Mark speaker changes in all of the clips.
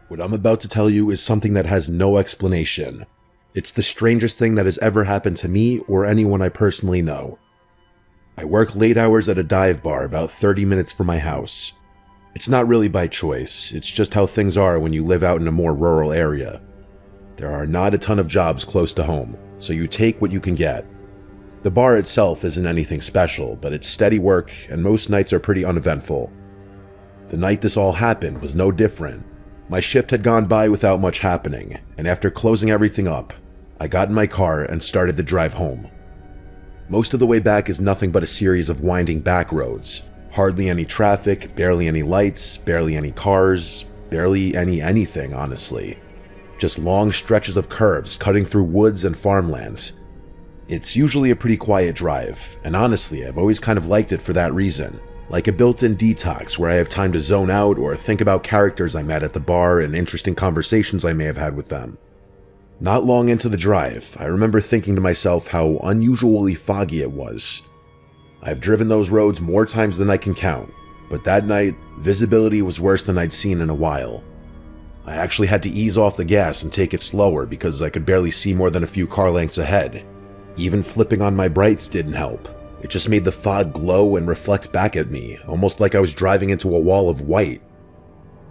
Speaker 1: What I'm about to tell you is something that has no explanation. It's the strangest thing that has ever happened to me or anyone I personally know. I work late hours at a dive bar about 30 minutes from my house. It's not really by choice, it's just how things are when you live out in a more rural area. There are not a ton of jobs close to home, so you take what you can get. The bar itself isn't anything special, but it's steady work and most nights are pretty uneventful. The night this all happened was no different. My shift had gone by without much happening, and after closing everything up, I got in my car and started the drive home. Most of the way back is nothing but a series of winding back roads. Hardly any traffic, barely any lights, barely any cars, barely anything, honestly. Just long stretches of curves cutting through woods and farmland. It's usually a pretty quiet drive, and honestly, I've always kind of liked it for that reason. Like a built-in detox where I have time to zone out or think about characters I met at the bar and interesting conversations I may have had with them. Not long into the drive, I remember thinking to myself how unusually foggy it was. I've driven those roads more times than I can count, but that night, visibility was worse than I'd seen in a while. I actually had to ease off the gas and take it slower because I could barely see more than a few car lengths ahead. Even flipping on my brights didn't help. It just made the fog glow and reflect back at me, almost like I was driving into a wall of white.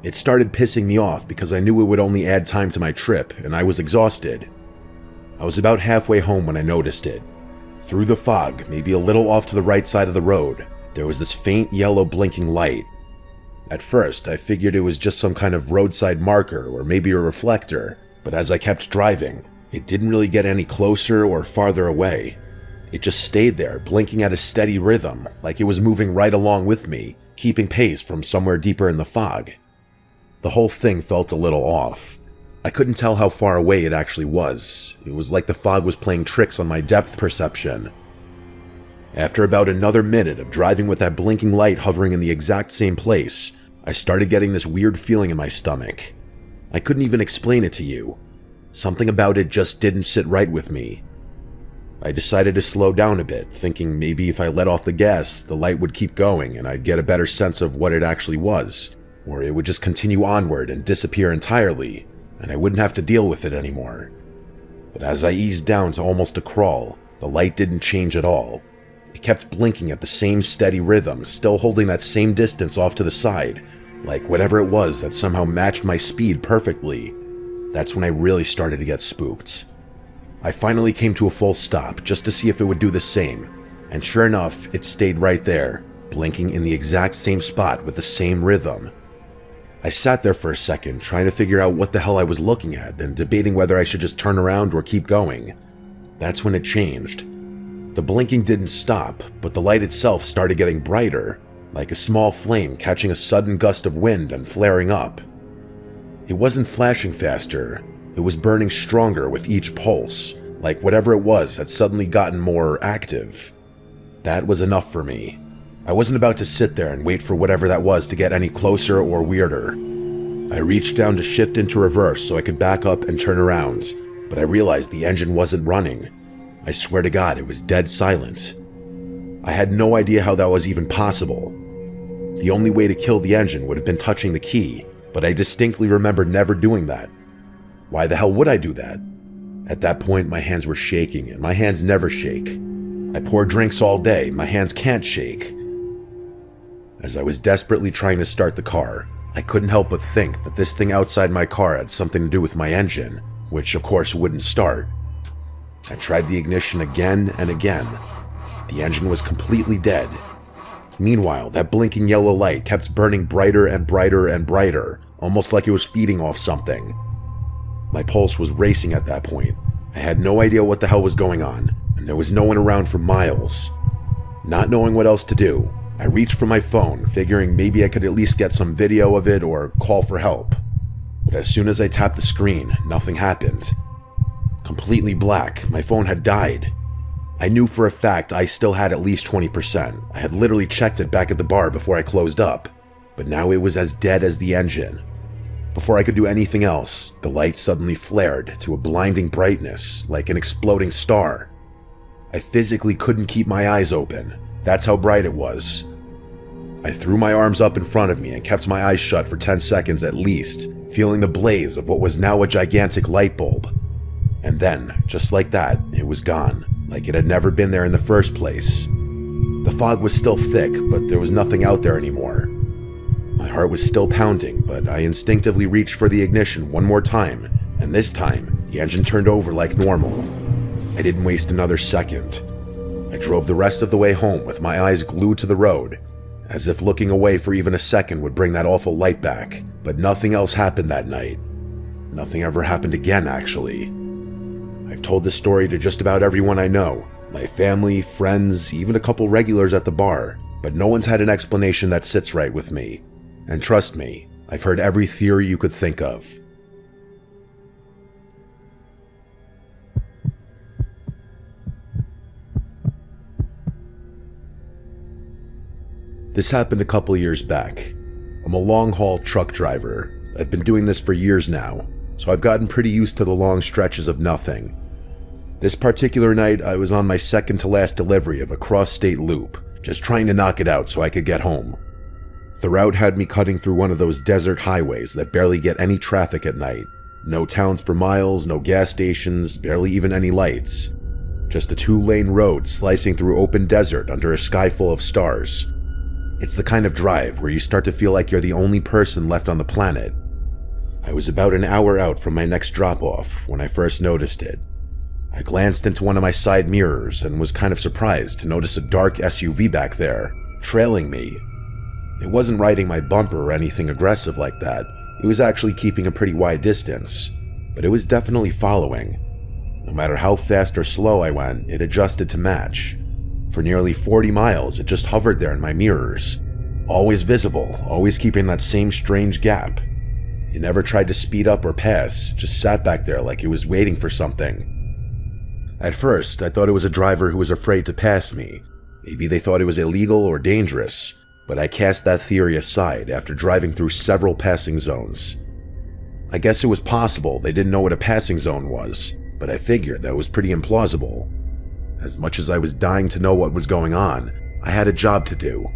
Speaker 1: It started pissing me off because I knew it would only add time to my trip, and I was exhausted. I was about halfway home when I noticed it. Through the fog, maybe a little off to the right side of the road, there was this faint yellow blinking light. At first, I figured it was just some kind of roadside marker or maybe a reflector, but as I kept driving, it didn't really get any closer or farther away. It just stayed there, blinking at a steady rhythm, like it was moving right along with me, keeping pace from somewhere deeper in the fog. The whole thing felt a little off. I couldn't tell how far away it actually was. It was like the fog was playing tricks on my depth perception. After about another minute of driving with that blinking light hovering in the exact same place, I started getting this weird feeling in my stomach. I couldn't even explain it to you. Something about it just didn't sit right with me. I decided to slow down a bit, thinking maybe if I let off the gas, the light would keep going and I'd get a better sense of what it actually was, or it would just continue onward and disappear entirely, and I wouldn't have to deal with it anymore. But as I eased down to almost a crawl, the light didn't change at all. It kept blinking at the same steady rhythm, still holding that same distance off to the side, like whatever it was that somehow matched my speed perfectly. That's when I really started to get spooked. I finally came to a full stop just to see if it would do the same, and sure enough, it stayed right there, blinking in the exact same spot with the same rhythm. I sat there for a second, trying to figure out what the hell I was looking at and debating whether I should just turn around or keep going. That's when it changed. The blinking didn't stop, but the light itself started getting brighter, like a small flame catching a sudden gust of wind and flaring up. It wasn't flashing faster. It was burning stronger with each pulse, like whatever it was had suddenly gotten more active. That was enough for me. I wasn't about to sit there and wait for whatever that was to get any closer or weirder. I reached down to shift into reverse so I could back up and turn around, but I realized the engine wasn't running. I swear to God, it was dead silent. I had no idea how that was even possible. The only way to kill the engine would have been touching the key, but I distinctly remember never doing that. Why the hell would I do that? At that point, my hands were shaking, and my hands never shake. I pour drinks all day, my hands can't shake. As I was desperately trying to start the car, I couldn't help but think that this thing outside my car had something to do with my engine, which of course wouldn't start. I tried the ignition again and again. The engine was completely dead. Meanwhile, that blinking yellow light kept burning brighter and brighter and brighter, almost like it was feeding off something. My pulse was racing at that point. I had no idea what the hell was going on, and there was no one around for miles. Not knowing what else to do, I reached for my phone, figuring maybe I could at least get some video of it or call for help. But as soon as I tapped the screen, nothing happened. Completely black, my phone had died. I knew for a fact I still had at least 20%. I had literally checked it back at the bar before I closed up, but now it was as dead as the engine. Before I could do anything else, the light suddenly flared to a blinding brightness, like an exploding star. I physically couldn't keep my eyes open. That's how bright it was. I threw my arms up in front of me and kept my eyes shut for 10 seconds at least, feeling the blaze of what was now a gigantic light bulb. And then, just like that, it was gone, like it had never been there in the first place. The fog was still thick, but there was nothing out there anymore. My heart was still pounding, but I instinctively reached for the ignition one more time, and this time, the engine turned over like normal. I didn't waste another second. I drove the rest of the way home with my eyes glued to the road, as if looking away for even a second would bring that awful light back, but nothing else happened that night. Nothing ever happened again, actually. I've told this story to just about everyone I know, my family, friends, even a couple regulars at the bar, but no one's had an explanation that sits right with me. And trust me, I've heard every theory you could think of. This happened a couple years back. I'm a long-haul truck driver. I've been doing this for years now, so I've gotten pretty used to the long stretches of nothing. This particular night, I was on my second-to-last delivery of a cross-state loop, just trying to knock it out so I could get home. The route had me cutting through one of those desert highways that barely get any traffic at night. No towns for miles, no gas stations, barely even any lights. Just a 2-lane road slicing through open desert under a sky full of stars. It's the kind of drive where you start to feel like you're the only person left on the planet. I was about an hour out from my next drop-off when I first noticed it. I glanced into one of my side mirrors and was kind of surprised to notice a dark SUV back there, trailing me. It wasn't riding my bumper or anything aggressive like that. It was actually keeping a pretty wide distance, but it was definitely following. No matter how fast or slow I went, it adjusted to match. For nearly 40 miles, it just hovered there in my mirrors. Always visible, always keeping that same strange gap. It never tried to speed up or pass, just sat back there like it was waiting for something. At first, I thought it was a driver who was afraid to pass me. Maybe they thought it was illegal or dangerous, but I cast that theory aside after driving through several passing zones. I guess it was possible they didn't know what a passing zone was, but I figured that was pretty implausible. As much as I was dying to know what was going on, I had a job to do.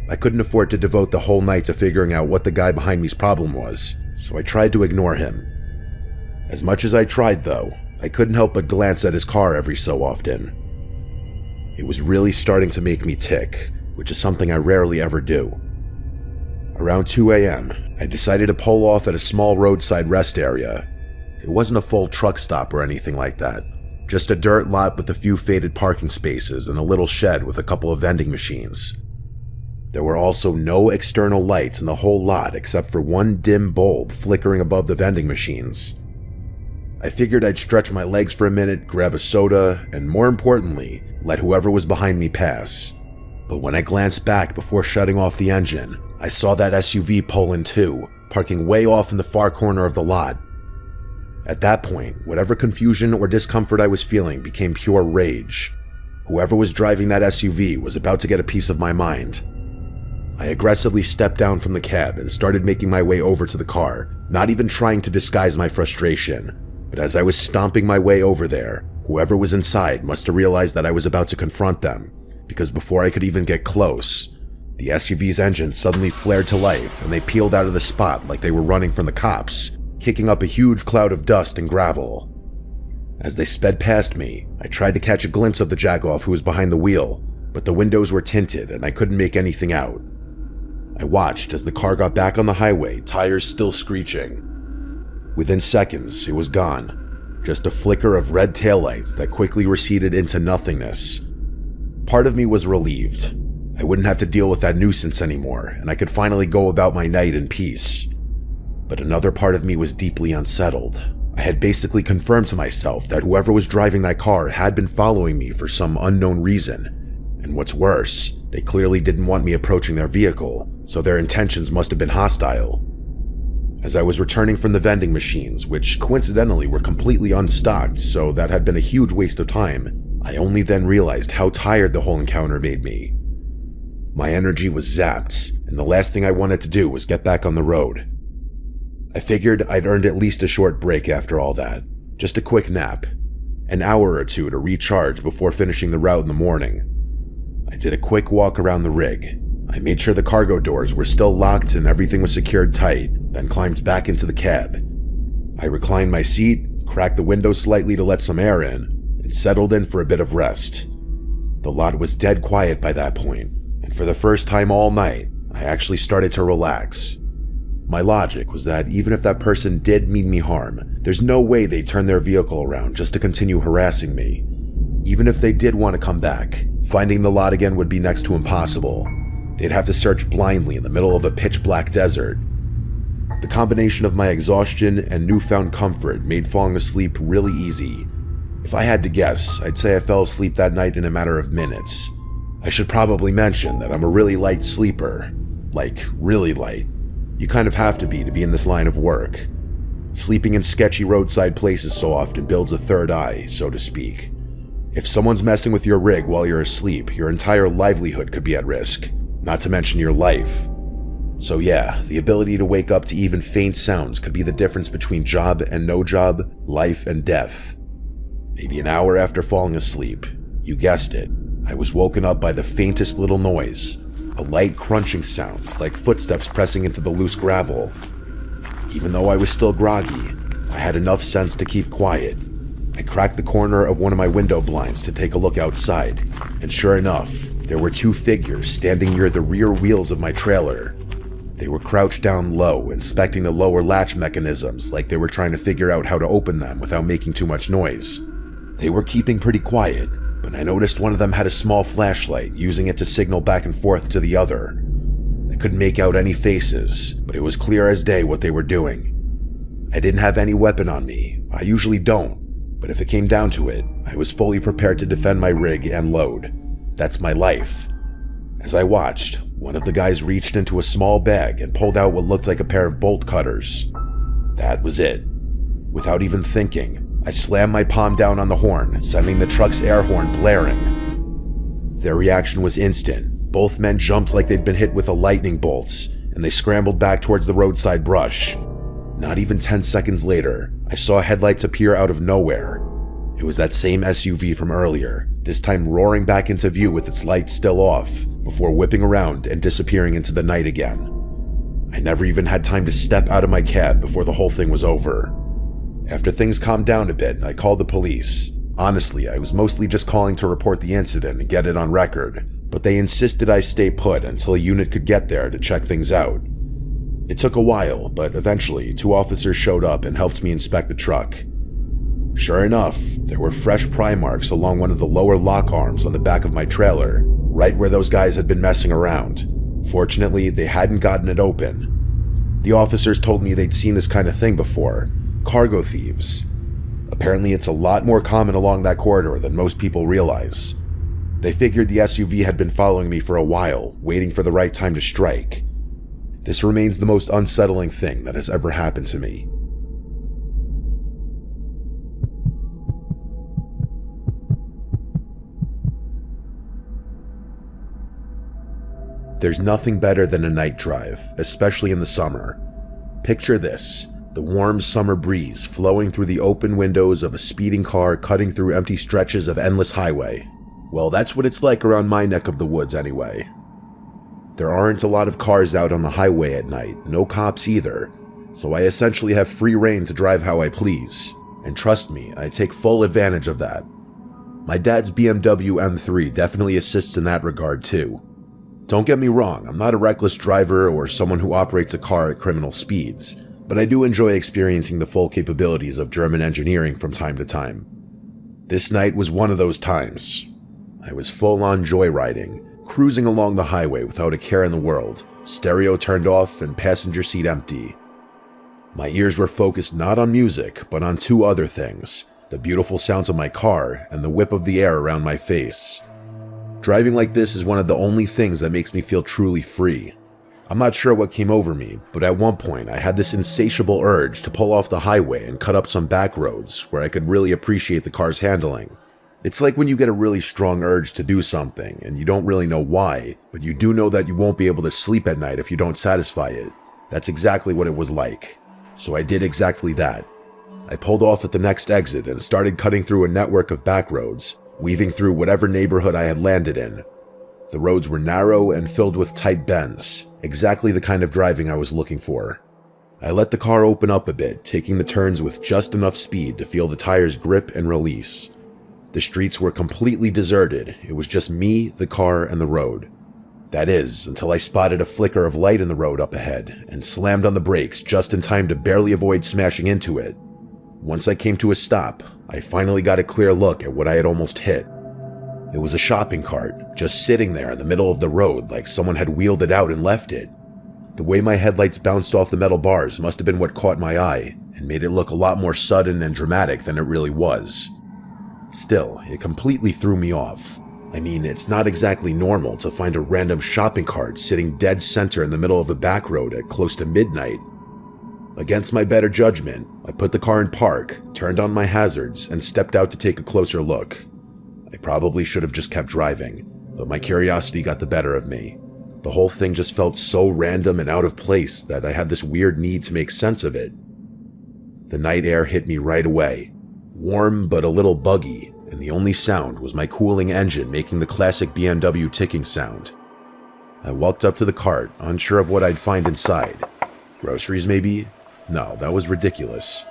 Speaker 1: I couldn't afford to devote the whole night to figuring out what the guy behind me's problem was, so I tried to ignore him. As much as I tried, though, I couldn't help but glance at his car every so often. It was really starting to make me tick, which is something I rarely ever do. Around 2 a.m., I decided to pull off at a small roadside rest area. It wasn't a full truck stop or anything like that. Just a dirt lot with a few faded parking spaces and a little shed with a couple of vending machines. There were also no external lights in the whole lot except for one dim bulb flickering above the vending machines. I figured I'd stretch my legs for a minute, grab a soda, and more importantly, let whoever was behind me pass. But when I glanced back before shutting off the engine, I saw that SUV pull in too, parking way off in the far corner of the lot. At that point, whatever confusion or discomfort I was feeling became pure rage. Whoever was driving that SUV was about to get a piece of my mind. I aggressively stepped down from the cab and started making my way over to the car, not even trying to disguise my frustration. But as I was stomping my way over there, whoever was inside must have realized that I was about to confront them, because before I could even get close, the SUV's engine suddenly flared to life and they peeled out of the spot like they were running from the cops, kicking up a huge cloud of dust and gravel. As they sped past me, I tried to catch a glimpse of the jagoff who was behind the wheel, but the windows were tinted and I couldn't make anything out. I watched as the car got back on the highway, tires still screeching. Within seconds, it was gone. Just a flicker of red taillights that quickly receded into nothingness. Part of me was relieved. I wouldn't have to deal with that nuisance anymore, and I could finally go about my night in peace. But another part of me was deeply unsettled. I had basically confirmed to myself that whoever was driving that car had been following me for some unknown reason. And what's worse, they clearly didn't want me approaching their vehicle, so their intentions must have been hostile. As I was returning from the vending machines, which coincidentally were completely unstocked, so that had been a huge waste of time, I only then realized how tired the whole encounter made me. My energy was zapped, and the last thing I wanted to do was get back on the road. I figured I'd earned at least a short break after all that, just a quick nap, an hour or two to recharge before finishing the route in the morning. I did a quick walk around the rig. I made sure the cargo doors were still locked and everything was secured tight, then climbed back into the cab. I reclined my seat, cracked the window slightly to let some air in, and settled in for a bit of rest. The lot was dead quiet by that point, and for the first time all night, I actually started to relax. My logic was that even if that person did mean me harm, there's no way they'd turn their vehicle around just to continue harassing me. Even if they did want to come back, finding the lot again would be next to impossible. They'd have to search blindly in the middle of a pitch-black desert. The combination of my exhaustion and newfound comfort made falling asleep really easy. If I had to guess, I'd say I fell asleep that night in a matter of minutes. I should probably mention that I'm a really light sleeper. Like, really light. You kind of have to be in this line of work. Sleeping in sketchy roadside places so often builds a third eye, so to speak. If someone's messing with your rig while you're asleep, your entire livelihood could be at risk. Not to mention your life. So yeah, the ability to wake up to even faint sounds could be the difference between job and no job, life and death. Maybe an hour after falling asleep, you guessed it, I was woken up by the faintest little noise, a light crunching sound like footsteps pressing into the loose gravel. Even though I was still groggy, I had enough sense to keep quiet. I cracked the corner of one of my window blinds to take a look outside, and sure enough, there were two figures standing near the rear wheels of my trailer. They were crouched down low, inspecting the lower latch mechanisms like they were trying to figure out how to open them without making too much noise. They were keeping pretty quiet, but I noticed one of them had a small flashlight, using it to signal back and forth to the other. I couldn't make out any faces, but it was clear as day what they were doing. I didn't have any weapon on me. I usually don't, but if it came down to it, I was fully prepared to defend my rig and load. That's my life. As I watched, one of the guys reached into a small bag and pulled out what looked like a pair of bolt cutters. That was it. Without even thinking, I slammed my palm down on the horn, sending the truck's air horn blaring. Their reaction was instant. Both men jumped like they'd been hit with a lightning bolt, and they scrambled back towards the roadside brush. Not even 10 seconds later, I saw headlights appear out of nowhere. It was that same SUV from earlier, this time roaring back into view with its lights still off, before whipping around and disappearing into the night again. I never even had time to step out of my cab before the whole thing was over. After things calmed down a bit, I called the police. Honestly, I was mostly just calling to report the incident and get it on record, but they insisted I stay put until a unit could get there to check things out. It took a while, but eventually 2 officers showed up and helped me inspect the truck. Sure enough, there were fresh pry marks along one of the lower lock arms on the back of my trailer, right where those guys had been messing around. Fortunately, they hadn't gotten it open. The officers told me they'd seen this kind of thing before. Cargo thieves. Apparently it's a lot more common along that corridor than most people realize. They figured the SUV had been following me for a while, waiting for the right time to strike. This remains the most unsettling thing that has ever happened to me. There's nothing better than a night drive, especially in the summer. Picture this, the warm summer breeze flowing through the open windows of a speeding car cutting through empty stretches of endless highway. Well, that's what it's like around my neck of the woods anyway. There aren't a lot of cars out on the highway at night, no cops either, so I essentially have free reign to drive how I please. And trust me, I take full advantage of that. My dad's BMW M3 definitely assists in that regard too. Don't get me wrong, I'm not a reckless driver or someone who operates a car at criminal speeds, but I do enjoy experiencing the full capabilities of German engineering from time to time. This night was one of those times. I was full-on joyriding, cruising along the highway without a care in the world, stereo turned off and passenger seat empty. My ears were focused not on music, but on 2 other things, the beautiful sounds of my car and the whip of the air around my face. Driving like this is one of the only things that makes me feel truly free. I'm not sure what came over me, but at one point I had this insatiable urge to pull off the highway and cut up some back roads where I could really appreciate the car's handling. It's like when you get a really strong urge to do something and you don't really know why, but you do know that you won't be able to sleep at night if you don't satisfy it. That's exactly what it was like. So I did exactly that. I pulled off at the next exit and started cutting through a network of back roads, weaving through whatever neighborhood I had landed in. The roads were narrow and filled with tight bends, exactly the kind of driving I was looking for. I let the car open up a bit, taking the turns with just enough speed to feel the tires grip and release. The streets were completely deserted. It was just me, the car, and the road. That is, until I spotted a flicker of light in the road up ahead and slammed on the brakes just in time to barely avoid smashing into it. Once I came to a stop, I finally got a clear look at what I had almost hit. It was a shopping cart, just sitting there in the middle of the road like someone had wheeled it out and left it. The way my headlights bounced off the metal bars must have been what caught my eye and made it look a lot more sudden and dramatic than it really was. Still, it completely threw me off. I mean, it's not exactly normal to find a random shopping cart sitting dead center in the middle of the back road at close to midnight. Against my better judgment, I put the car in park, turned on my hazards, and stepped out to take a closer look. I probably should have just kept driving, but my curiosity got the better of me. The whole thing just felt so random and out of place that I had this weird need to make sense of it. The night air hit me right away, warm but a little buggy, and the only sound was my cooling engine making the classic BMW ticking sound. I walked up to the cart, unsure of what I'd find inside. Groceries, maybe? No, that was ridiculous.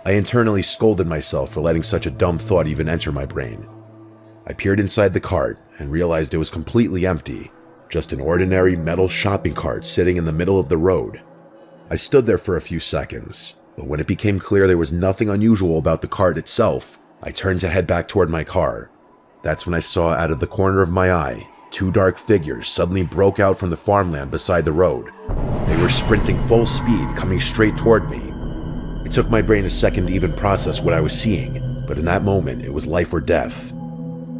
Speaker 1: I internally scolded myself for letting such a dumb thought even enter my brain. I peered inside the cart and realized it was completely empty, just an ordinary metal shopping cart sitting in the middle of the road. I stood there for a few seconds, but when it became clear there was nothing unusual about the cart itself, I turned to head back toward my car. That's when I saw out of the corner of my eye, two dark figures suddenly broke out from the farmland beside the road. They were sprinting full speed, coming straight toward me. It took my brain a second to even process what I was seeing, but in that moment it was life or death.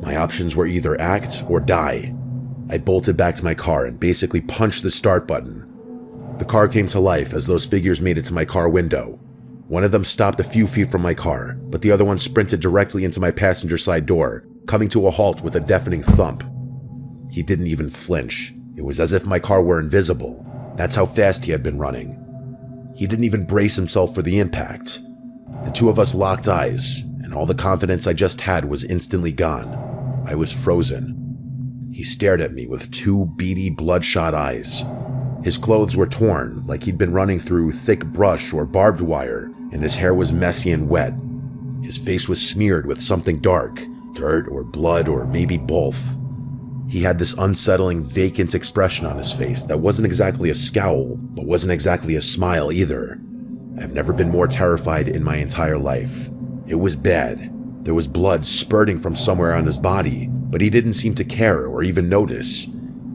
Speaker 1: My options were either act or die. I bolted back to my car and basically punched the start button. The car came to life as those figures made it to my car window. One of them stopped a few feet from my car, but the other one sprinted directly into my passenger side door, coming to a halt with a deafening thump. He didn't even flinch. It was as if my car were invisible. That's how fast he had been running. He didn't even brace himself for the impact. The two of us locked eyes, and all the confidence I just had was instantly gone. I was frozen. He stared at me with two beady, bloodshot eyes. His clothes were torn, like he'd been running through thick brush or barbed wire, and his hair was messy and wet. His face was smeared with something dark, dirt or blood or maybe both. He had this unsettling, vacant expression on his face that wasn't exactly a scowl, but wasn't exactly a smile either. I've never been more terrified in my entire life. It was bad. There was blood spurting from somewhere on his body, but he didn't seem to care or even notice.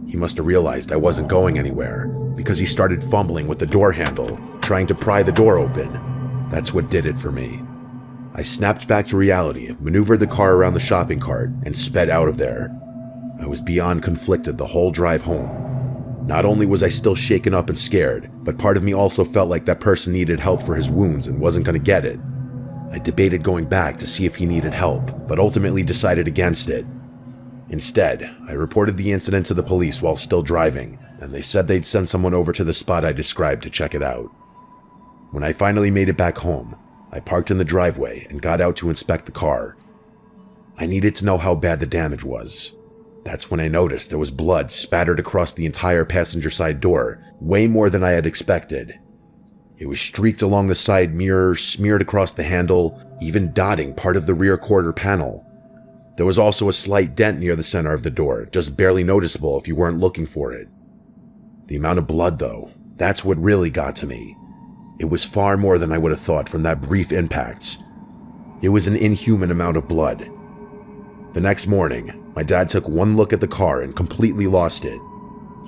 Speaker 1: He must have realized I wasn't going anywhere, because he started fumbling with the door handle, trying to pry the door open. That's what did it for me. I snapped back to reality, maneuvered the car around the shopping cart, and sped out of there. I was beyond conflicted the whole drive home. Not only was I still shaken up and scared, but part of me also felt like that person needed help for his wounds and wasn't going to get it. I debated going back to see if he needed help, but ultimately decided against it. Instead, I reported the incident to the police while still driving, and they said they'd send someone over to the spot I described to check it out. When I finally made it back home, I parked in the driveway and got out to inspect the car. I needed to know how bad the damage was. That's when I noticed there was blood spattered across the entire passenger side door, way more than I had expected. It was streaked along the side mirror, smeared across the handle, even dotting part of the rear quarter panel. There was also a slight dent near the center of the door, just barely noticeable if you weren't looking for it. The amount of blood, though, that's what really got to me. It was far more than I would have thought from that brief impact. It was an inhuman amount of blood. The next morning, my dad took one look at the car and completely lost it.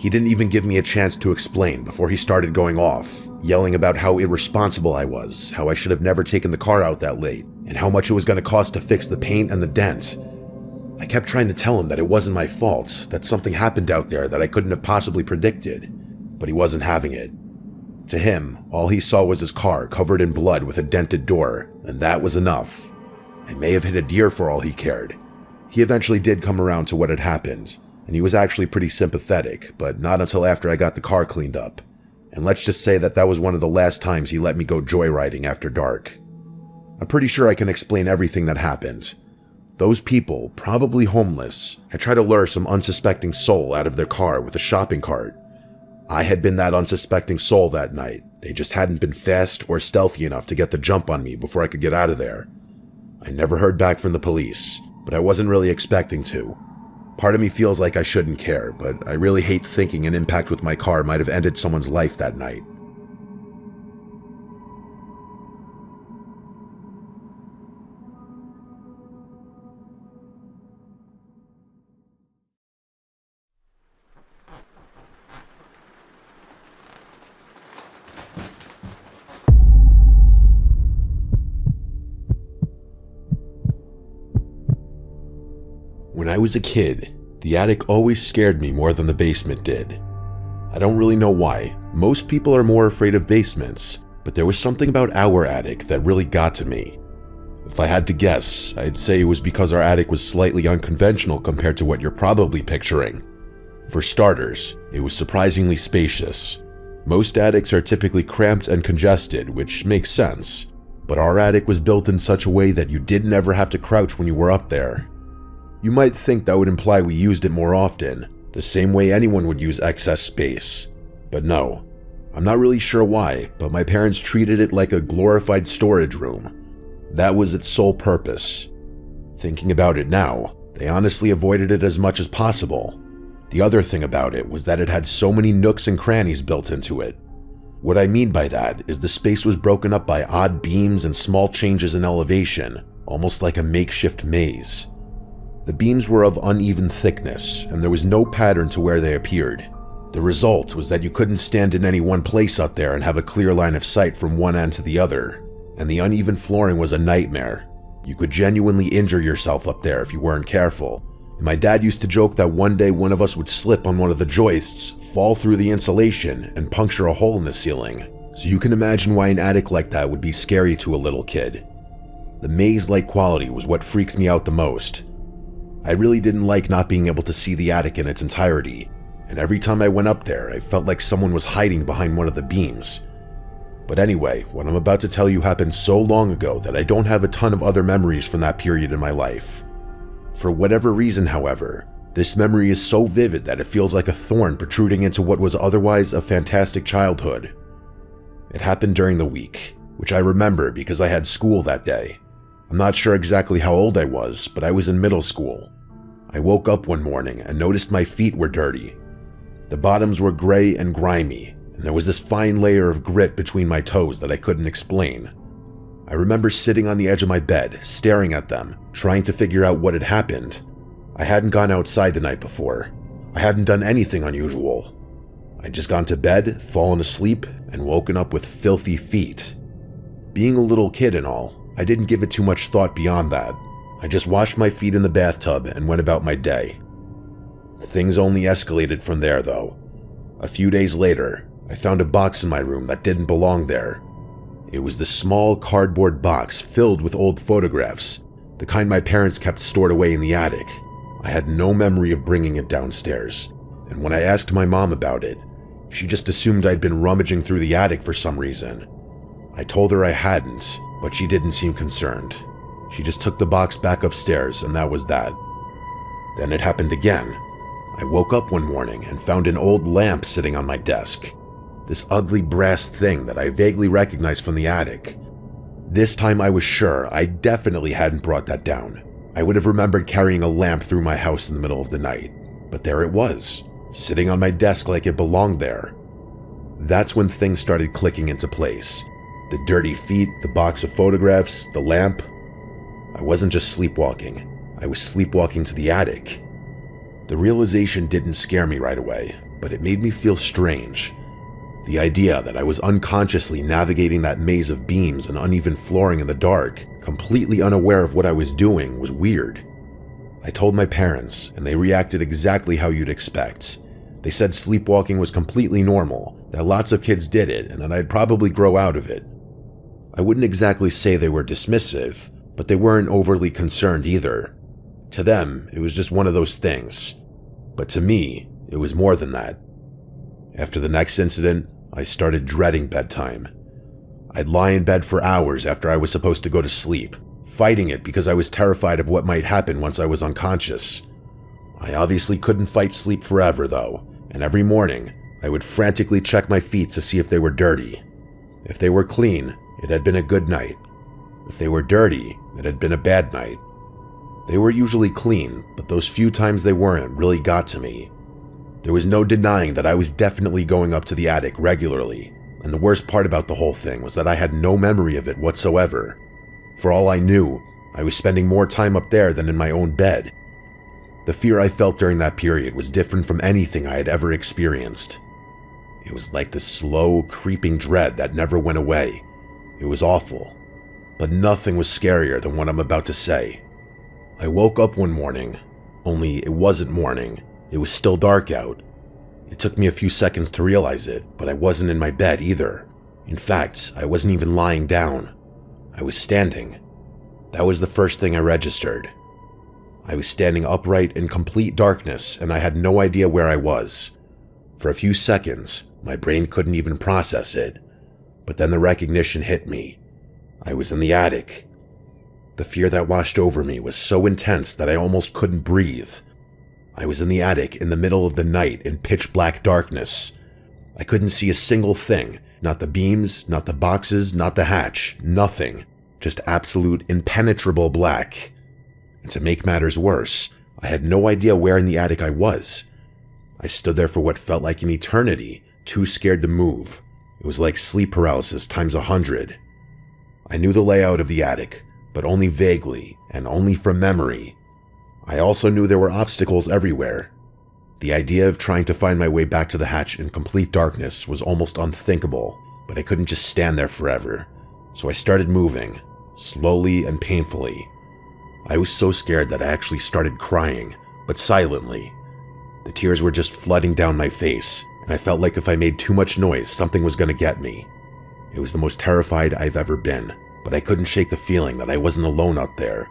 Speaker 1: He didn't even give me a chance to explain before he started going off, yelling about how irresponsible I was, how I should have never taken the car out that late, and how much it was going to cost to fix the paint and the dent. I kept trying to tell him that it wasn't my fault, that something happened out there that I couldn't have possibly predicted, but he wasn't having it. To him, all he saw was his car covered in blood with a dented door, and that was enough. I may have hit a deer for all he cared. He eventually did come around to what had happened, and he was actually pretty sympathetic, but not until after I got the car cleaned up. And let's just say that was one of the last times he let me go joyriding after dark. I'm pretty sure I can explain everything that happened. Those people, probably homeless, had tried to lure some unsuspecting soul out of their car with a shopping cart. I had been that unsuspecting soul that night. They just hadn't been fast or stealthy enough to get the jump on me before I could get out of there. I never heard back from the police, but I wasn't really expecting to. Part of me feels like I shouldn't care, but I really hate thinking an impact with my car might have ended someone's life that night. When I was a kid, the attic always scared me more than the basement did. I don't really know why. Most people are more afraid of basements, but there was something about our attic that really got to me. If I had to guess, I'd say it was because our attic was slightly unconventional compared to what you're probably picturing. For starters, it was surprisingly spacious. Most attics are typically cramped and congested, which makes sense, but our attic was built in such a way that you didn't ever have to crouch when you were up there. You might think that would imply we used it more often, the same way anyone would use excess space. But no. I'm not really sure why, but my parents treated it like a glorified storage room. That was its sole purpose. Thinking about it now, they honestly avoided it as much as possible. The other thing about it was that it had so many nooks and crannies built into it. What I mean by that is the space was broken up by odd beams and small changes in elevation, almost like a makeshift maze. The beams were of uneven thickness, and there was no pattern to where they appeared. The result was that you couldn't stand in any one place up there and have a clear line of sight from one end to the other, and the uneven flooring was a nightmare. You could genuinely injure yourself up there if you weren't careful, and my dad used to joke that one day one of us would slip on one of the joists, fall through the insulation, and puncture a hole in the ceiling. So you can imagine why an attic like that would be scary to a little kid. The maze-like quality was what freaked me out the most. I really didn't like not being able to see the attic in its entirety, and every time I went up there, I felt like someone was hiding behind one of the beams. But anyway, what I'm about to tell you happened so long ago that I don't have a ton of other memories from that period in my life. For whatever reason, however, this memory is so vivid that it feels like a thorn protruding into what was otherwise a fantastic childhood. It happened during the week, which I remember because I had school that day. I'm not sure exactly how old I was, but I was in middle school. I woke up one morning and noticed my feet were dirty. The bottoms were gray and grimy, and there was this fine layer of grit between my toes that I couldn't explain. I remember sitting on the edge of my bed, staring at them, trying to figure out what had happened. I hadn't gone outside the night before. I hadn't done anything unusual. I'd just gone to bed, fallen asleep, and woken up with filthy feet. Being a little kid and all, I didn't give it too much thought beyond that. I just washed my feet in the bathtub and went about my day. Things only escalated from there, though. A few days later, I found a box in my room that didn't belong there. It was this small cardboard box filled with old photographs, the kind my parents kept stored away in the attic. I had no memory of bringing it downstairs, and when I asked my mom about it, she just assumed I'd been rummaging through the attic for some reason. I told her I hadn't, but she didn't seem concerned. She just took the box back upstairs, and that was that. Then it happened again. I woke up one morning and found an old lamp sitting on my desk. This ugly brass thing that I vaguely recognized from the attic. This time I was sure I definitely hadn't brought that down. I would have remembered carrying a lamp through my house in the middle of the night. But there it was, sitting on my desk like it belonged there. That's when things started clicking into place. The dirty feet, the box of photographs, the lamp. I wasn't just sleepwalking. I was sleepwalking to the attic. The realization didn't scare me right away, but it made me feel strange. The idea that I was unconsciously navigating that maze of beams and uneven flooring in the dark, completely unaware of what I was doing, was weird. I told my parents, and they reacted exactly how you'd expect. They said sleepwalking was completely normal, that lots of kids did it, and that I'd probably grow out of it. I wouldn't exactly say they were dismissive, but they weren't overly concerned either. To them, it was just one of those things. But to me, it was more than that. After the next incident, I started dreading bedtime. I'd lie in bed for hours after I was supposed to go to sleep, fighting it because I was terrified of what might happen once I was unconscious. I obviously couldn't fight sleep forever though, and every morning I would frantically check my feet to see if they were dirty. If they were clean, it had been a good night. If they were dirty, it had been a bad night. They were usually clean, but those few times they weren't really got to me. There was no denying that I was definitely going up to the attic regularly, and the worst part about the whole thing was that I had no memory of it whatsoever. For all I knew, I was spending more time up there than in my own bed. The fear I felt during that period was different from anything I had ever experienced. It was like this slow, creeping dread that never went away. It was awful, but nothing was scarier than what I'm about to say. I woke up one morning, only it wasn't morning. It was still dark out. It took me a few seconds to realize it, but I wasn't in my bed either. In fact, I wasn't even lying down. I was standing. That was the first thing I registered. I was standing upright in complete darkness, and I had no idea where I was. For a few seconds, my brain couldn't even process it. But then the recognition hit me. I was in the attic. The fear that washed over me was so intense that I almost couldn't breathe. I was in the attic in the middle of the night in pitch black darkness. I couldn't see a single thing, not the beams, not the boxes, not the hatch, nothing. Just absolute impenetrable black. And to make matters worse, I had no idea where in the attic I was. I stood there for what felt like an eternity, too scared to move. It was like sleep paralysis times 100. I knew the layout of the attic, but only vaguely and only from memory. I also knew there were obstacles everywhere. The idea of trying to find my way back to the hatch in complete darkness was almost unthinkable, but I couldn't just stand there forever. So I started moving, slowly and painfully. I was so scared that I actually started crying, but silently. The tears were just flooding down my face, and I felt like if I made too much noise, something was going to get me. It was the most terrified I've ever been, but I couldn't shake the feeling that I wasn't alone up there.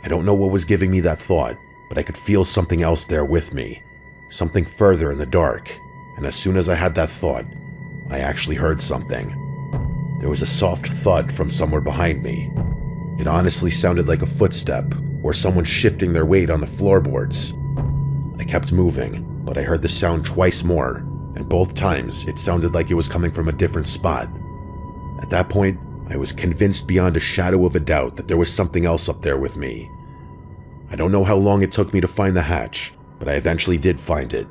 Speaker 1: I don't know what was giving me that thought, but I could feel something else there with me, something further in the dark, and as soon as I had that thought, I actually heard something. There was a soft thud from somewhere behind me. It honestly sounded like a footstep, or someone shifting their weight on the floorboards. I kept moving, but I heard the sound twice more, and both times it sounded like it was coming from a different spot. At that point, I was convinced beyond a shadow of a doubt that there was something else up there with me. I don't know how long it took me to find the hatch, but I eventually did find it.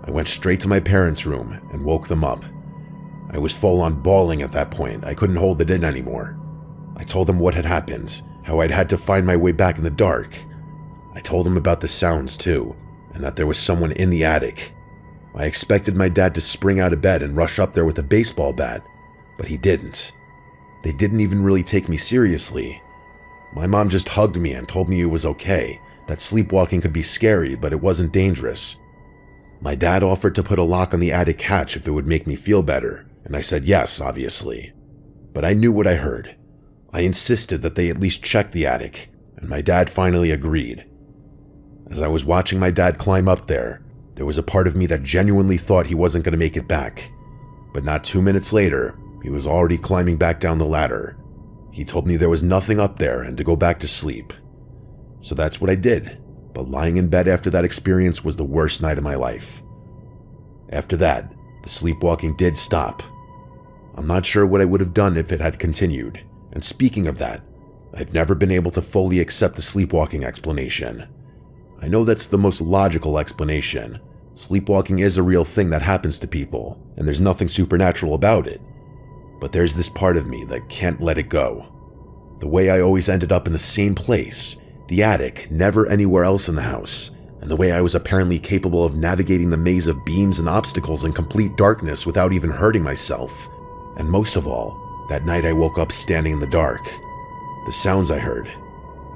Speaker 1: I went straight to my parents' room and woke them up. I was full on bawling at that point. I couldn't hold it in anymore. I told them what had happened, how I'd had to find my way back in the dark. I told them about the sounds too, and that there was someone in the attic. I expected my dad to spring out of bed and rush up there with a baseball bat, but he didn't. They didn't even really take me seriously. My mom just hugged me and told me it was okay, that sleepwalking could be scary, but it wasn't dangerous. My dad offered to put a lock on the attic hatch if it would make me feel better, and I said yes, obviously. But I knew what I heard. I insisted that they at least check the attic, and my dad finally agreed. As I was watching my dad climb up there was a part of me that genuinely thought he wasn't going to make it back. But not 2 minutes later, he was already climbing back down the ladder. He told me there was nothing up there and to go back to sleep. So that's what I did, but lying in bed after that experience was the worst night of my life. After that, the sleepwalking did stop. I'm not sure what I would have done if it had continued, and speaking of that, I've never been able to fully accept the sleepwalking explanation. I know that's the most logical explanation. Sleepwalking is a real thing that happens to people, and there's nothing supernatural about it. But there's this part of me that can't let it go. The way I always ended up in the same place, the attic, never anywhere else in the house, and the way I was apparently capable of navigating the maze of beams and obstacles in complete darkness without even hurting myself. And most of all, that night I woke up standing in the dark. The sounds I heard.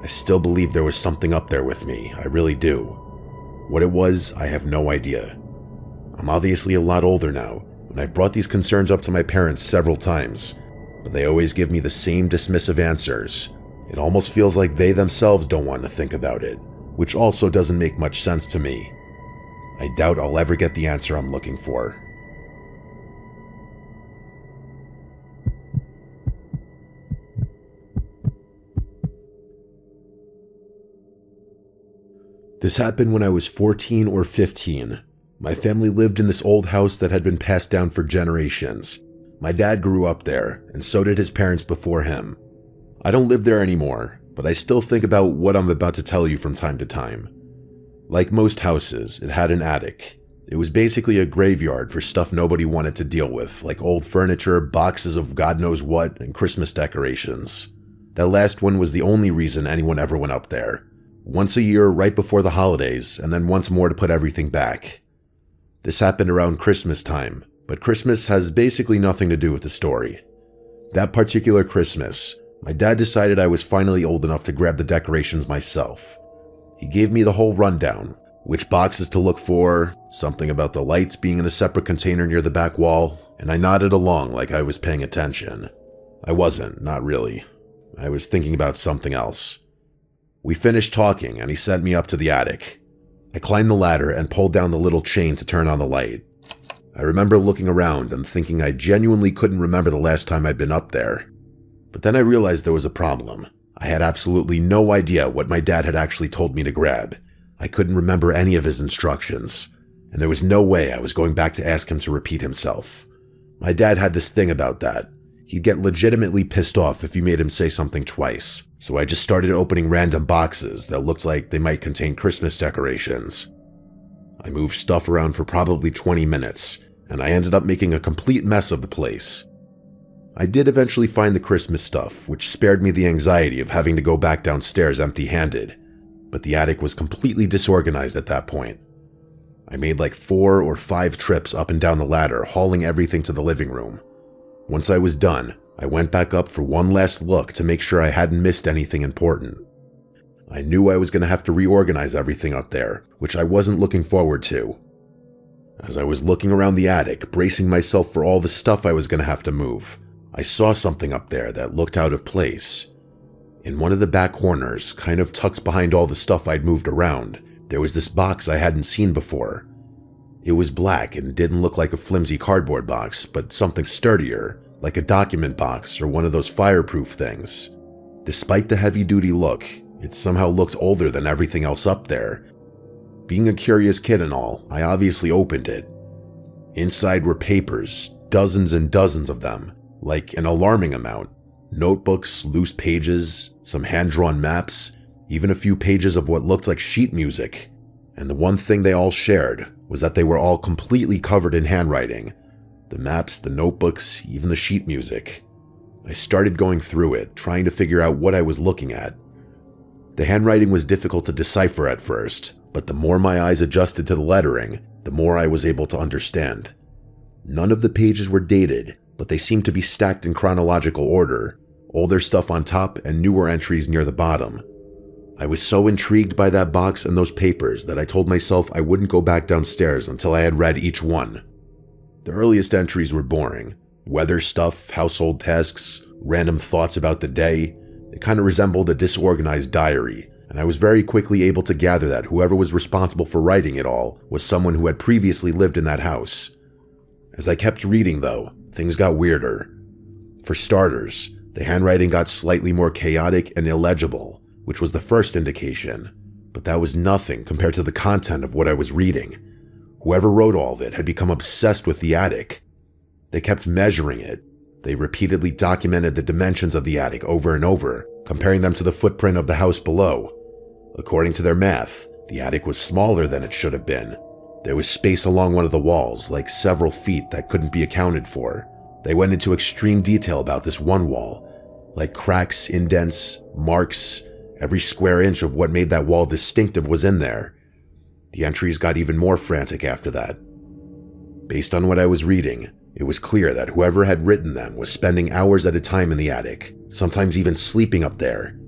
Speaker 1: I still believe there was something up there with me, I really do. What it was, I have no idea. I'm obviously a lot older now, and I've brought these concerns up to my parents several times, but they always give me the same dismissive answers. It almost feels like they themselves don't want to think about it, which also doesn't make much sense to me. I doubt I'll ever get the answer I'm looking for. This happened when I was 14 or 15. My family lived in this old house that had been passed down for generations. My dad grew up there, and so did his parents before him. I don't live there anymore, but I still think about what I'm about to tell you from time to time. Like most houses, it had an attic. It was basically a graveyard for stuff nobody wanted to deal with, like old furniture, boxes of God knows what, and Christmas decorations. That last one was the only reason anyone ever went up there. Once a year right before the holidays, and then once more to put everything back. This happened around Christmas time, but Christmas has basically nothing to do with the story. That particular Christmas, my dad decided I was finally old enough to grab the decorations myself. He gave me the whole rundown, which boxes to look for, something about the lights being in a separate container near the back wall, and I nodded along like I was paying attention. I wasn't, not really. I was thinking about something else. We finished talking and he sent me up to the attic. I climbed the ladder and pulled down the little chain to turn on the light. I remember looking around and thinking I genuinely couldn't remember the last time I'd been up there. But then I realized there was a problem. I had absolutely no idea what my dad had actually told me to grab. I couldn't remember any of his instructions, and there was no way I was going back to ask him to repeat himself. My dad had this thing about that. He'd get legitimately pissed off if you made him say something twice, so I just started opening random boxes that looked like they might contain Christmas decorations. I moved stuff around for probably 20 minutes, and I ended up making a complete mess of the place. I did eventually find the Christmas stuff, which spared me the anxiety of having to go back downstairs empty-handed, but the attic was completely disorganized at that point. I made like 4 or 5 trips up and down the ladder, hauling everything to the living room. Once I was done, I went back up for one last look to make sure I hadn't missed anything important. I knew I was going to have to reorganize everything up there, which I wasn't looking forward to. As I was looking around the attic, bracing myself for all the stuff I was going to have to move, I saw something up there that looked out of place. In one of the back corners, kind of tucked behind all the stuff I'd moved around, there was this box I hadn't seen before. It was black and didn't look like a flimsy cardboard box, but something sturdier, like a document box or one of those fireproof things. Despite the heavy-duty look, it somehow looked older than everything else up there. Being a curious kid and all, I obviously opened it. Inside were papers, dozens and dozens of them, like an alarming amount. Notebooks, loose pages, some hand-drawn maps, even a few pages of what looked like sheet music. And the one thing they all shared was that they were all completely covered in handwriting. The maps, the notebooks, even the sheet music. I started going through it, trying to figure out what I was looking at. The handwriting was difficult to decipher at first, but the more my eyes adjusted to the lettering, the more I was able to understand. None of the pages were dated, but they seemed to be stacked in chronological order, older stuff on top and newer entries near the bottom. I was so intrigued by that box and those papers that I told myself I wouldn't go back downstairs until I had read each one. The earliest entries were boring. Weather stuff, household tasks, random thoughts about the day. It kind of resembled a disorganized diary, and I was very quickly able to gather that whoever was responsible for writing it all was someone who had previously lived in that house. As I kept reading, though, things got weirder. For starters, the handwriting got slightly more chaotic and illegible, which was the first indication, but that was nothing compared to the content of what I was reading. Whoever wrote all of it had become obsessed with the attic. They kept measuring it. They repeatedly documented the dimensions of the attic over and over, comparing them to the footprint of the house below. According to their math, the attic was smaller than it should have been. There was space along one of the walls, like several feet, that couldn't be accounted for. They went into extreme detail about this one wall, like cracks, indents, marks. Every square inch of what made that wall distinctive was in there. The entries got even more frantic after that. Based on what I was reading, it was clear that whoever had written them was spending hours at a time in the attic, sometimes even sleeping up there.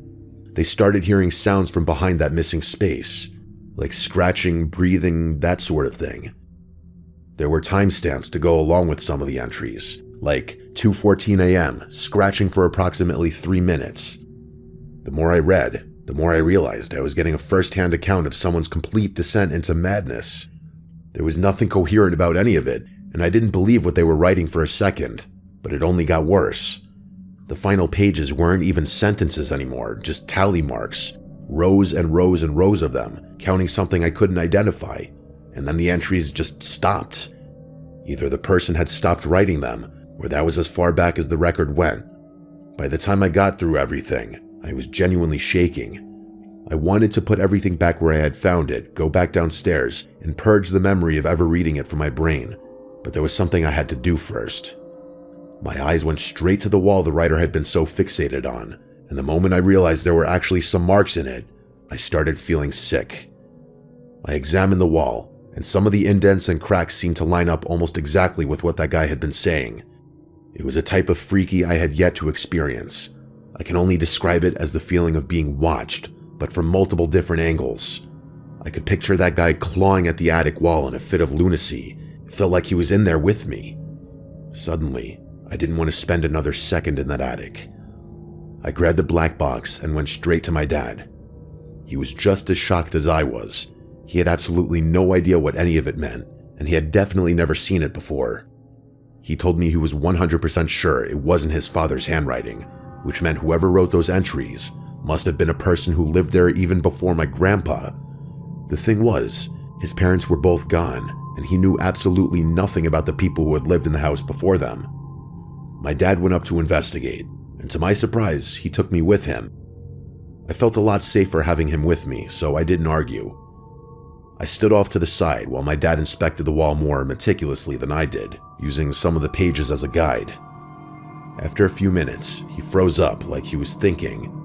Speaker 1: They started hearing sounds from behind that missing space, like scratching, breathing, that sort of thing. There were timestamps to go along with some of the entries, like 2:14 a.m., scratching for approximately 3 minutes. The more I read, the more I realized I was getting a first-hand account of someone's complete descent into madness. There was nothing coherent about any of it, and I didn't believe what they were writing for a second, but it only got worse. The final pages weren't even sentences anymore, just tally marks, Rows and rows and rows of them, counting something I couldn't identify, and then the entries just stopped. Either the person had stopped writing them, or that was as far back as the record went. By the time I got through everything, I was genuinely shaking. I wanted to put everything back where I had found it, go back downstairs, and purge the memory of ever reading it from my brain, but there was something I had to do first. My eyes went straight to the wall the writer had been so fixated on, and the moment I realized there were actually some marks in it, I started feeling sick. I examined the wall, and some of the indents and cracks seemed to line up almost exactly with what that guy had been saying. It was a type of freaky I had yet to experience. I can only describe it as the feeling of being watched, but from multiple different angles. I could picture that guy clawing at the attic wall in a fit of lunacy. It felt like he was in there with me. Suddenly, I didn't want to spend another second in that attic. I grabbed the black box and went straight to my dad. He was just as shocked as I was. He had absolutely no idea what any of it meant, and he had definitely never seen it before. He told me he was 100% sure it wasn't his father's handwriting, which meant whoever wrote those entries must have been a person who lived there even before my grandpa. The thing was, his parents were both gone, and he knew absolutely nothing about the people who had lived in the house before them. My dad went up to investigate, and to my surprise, he took me with him. I felt a lot safer having him with me, so I didn't argue. I stood off to the side while my dad inspected the wall more meticulously than I did, using some of the pages as a guide. After a few minutes, he froze up like he was thinking.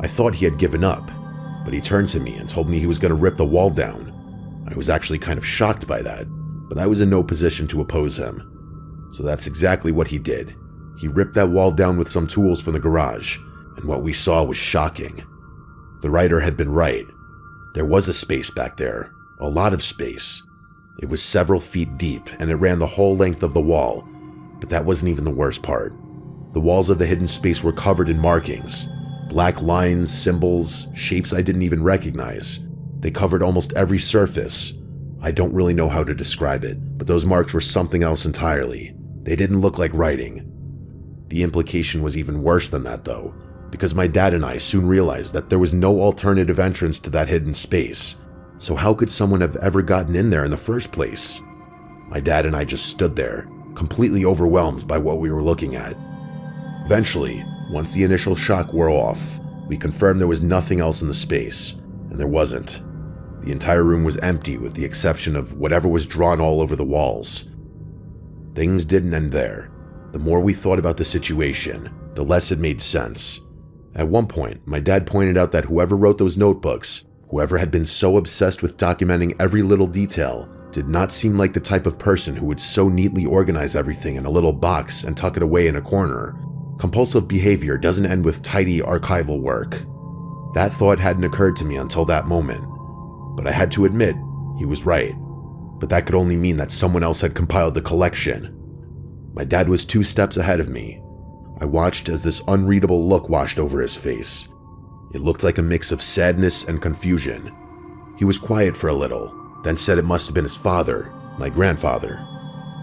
Speaker 1: I thought he had given up, but he turned to me and told me he was going to rip the wall down. I was actually kind of shocked by that, but I was in no position to oppose him. So that's exactly what he did. He ripped that wall down with some tools from the garage, and what we saw was shocking. The writer had been right. There was a space back there, a lot of space. It was several feet deep, and it ran the whole length of the wall, but that wasn't even the worst part. The walls of the hidden space were covered in markings. Black lines, symbols, shapes I didn't even recognize. They covered almost every surface. I don't really know how to describe it, but those marks were something else entirely. They didn't look like writing. The implication was even worse than that, though, because my dad and I soon realized that there was no alternative entrance to that hidden space. So how could someone have ever gotten in there in the first place? My dad and I just stood there, completely overwhelmed by what we were looking at. Eventually, once the initial shock wore off, we confirmed there was nothing else in the space, and there wasn't. The entire room was empty with the exception of whatever was drawn all over the walls. Things didn't end there. The more we thought about the situation, the less it made sense. At one point, my dad pointed out that whoever wrote those notebooks, whoever had been so obsessed with documenting every little detail, did not seem like the type of person who would so neatly organize everything in a little box and tuck it away in a corner. Compulsive behavior doesn't end with tidy archival work. That thought hadn't occurred to me until that moment, but I had to admit, he was right. But that could only mean that someone else had compiled the collection. My dad was 2 steps ahead of me. I watched as this unreadable look washed over his face. It looked like a mix of sadness and confusion. He was quiet for a little, then said it must have been his father, my grandfather.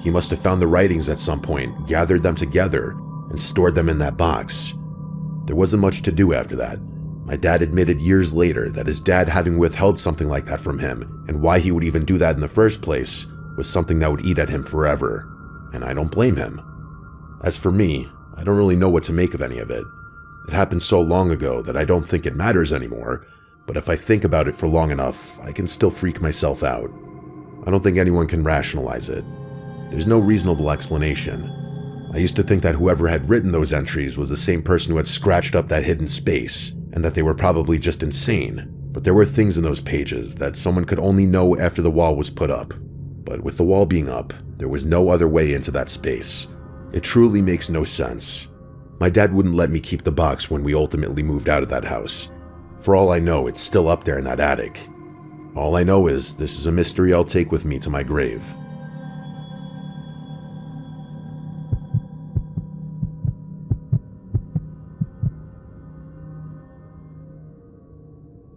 Speaker 1: He must have found the writings at some point, gathered them together, and stored them in that box. There wasn't much to do after that. My dad admitted years later that his dad having withheld something like that from him, and why he would even do that in the first place, was something that would eat at him forever. And I don't blame him. As for me, I don't really know what to make of any of it. It happened so long ago that I don't think it matters anymore, but if I think about it for long enough, I can still freak myself out. I don't think anyone can rationalize it. There's no reasonable explanation. I used to think that whoever had written those entries was the same person who had scratched up that hidden space, and that they were probably just insane. But there were things in those pages that someone could only know after the wall was put up. But with the wall being up, there was no other way into that space. It truly makes no sense. My dad wouldn't let me keep the box when we ultimately moved out of that house. For all I know, it's still up there in that attic. All I know is this is a mystery I'll take with me to my grave.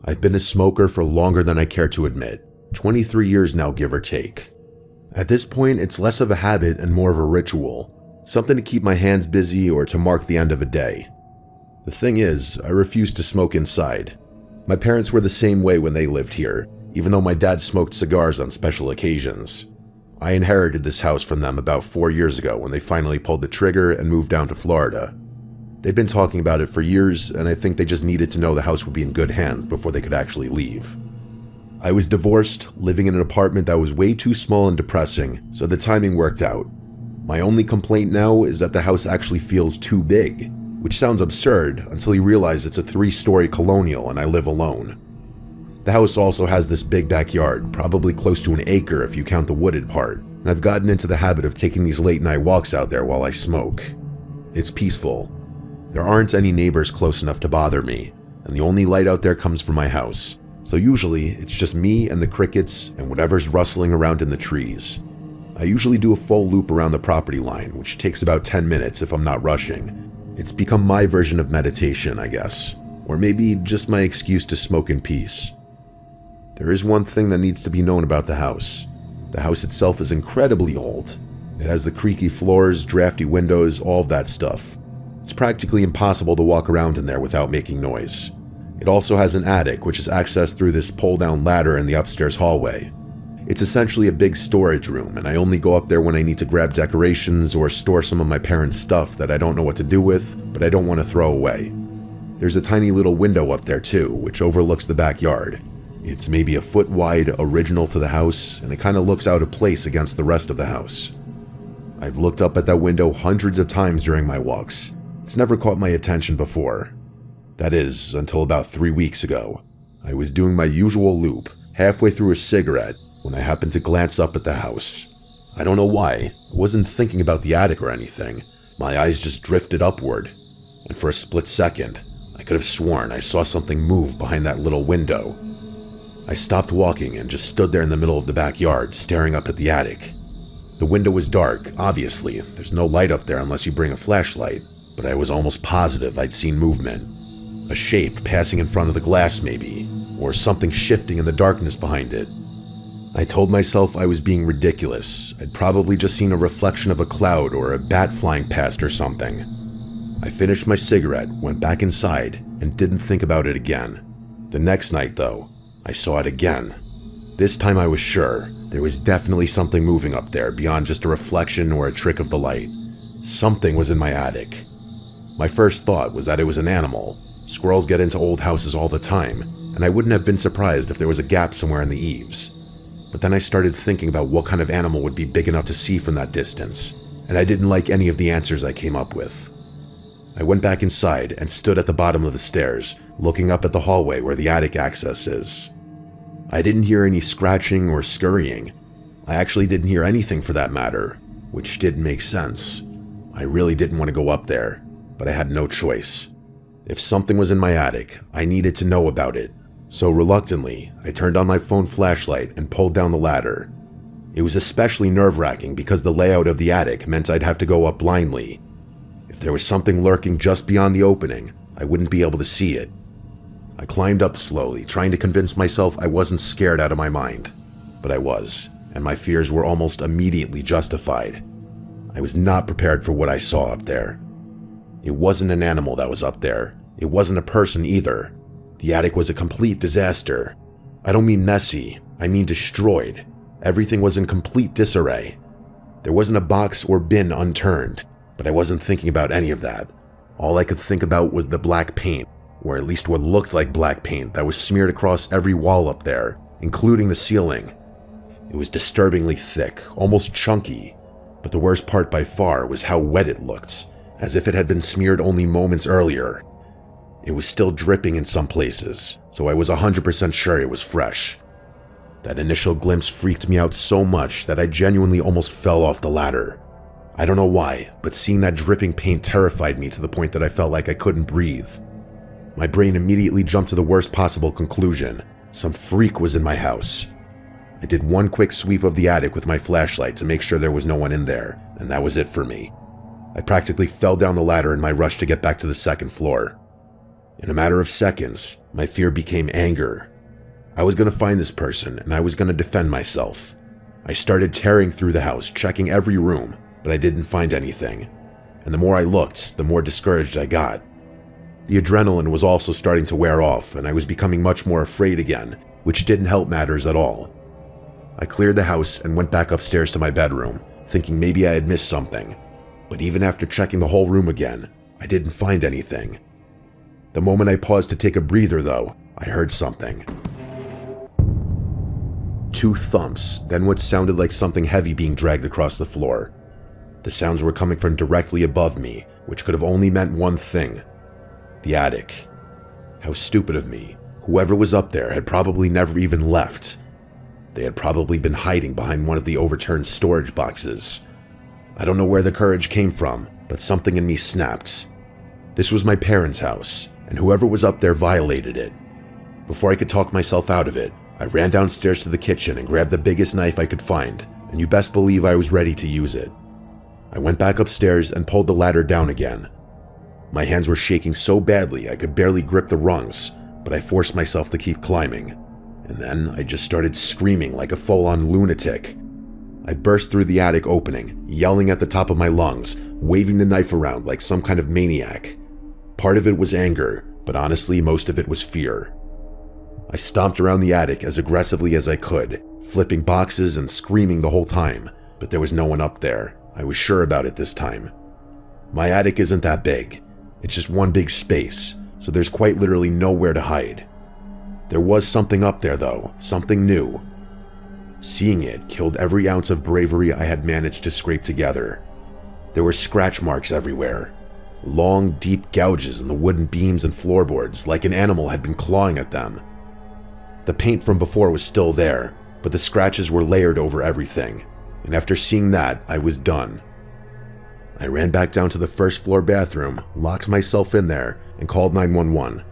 Speaker 1: I've been a smoker for longer than I care to admit, 23 years now, give or take. At this point, it's less of a habit and more of a ritual, something to keep my hands busy or to mark the end of a day. The thing is, I refuse to smoke inside. My parents were the same way when they lived here, even though my dad smoked cigars on special occasions. I inherited this house from them about 4 years ago when they finally pulled the trigger and moved down to Florida. They'd been talking about it for years, and I think they just needed to know the house would be in good hands before they could actually leave. I was divorced, living in an apartment that was way too small and depressing, so the timing worked out. My only complaint now is that the house actually feels too big, which sounds absurd until you realize it's a 3-story colonial and I live alone. The house also has this big backyard, probably close to an acre if you count the wooded part, and I've gotten into the habit of taking these late night walks out there while I smoke. It's peaceful. There aren't any neighbors close enough to bother me, and the only light out there comes from my house, so usually it's just me and the crickets and whatever's rustling around in the trees. I usually do a full loop around the property line, which takes about 10 minutes if I'm not rushing. It's become my version of meditation, I guess, or maybe just my excuse to smoke in peace. There is one thing that needs to be known about the house. The house itself is incredibly old. It has the creaky floors, drafty windows, all of that stuff. It's practically impossible to walk around in there without making noise. It also has an attic, which is accessed through this pull-down ladder in the upstairs hallway. It's essentially a big storage room, and I only go up there when I need to grab decorations or store some of my parents' stuff that I don't know what to do with, but I don't want to throw away. There's a tiny little window up there too, which overlooks the backyard. It's maybe a foot wide, original to the house, and it kind of looks out of place against the rest of the house. I've looked up at that window hundreds of times during my walks. It's never caught my attention before. That is, until about 3 weeks ago. I was doing my usual loop, halfway through a cigarette, when I happened to glance up at the house. I don't know why. I wasn't thinking about the attic or anything. My eyes just drifted upward, and for a split second, I could have sworn I saw something move behind that little window. I stopped walking and just stood there in the middle of the backyard, staring up at the attic. The window was dark, obviously. There's no light up there unless you bring a flashlight, but I was almost positive I'd seen movement. A shape passing in front of the glass maybe, or something shifting in the darkness behind it. I told myself I was being ridiculous. I'd probably just seen a reflection of a cloud or a bat flying past or something. I finished my cigarette, went back inside, and didn't think about it again. The next night, though, I saw it again. This time I was sure there was definitely something moving up there beyond just a reflection or a trick of the light. Something was in my attic. My first thought was that it was an animal. Squirrels get into old houses all the time, and I wouldn't have been surprised if there was a gap somewhere in the eaves. But then I started thinking about what kind of animal would be big enough to see from that distance, and I didn't like any of the answers I came up with. I went back inside and stood at the bottom of the stairs, looking up at the hallway where the attic access is. I didn't hear any scratching or scurrying. I actually didn't hear anything for that matter, which didn't make sense. I really didn't want to go up there, but I had no choice. If something was in my attic, I needed to know about it. So reluctantly, I turned on my phone flashlight and pulled down the ladder. It was especially nerve-wracking because the layout of the attic meant I'd have to go up blindly. If there was something lurking just beyond the opening, I wouldn't be able to see it. I climbed up slowly, trying to convince myself I wasn't scared out of my mind. But I was, and my fears were almost immediately justified. I was not prepared for what I saw up there. It wasn't an animal that was up there. It wasn't a person either. The attic was a complete disaster. I don't mean messy, I mean destroyed. Everything was in complete disarray. There wasn't a box or bin unturned, but I wasn't thinking about any of that. All I could think about was the black paint, or at least what looked like black paint that was smeared across every wall up there, including the ceiling. It was disturbingly thick, almost chunky, but the worst part by far was how wet it looked, as if it had been smeared only moments earlier. It was still dripping in some places, so I was 100% sure it was fresh. That initial glimpse freaked me out so much that I genuinely almost fell off the ladder. I don't know why, but seeing that dripping paint terrified me to the point that I felt like I couldn't breathe. My brain immediately jumped to the worst possible conclusion. Some freak was in my house. I did one quick sweep of the attic with my flashlight to make sure there was no one in there, and that was it for me. I practically fell down the ladder in my rush to get back to the second floor. In a matter of seconds, my fear became anger. I was going to find this person, and I was going to defend myself. I started tearing through the house, checking every room, but I didn't find anything. And the more I looked, the more discouraged I got. The adrenaline was also starting to wear off, and I was becoming much more afraid again, which didn't help matters at all. I cleared the house and went back upstairs to my bedroom, thinking maybe I had missed something. But even after checking the whole room again, I didn't find anything. The moment I paused to take a breather, though, I heard something. 2 thumps, then what sounded like something heavy being dragged across the floor. The sounds were coming from directly above me, which could have only meant one thing: the attic. How stupid of me. Whoever was up there had probably never even left. They had probably been hiding behind one of the overturned storage boxes. I don't know where the courage came from, but something in me snapped. This was my parents' house, and whoever was up there violated it. Before I could talk myself out of it, I ran downstairs to the kitchen and grabbed the biggest knife I could find, and you best believe I was ready to use it. I went back upstairs and pulled the ladder down again. My hands were shaking so badly I could barely grip the rungs, but I forced myself to keep climbing. And then I just started screaming like a full-on lunatic. I burst through the attic opening, yelling at the top of my lungs, waving the knife around like some kind of maniac. Part of it was anger, but honestly most of it was fear. I stomped around the attic as aggressively as I could, flipping boxes and screaming the whole time, but there was no one up there. I was sure about it this time. My attic isn't that big. It's just one big space, so there's quite literally nowhere to hide. There was something up there though, something new. Seeing it killed every ounce of bravery I had managed to scrape together. There were scratch marks everywhere. Long, deep gouges in the wooden beams and floorboards, like an animal had been clawing at them. The paint from before was still there, but the scratches were layered over everything, and after seeing that, I was done. I ran back down to the first floor bathroom, locked myself in there, and called 911.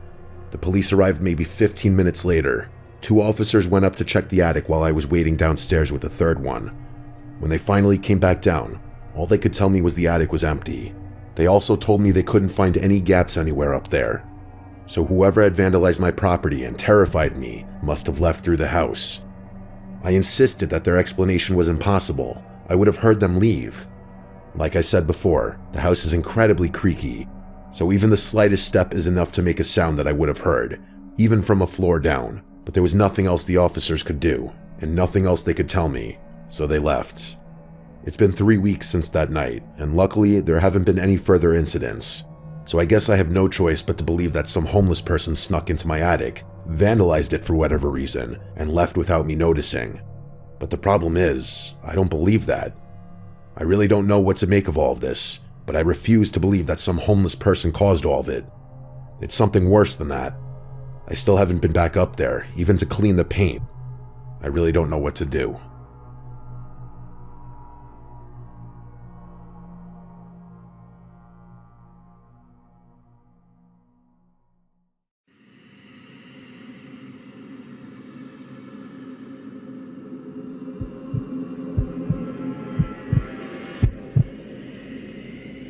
Speaker 1: The police arrived maybe 15 minutes later. 2 officers went up to check the attic while I was waiting downstairs with the 3rd one. When they finally came back down, all they could tell me was the attic was empty. They also told me they couldn't find any gaps anywhere up there. So whoever had vandalized my property and terrified me must have left through the house. I insisted that their explanation was impossible. I would have heard them leave. Like I said before, the house is incredibly creaky, so even the slightest step is enough to make a sound that I would have heard, even from a floor down. But there was nothing else the officers could do, and nothing else they could tell me, so they left. It's been 3 weeks since that night, and luckily there haven't been any further incidents. So I guess I have no choice but to believe that some homeless person snuck into my attic, vandalized it for whatever reason, and left without me noticing. But the problem is, I don't believe that. I really don't know what to make of all of this, but I refuse to believe that some homeless person caused all of it. It's something worse than that. I still haven't been back up there, even to clean the paint. I really don't know what to do.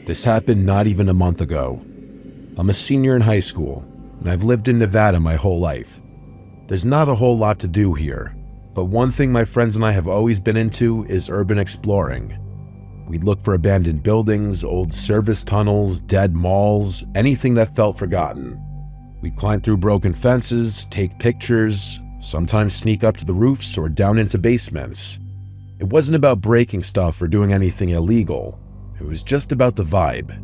Speaker 1: This happened not even a month ago. I'm a senior in high school, and I've lived in Nevada my whole life. There's not a whole lot to do here, but one thing my friends and I have always been into is urban exploring. We'd look for abandoned buildings, old service tunnels, dead malls, anything that felt forgotten. We'd climb through broken fences, take pictures, sometimes sneak up to the roofs or down into basements. It wasn't about breaking stuff or doing anything illegal. It was just about the vibe.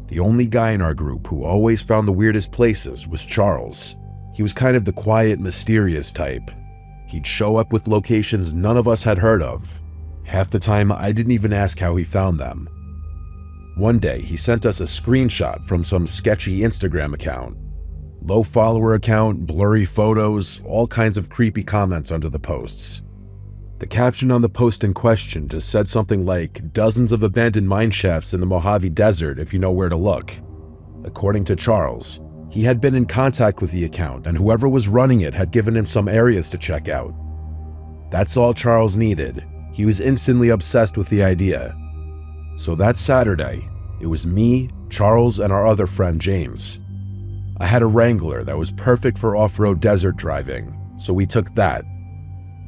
Speaker 1: The only guy in our group who always found the weirdest places was Charles. He was kind of the quiet, mysterious type. He'd show up with locations none of us had heard of. Half the time, I didn't even ask how he found them. One day, he sent us a screenshot from some sketchy Instagram account. Low follower account, blurry photos, all kinds of creepy comments under the posts. The caption on the post in question just said something like, "Dozens of abandoned mine shafts in the Mojave Desert if you know where to look." According to Charles, he had been in contact with the account, and whoever was running it had given him some areas to check out. That's all Charles needed. He was instantly obsessed with the idea. So that Saturday, it was me, Charles, and our other friend James. I had a Wrangler that was perfect for off-road desert driving, so we took that.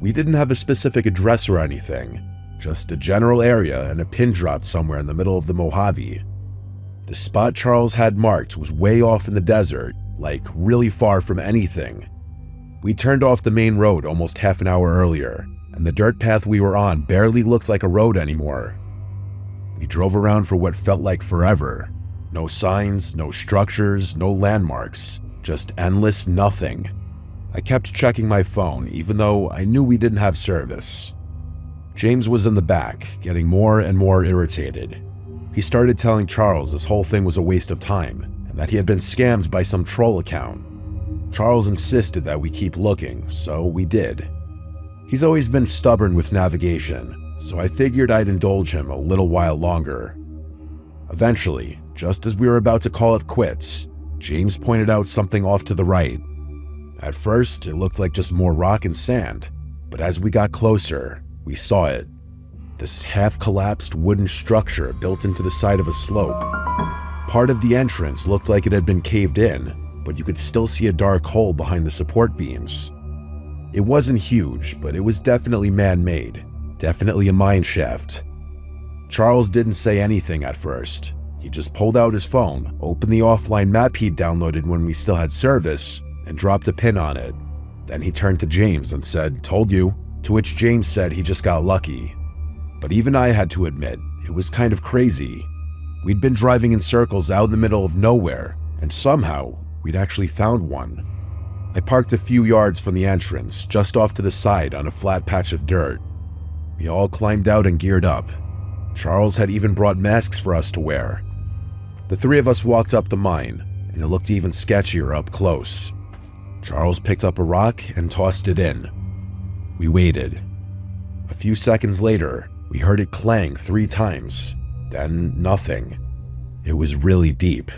Speaker 1: We didn't have a specific address or anything, just a general area and a pin drop somewhere in the middle of the Mojave. The spot Charles had marked was way off in the desert, like really far from anything. We turned off the main road almost half an hour earlier, and the dirt path we were on barely looked like a road anymore. We drove around for what felt like forever. No signs, no structures, no landmarks, just endless nothing. I kept checking my phone, even though I knew we didn't have service. James was in the back, getting more and more irritated. He started telling Charles this whole thing was a waste of time, and that he had been scammed by some troll account. Charles insisted that we keep looking, so we did. He's always been stubborn with navigation, so I figured I'd indulge him a little while longer. Eventually, just as we were about to call it quits, James pointed out something off to the right. At first, it looked like just more rock and sand, but as we got closer, we saw it. This half-collapsed wooden structure built into the side of a slope. Part of the entrance looked like it had been caved in, but you could still see a dark hole behind the support beams. It wasn't huge, but it was definitely man-made, definitely a mine shaft. Charles didn't say anything at first. He just pulled out his phone, opened the offline map he'd downloaded when we still had service, and dropped a pin on it. Then he turned to James and said, "Told you," to which James said he just got lucky. But even I had to admit, it was kind of crazy. We'd been driving in circles out in the middle of nowhere, and somehow, we'd actually found one. I parked a few yards from the entrance, just off to the side on a flat patch of dirt. We all climbed out and geared up. Charles had even brought masks for us to wear. The three of us walked up the mine, and it looked even sketchier up close. Charles picked up a rock and tossed it in. We waited. A few seconds later, we heard it clang 3 times, then nothing. It was really deep.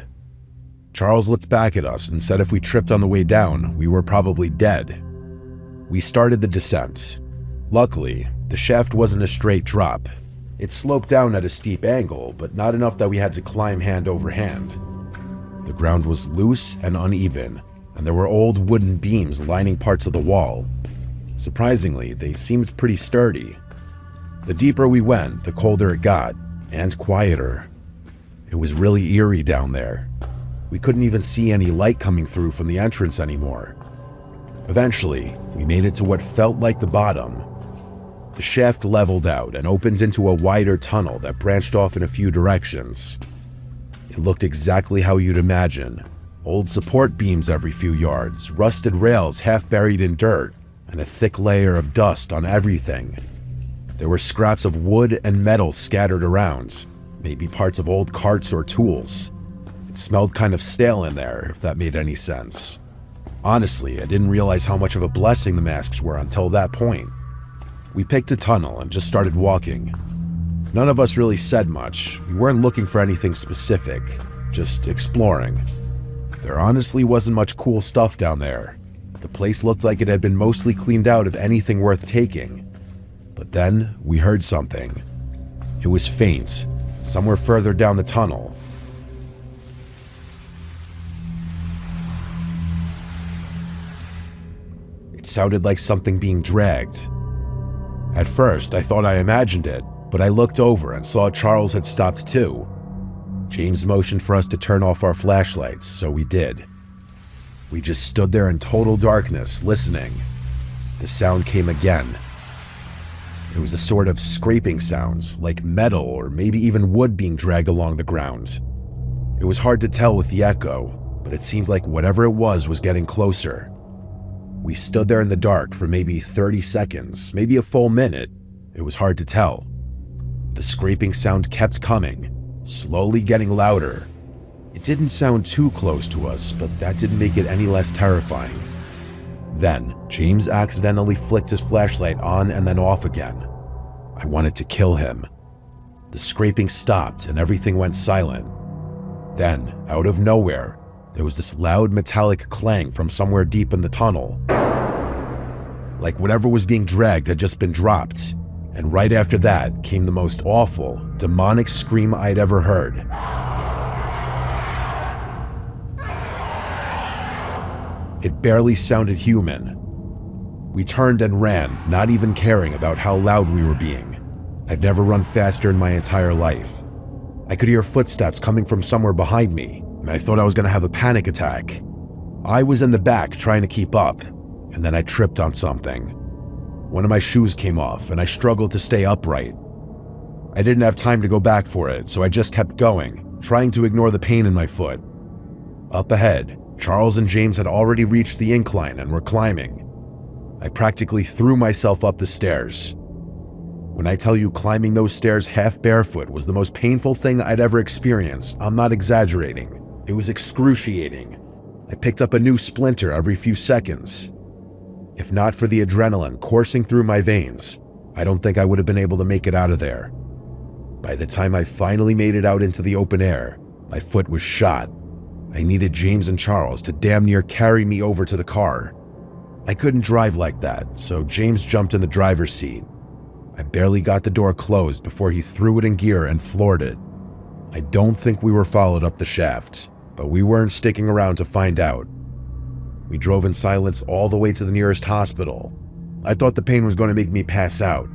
Speaker 1: Charles looked back at us and said if we tripped on the way down, we were probably dead. We started the descent. Luckily, the shaft wasn't a straight drop. It sloped down at a steep angle, but not enough that we had to climb hand over hand. The ground was loose and uneven, and there were old wooden beams lining parts of the wall. Surprisingly, they seemed pretty sturdy. The deeper we went, the colder it got, and quieter. It was really eerie down there. We couldn't even see any light coming through from the entrance anymore. Eventually, we made it to what felt like the bottom. The shaft leveled out and opened into a wider tunnel that branched off in a few directions. It looked exactly how you'd imagine. Old support beams every few yards, rusted rails half buried in dirt, and a thick layer of dust on everything. There were scraps of wood and metal scattered around, maybe parts of old carts or tools. It smelled kind of stale in there, if that made any sense. Honestly, I didn't realize how much of a blessing the masks were until that point. We picked a tunnel and just started walking. None of us really said much. We weren't looking for anything specific, just exploring. There honestly wasn't much cool stuff down there. The place looked like it had been mostly cleaned out of anything worth taking. But then we heard something. It was faint, somewhere further down the tunnel. It sounded like something being dragged. At first, I thought I imagined it, but I looked over and saw Charles had stopped too. James motioned for us to turn off our flashlights, so we did. We just stood there in total darkness, listening. The sound came again. It was a sort of scraping sound, like metal or maybe even wood being dragged along the ground. It was hard to tell with the echo, but it seemed like whatever it was getting closer. We stood there in the dark for maybe 30 seconds, maybe a full minute. It was hard to tell. The scraping sound kept coming, slowly getting louder. It didn't sound too close to us, but that didn't make it any less terrifying. Then, James accidentally flicked his flashlight on and then off again. I wanted to kill him. The scraping stopped and everything went silent. Then, out of nowhere, there was this loud metallic clang from somewhere deep in the tunnel. Like whatever was being dragged had just been dropped. And right after that came the most awful, demonic scream I'd ever heard. It barely sounded human. We turned and ran, not even caring about how loud we were being. I've never run faster in my entire life. I could hear footsteps coming from somewhere behind me, and I thought I was going to have a panic attack. I was in the back trying to keep up, and then I tripped on something. One of my shoes came off, and I struggled to stay upright. I didn't have time to go back for it, so I just kept going, trying to ignore the pain in my foot. Up ahead, Charles and James had already reached the incline and were climbing. I practically threw myself up the stairs. When I tell you climbing those stairs half barefoot was the most painful thing I'd ever experienced, I'm not exaggerating. It was excruciating. I picked up a new splinter every few seconds. If not for the adrenaline coursing through my veins, I don't think I would have been able to make it out of there. By the time I finally made it out into the open air, my foot was shot. I needed James and Charles to damn near carry me over to the car. I couldn't drive like that, so James jumped in the driver's seat. I barely got the door closed before he threw it in gear and floored it. I don't think we were followed up the shaft, but we weren't sticking around to find out. We drove in silence all the way to the nearest hospital. I thought the pain was going to make me pass out.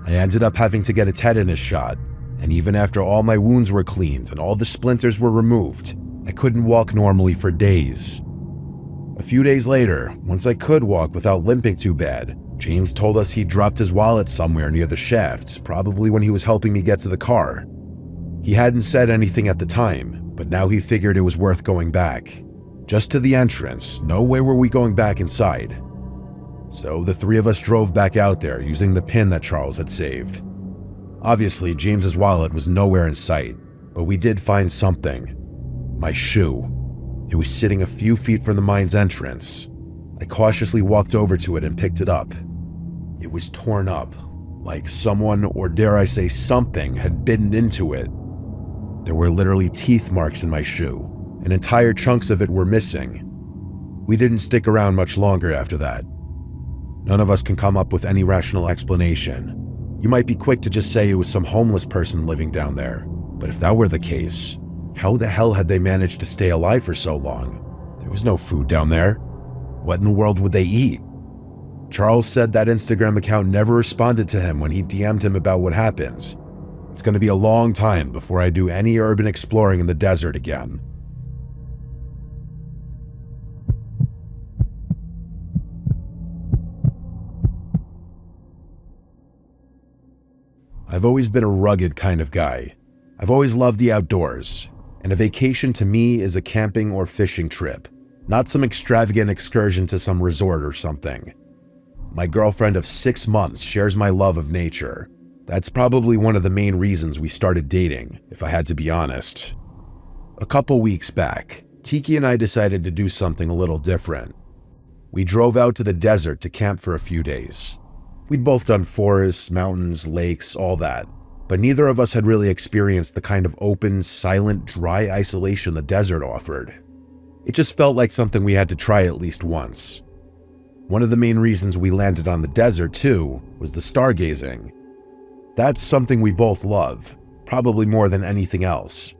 Speaker 1: I ended up having to get a tetanus shot, and even after all my wounds were cleaned and all the splinters were removed, I couldn't walk normally for days. A few days later, once I could walk without limping too bad, James told us he'd dropped his wallet somewhere near the shaft, probably when he was helping me get to the car. He hadn't said anything at the time, but now he figured it was worth going back. Just to the entrance, nowhere were we going back inside. So the three of us drove back out there using the pin that Charles had saved. Obviously, James's wallet was nowhere in sight, but we did find something. My shoe. It was sitting a few feet from the mine's entrance. I cautiously walked over to it and picked it up. It was torn up, like someone, or dare I say something, had bitten into it. There were literally teeth marks in my shoe, and entire chunks of it were missing. We didn't stick around much longer after that. None of us can come up with any rational explanation. You might be quick to just say it was some homeless person living down there, but if that were the case, how the hell had they managed to stay alive for so long? There was no food down there. What in the world would they eat? Charles said that Instagram account never responded to him when he DM'd him about what happened. It's going to be a long time before I do any urban exploring in the desert again. I've always been a rugged kind of guy. I've always loved the outdoors, and a vacation to me is a camping or fishing trip, not some extravagant excursion to some resort or something. My girlfriend of 6 months shares my love of nature. That's probably one of the main reasons we started dating, if I had to be honest. A couple weeks back, Tiki and I decided to do something a little different. We drove out to the desert to camp for a few days. We'd both done forests, mountains, lakes, all that, but neither of us had really experienced the kind of open, silent, dry isolation the desert offered. It just felt like something we had to try at least once. One of the main reasons we landed on the desert, too, was the stargazing. That's something we both love, probably more than anything else.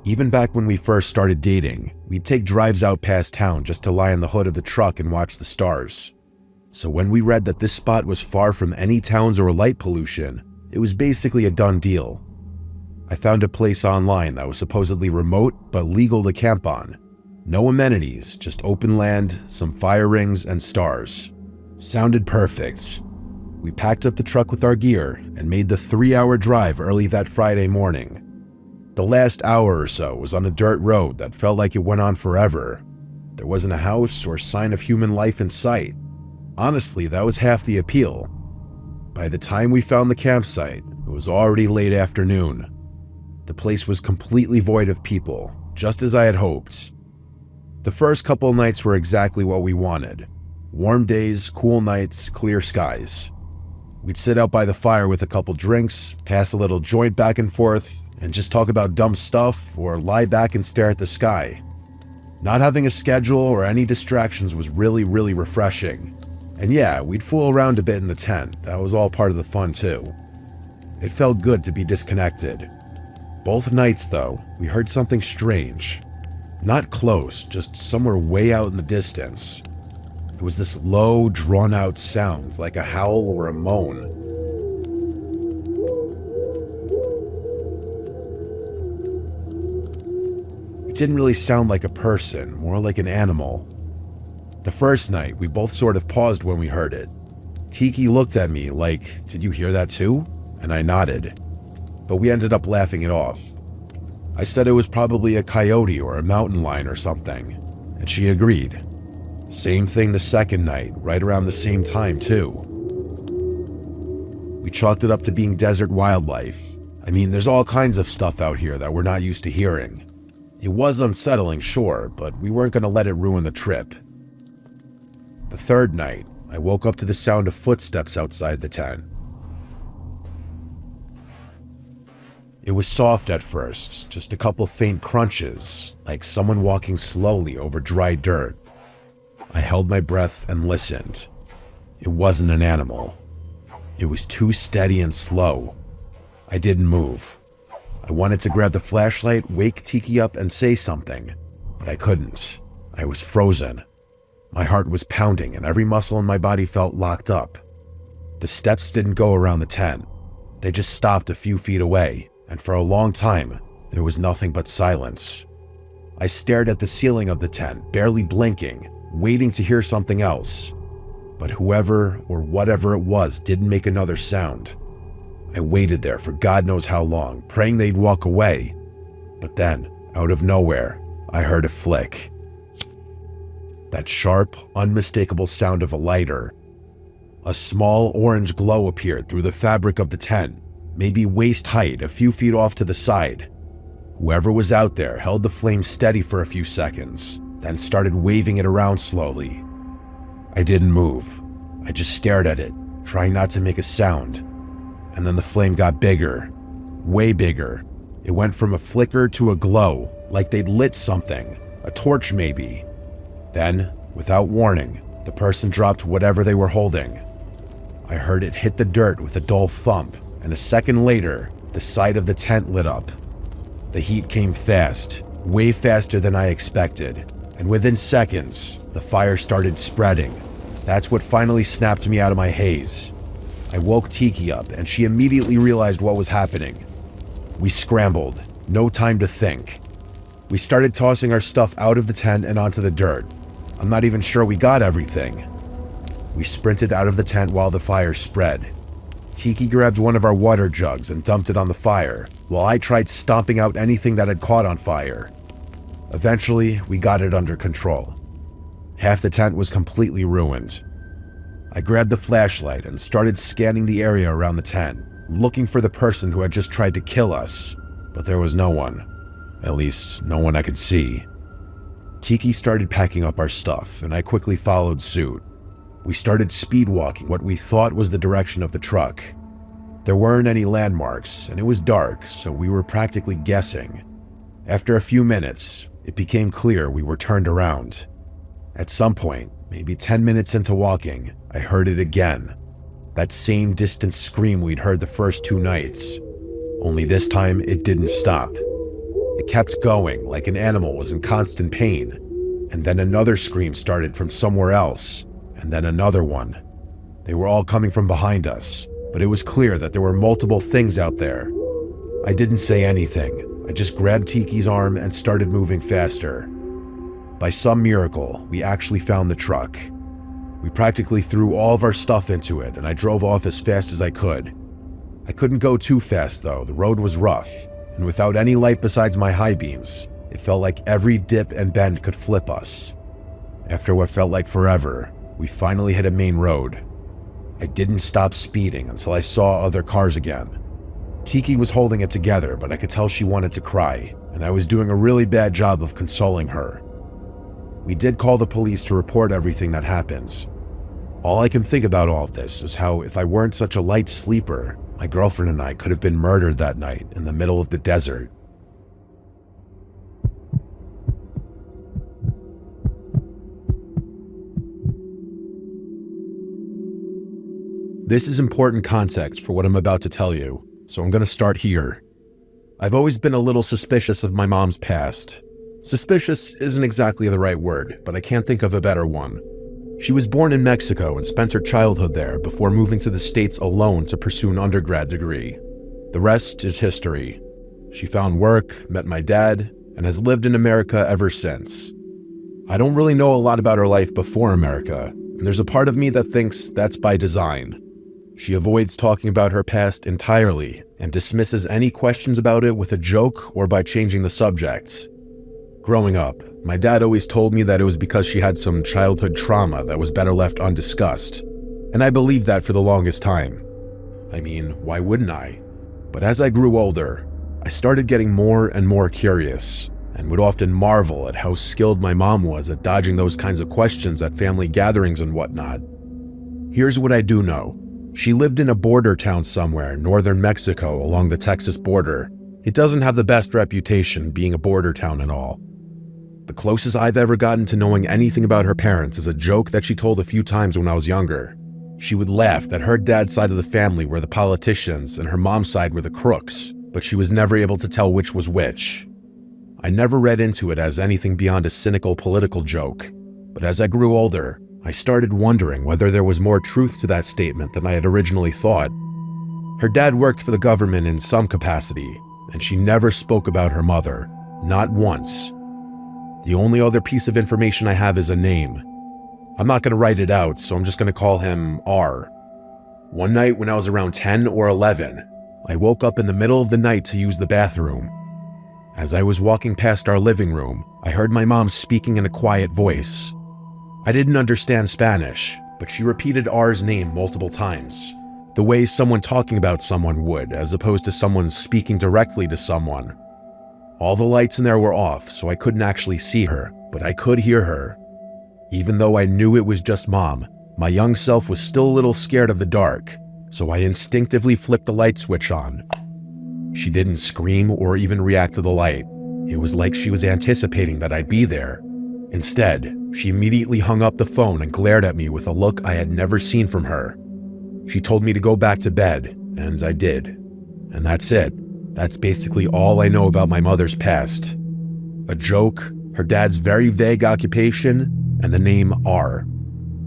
Speaker 1: Even back when we first started dating, we'd take drives out past town just to lie in the hood of the truck and watch the stars. So when we read that this spot was far from any towns or light pollution, it was basically a done deal. I found a place online that was supposedly remote but legal to camp on. No amenities, just open land, some fire rings, and stars. Sounded perfect. We packed up the truck with our gear and made the 3-hour drive early that Friday morning. The last hour or so was on a dirt road that felt like it went on forever. There wasn't a house or sign of human life in sight. Honestly, that was half the appeal. By the time we found the campsite, it was already late afternoon. The place was completely void of people, just as I had hoped. The first couple nights were exactly what we wanted. Warm days, cool nights, clear skies. We'd sit out by the fire with a couple drinks, pass a little joint back and forth, and just talk about dumb stuff or lie back and stare at the sky. Not having a schedule or any distractions was really, really refreshing. And yeah, we'd fool around a bit in the tent. That was all part of the fun too. It felt good to be disconnected. Both nights though, we heard something strange. Not close, just somewhere way out in the distance. It was this low, drawn-out sound, like a howl or a moan.
Speaker 2: didn't really sound like a person, more like an animal. The first night, we both sort of paused when we heard it. Tiki looked at me like, "Did you hear that too?" And I nodded. But we ended up laughing it off. I said it was probably a coyote or a mountain lion or something, and she agreed. Same thing the second night, right around the same time too. We chalked it up to being desert wildlife. I mean, there's all kinds of stuff out here that we're not used to hearing. It was unsettling, sure, but we weren't going to let it ruin the trip. The third night, I woke up to the sound of footsteps outside the tent. It was soft at first, just a couple faint crunches, like someone walking slowly over dry dirt. I held my breath and listened. It wasn't an animal. It was too steady and slow. I didn't move. I wanted to grab the flashlight, wake Tiki up, and say something, but I couldn't. I was frozen. My heart was pounding and every muscle in my body felt locked up. The steps didn't go around the tent. They just stopped a few feet away, and for a long time, there was nothing but silence. I stared at the ceiling of the tent, barely blinking, waiting to hear something else. But whoever or whatever it was didn't make another sound. I waited there for God knows how long, praying they'd walk away. But then, out of nowhere, I heard a flick. That sharp, unmistakable sound of a lighter. A small orange glow appeared through the fabric of the tent, maybe waist height, a few feet off to the side. Whoever was out there held the flame steady for a few seconds, then started waving it around slowly. I didn't move. I just stared at it, trying not to make a sound. And then the flame got bigger, way bigger. It went from a flicker to a glow, like they'd lit something, a torch maybe. Then, without warning, the person dropped whatever they were holding. I heard it hit the dirt with a dull thump, and a second later, the side of the tent lit up. The heat came fast, way faster than I expected, and within seconds, the fire started spreading. That's what finally snapped me out of my haze. I woke Tiki up, and she immediately realized what was happening. We scrambled, no time to think. We started tossing our stuff out of the tent and onto the dirt. I'm not even sure we got everything. We sprinted out of the tent while the fire spread. Tiki grabbed one of our water jugs and dumped it on the fire, while I tried stomping out anything that had caught on fire. Eventually, we got it under control. Half the tent was completely ruined. I grabbed the flashlight and started scanning the area around the tent, looking for the person who had just tried to kill us, but there was no one. At least, no one I could see. Tiki started packing up our stuff, and I quickly followed suit. We started speed walking what we thought was the direction of the truck. There weren't any landmarks, and it was dark, so we were practically guessing. After a few minutes, it became clear we were turned around. At some point, maybe 10 minutes into walking, I heard it again. That same distant scream we'd heard the first 2 nights. Only this time, it didn't stop. It kept going, like an animal was in constant pain. And then another scream started from somewhere else, and then another one. They were all coming from behind us, but it was clear that there were multiple things out there. I didn't say anything. I just grabbed Tiki's arm and started moving faster. By some miracle, we actually found the truck. We practically threw all of our stuff into it, and I drove off as fast as I could. I couldn't go too fast though, the road was rough, and without any light besides my high beams, it felt like every dip and bend could flip us. After what felt like forever, we finally hit a main road. I didn't stop speeding until I saw other cars again. Tiki was holding it together, but I could tell she wanted to cry, and I was doing a really bad job of consoling her. We did call the police to report everything that happened. All I can think about all of this is how if I weren't such a light sleeper, my girlfriend and I could have been murdered that night in the middle of the desert. This is important context for what I'm about to tell you, so I'm going to start here. I've always been a little suspicious of my mom's past. Suspicious isn't exactly the right word, but I can't think of a better one. She was born in Mexico and spent her childhood there before moving to the States alone to pursue an undergrad degree. The rest is history. She found work, met my dad, and has lived in America ever since. I don't really know a lot about her life before America, and there's a part of me that thinks that's by design. She avoids talking about her past entirely and dismisses any questions about it with a joke or by changing the subject. Growing up, my dad always told me that it was because she had some childhood trauma that was better left undiscussed, and I believed that for the longest time. I mean, why wouldn't I? But as I grew older, I started getting more and more curious, and would often marvel at how skilled my mom was at dodging those kinds of questions at family gatherings and whatnot. Here's what I do know. She lived in a border town somewhere in northern Mexico along the Texas border. It doesn't have the best reputation being a border town and all. The closest I've ever gotten to knowing anything about her parents is a joke that she told a few times when I was younger. She would laugh that her dad's side of the family were the politicians and her mom's side were the crooks, but she was never able to tell which was which. I never read into it as anything beyond a cynical political joke, but as I grew older, I started wondering whether there was more truth to that statement than I had originally thought. Her dad worked for the government in some capacity, and she never spoke about her mother, not once. The only other piece of information I have is a name. I'm not going to write it out, so I'm just going to call him R. One night when I was around 10 or 11, I woke up in the middle of the night to use the bathroom. As I was walking past our living room, I heard my mom speaking in a quiet voice. I didn't understand Spanish, but she repeated R's name multiple times, the way someone talking about someone would, as opposed to someone speaking directly to someone. All the lights in there were off, so I couldn't actually see her, but I could hear her. Even though I knew it was just Mom, my young self was still a little scared of the dark, so I instinctively flipped the light switch on. She didn't scream or even react to the light. It was like she was anticipating that I'd be there. Instead, she immediately hung up the phone and glared at me with a look I had never seen from her. She told me to go back to bed, and I did. And that's it. That's basically all I know about my mother's past. A joke, her dad's very vague occupation, and the name R.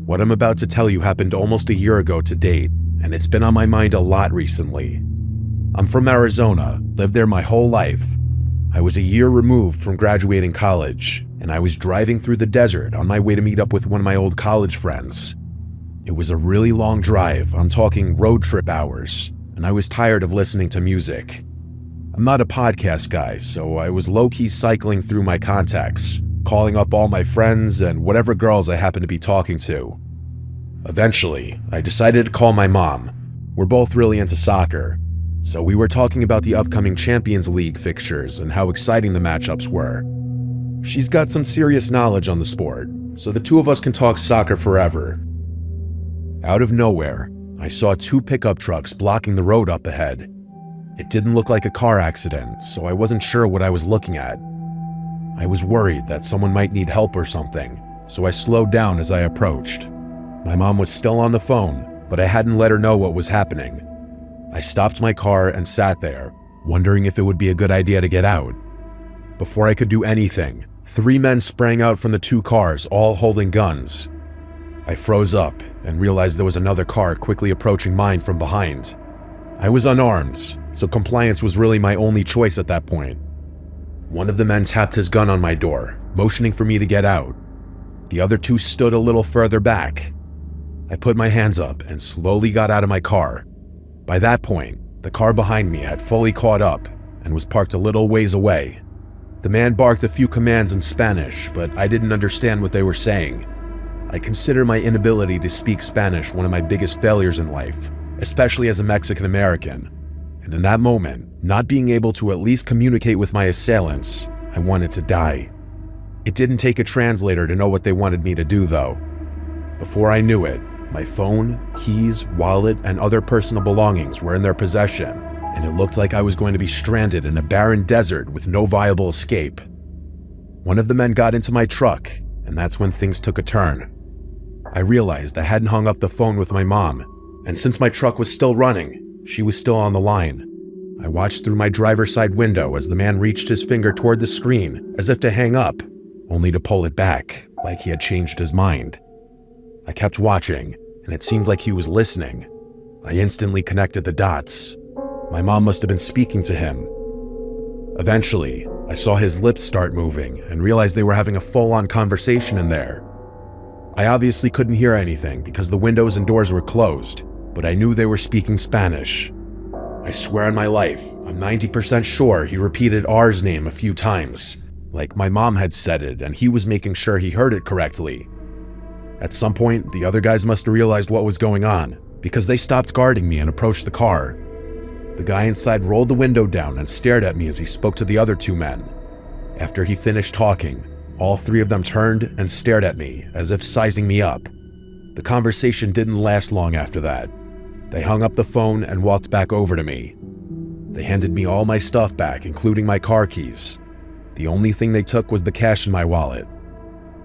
Speaker 2: What I'm about to tell you happened almost a year ago to date, and it's been on my mind a lot recently. I'm from Arizona, lived there my whole life. I was a year removed from graduating college, and I was driving through the desert on my way to meet up with one of my old college friends. It was a really long drive, I'm talking road trip hours, and I was tired of listening to music. I'm not a podcast guy, so I was low-key cycling through my contacts, calling up all my friends and whatever girls I happened to be talking to. Eventually, I decided to call my mom. We're both really into soccer, so we were talking about the upcoming Champions League fixtures and how exciting the matchups were. She's got some serious knowledge on the sport, so the two of us can talk soccer forever. Out of nowhere, I saw two pickup trucks blocking the road up ahead. It didn't look like a car accident, so I wasn't sure what I was looking at. I was worried that someone might need help or something, so I slowed down as I approached. My mom was still on the phone, but I hadn't let her know what was happening. I stopped my car and sat there, wondering if it would be a good idea to get out. Before I could do anything, 3 men sprang out from the 2 cars, all holding guns. I froze up and realized there was another car quickly approaching mine from behind. I was unarmed, so compliance was really my only choice at that point. One of the men tapped his gun on my door, motioning for me to get out. The other 2 stood a little further back. I put my hands up and slowly got out of my car. By that point, the car behind me had fully caught up and was parked a little ways away. The man barked a few commands in Spanish, but I didn't understand what they were saying. I consider my inability to speak Spanish one of my biggest failures in life, especially as a Mexican American. And in that moment, not being able to at least communicate with my assailants, I wanted to die. It didn't take a translator to know what they wanted me to do, though. Before I knew it, my phone, keys, wallet, and other personal belongings were in their possession, and it looked like I was going to be stranded in a barren desert with no viable escape. One of the men got into my truck, and that's when things took a turn. I realized I hadn't hung up the phone with my mom, and since my truck was still running, she was still on the line. I watched through my driver's side window as the man reached his finger toward the screen as if to hang up, only to pull it back, like he had changed his mind. I kept watching, and it seemed like he was listening. I instantly connected the dots. My mom must have been speaking to him. Eventually, I saw his lips start moving and realized they were having a full-on conversation in there. I obviously couldn't hear anything because the windows and doors were closed, but I knew they were speaking Spanish. I swear on my life, I'm 90% sure he repeated R's name a few times, like my mom had said it and he was making sure he heard it correctly. At some point, the other guys must have realized what was going on, because they stopped guarding me and approached the car. The guy inside rolled the window down and stared at me as he spoke to the other two men. After he finished talking, all three of them turned and stared at me, as if sizing me up. The conversation didn't last long after that. They hung up the phone and walked back over to me. They handed me all my stuff back, including my car keys. The only thing they took was the cash in my wallet.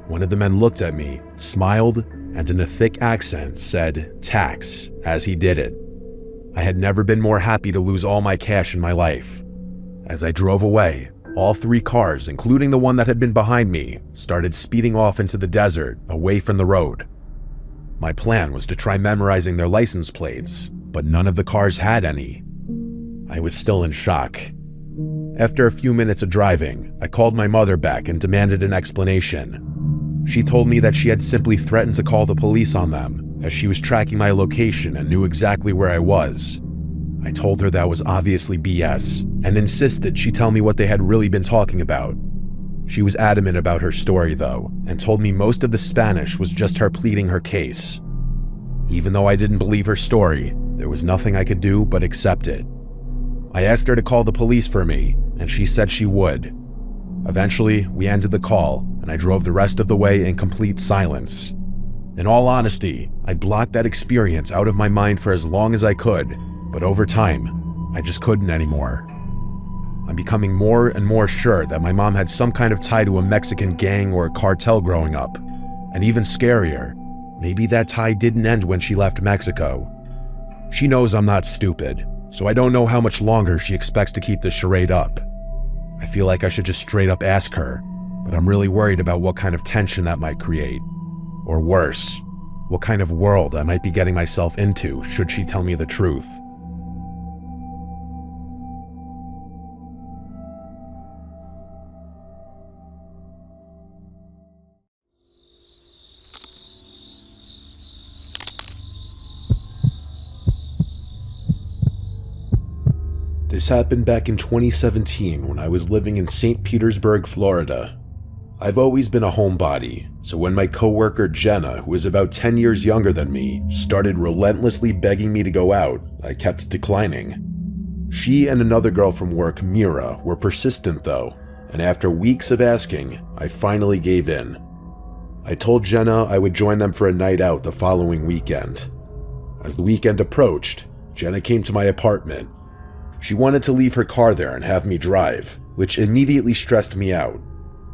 Speaker 2: One of the men looked at me, smiled, and in a thick accent said, "Tax," as he did it. I had never been more happy to lose all my cash in my life. As I drove away, all three cars, including the one that had been behind me, started speeding off into the desert, away from the road. My plan was to try memorizing their license plates, but none of the cars had any. I was still in shock. After a few minutes of driving, I called my mother back and demanded an explanation. She told me that she had simply threatened to call the police on them, as she was tracking my location and knew exactly where I was. I told her that was obviously BS, and insisted she tell me what they had really been talking about. She was adamant about her story though, and told me most of the Spanish was just her pleading her case. Even though I didn't believe her story, there was nothing I could do but accept it. I asked her to call the police for me, and she said she would. Eventually, we ended the call, and I drove the rest of the way in complete silence. In all honesty, I blocked that experience out of my mind for as long as I could, but over time, I just couldn't anymore. I'm becoming more and more sure that my mom had some kind of tie to a Mexican gang or a cartel growing up. And even scarier, maybe that tie didn't end when she left Mexico. She knows I'm not stupid, so I don't know how much longer she expects to keep this charade up. I feel like I should just straight up ask her, but I'm really worried about what kind of tension that might create. Or worse, what kind of world I might be getting myself into should she tell me the truth.
Speaker 1: This happened back in 2017 when I was living in St. Petersburg, Florida. I've always been a homebody, so when my coworker Jenna, who is about 10 years younger than me, started relentlessly begging me to go out, I kept declining. She and another girl from work, Mira, were persistent though, and after weeks of asking, I finally gave in. I told Jenna I would join them for a night out the following weekend. As the weekend approached, Jenna came to my apartment. She wanted to leave her car there and have me drive, which immediately stressed me out.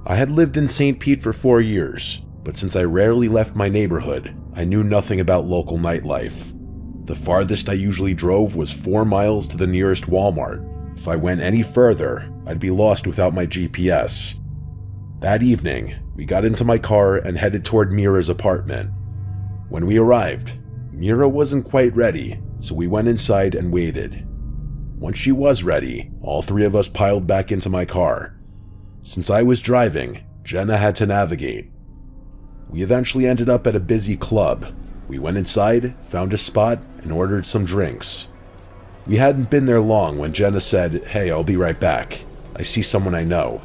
Speaker 1: I had lived in St. Pete for 4 years, but since I rarely left my neighborhood, I knew nothing about local nightlife. The farthest I usually drove was 4 miles to the nearest Walmart. If I went any further, I'd be lost without my GPS. That evening, we got into my car and headed toward Mira's apartment. When we arrived, Mira wasn't quite ready, so we went inside and waited. Once she was ready, all three of us piled back into my car. Since I was driving, Jenna had to navigate. We eventually ended up at a busy club. We went inside, found a spot, and ordered some drinks. We hadn't been there long when Jenna said, "Hey, I'll be right back. I see someone I know."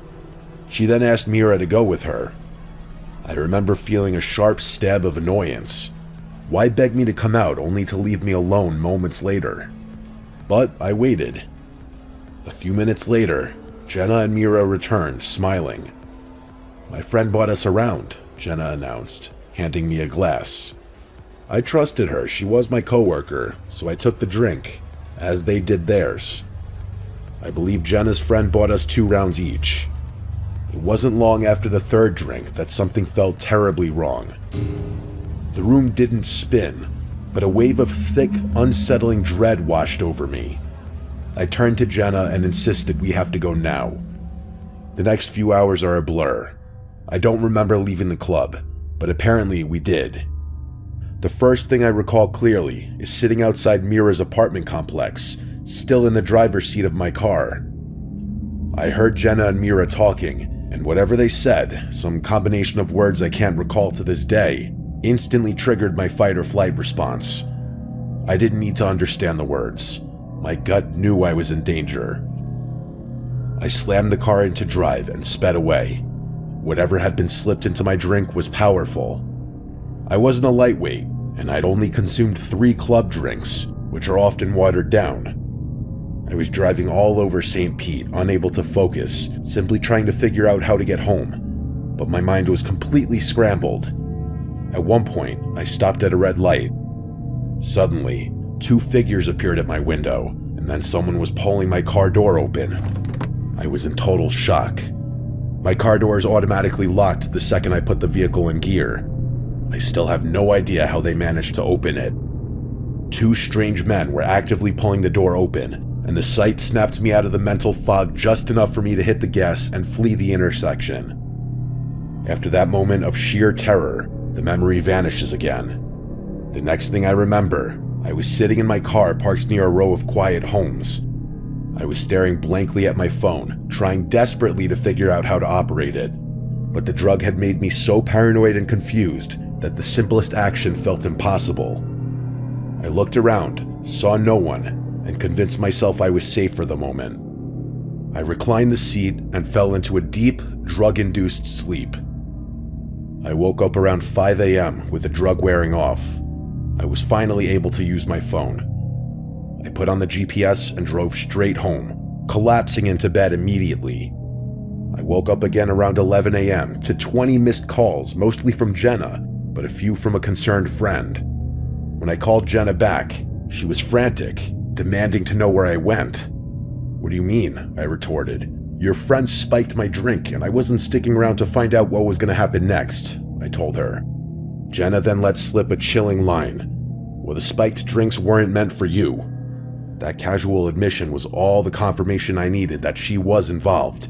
Speaker 1: She then asked Mira to go with her. I remember feeling a sharp stab of annoyance. Why beg me to come out only to leave me alone moments later? But I waited. A few minutes later, Jenna and Mira returned, smiling. "My friend brought us around," Jenna announced, handing me a glass. I trusted her, she was my coworker, so I took the drink, as they did theirs. I believe Jenna's friend bought us 2 rounds each. It wasn't long after the 3rd drink that something felt terribly wrong. The room didn't spin, but a wave of thick, unsettling dread washed over me. I turned to Jenna and insisted we have to go now. The next few hours are a blur. I don't remember leaving the club, but apparently we did. The first thing I recall clearly is sitting outside Mira's apartment complex, still in the driver's seat of my car. I heard Jenna and Mira talking, and whatever they said, some combination of words I can't recall to this day, instantly triggered my fight or flight response. I didn't need to understand the words. My gut knew I was in danger. I slammed the car into drive and sped away. Whatever had been slipped into my drink was powerful. I wasn't a lightweight, and I'd only consumed 3 club drinks, which are often watered down. I was driving all over St. Pete, unable to focus, simply trying to figure out how to get home, but my mind was completely scrambled. At one point, I stopped at a red light. Suddenly, 2 figures appeared at my window, and then someone was pulling my car door open. I was in total shock. My car doors automatically locked the second I put the vehicle in gear. I still have no idea how they managed to open it. 2 strange men were actively pulling the door open, and the sight snapped me out of the mental fog just enough for me to hit the gas and flee the intersection. After that moment of sheer terror, the memory vanishes again. The next thing I remember, I was sitting in my car parked near a row of quiet homes. I was staring blankly at my phone, trying desperately to figure out how to operate it. But the drug had made me so paranoid and confused that the simplest action felt impossible. I looked around, saw no one, and convinced myself I was safe for the moment. I reclined the seat and fell into a deep, drug-induced sleep. I woke up around 5 a.m. with the drug wearing off. I was finally able to use my phone. I put on the GPS and drove straight home, collapsing into bed immediately. I woke up again around 11 a.m. to 20 missed calls, mostly from Jenna, but a few from a concerned friend. When I called Jenna back, she was frantic, demanding to know where I went. "What do you mean?" I retorted. "Your friend spiked my drink, and I wasn't sticking around to find out what was going to happen next," I told her. Jenna then let slip a chilling line. "Well, the spiked drinks weren't meant for you." That casual admission was all the confirmation I needed that she was involved.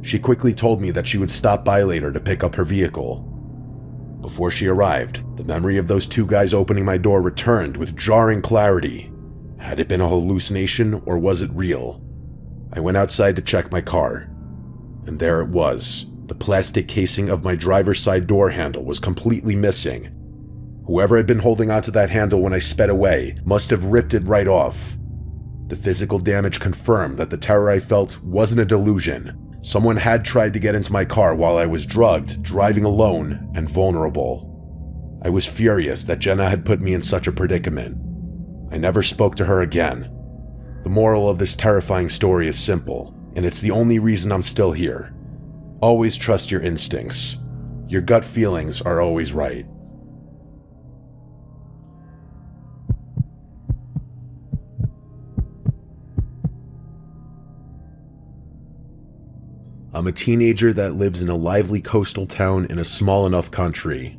Speaker 1: She quickly told me that she would stop by later to pick up her vehicle. Before she arrived, the memory of those 2 guys opening my door returned with jarring clarity. Had it been a hallucination, or was it real? I went outside to check my car. And there it was. The plastic casing of my driver's side door handle was completely missing. Whoever had been holding onto that handle when I sped away must have ripped it right off. The physical damage confirmed that the terror I felt wasn't a delusion. Someone had tried to get into my car while I was drugged, driving alone, and vulnerable. I was furious that Jenna had put me in such a predicament. I never spoke to her again. The moral of this terrifying story is simple, and it's the only reason I'm still here. Always trust your instincts. Your gut feelings are always right. I'm a teenager that lives in a lively coastal town in a small enough country.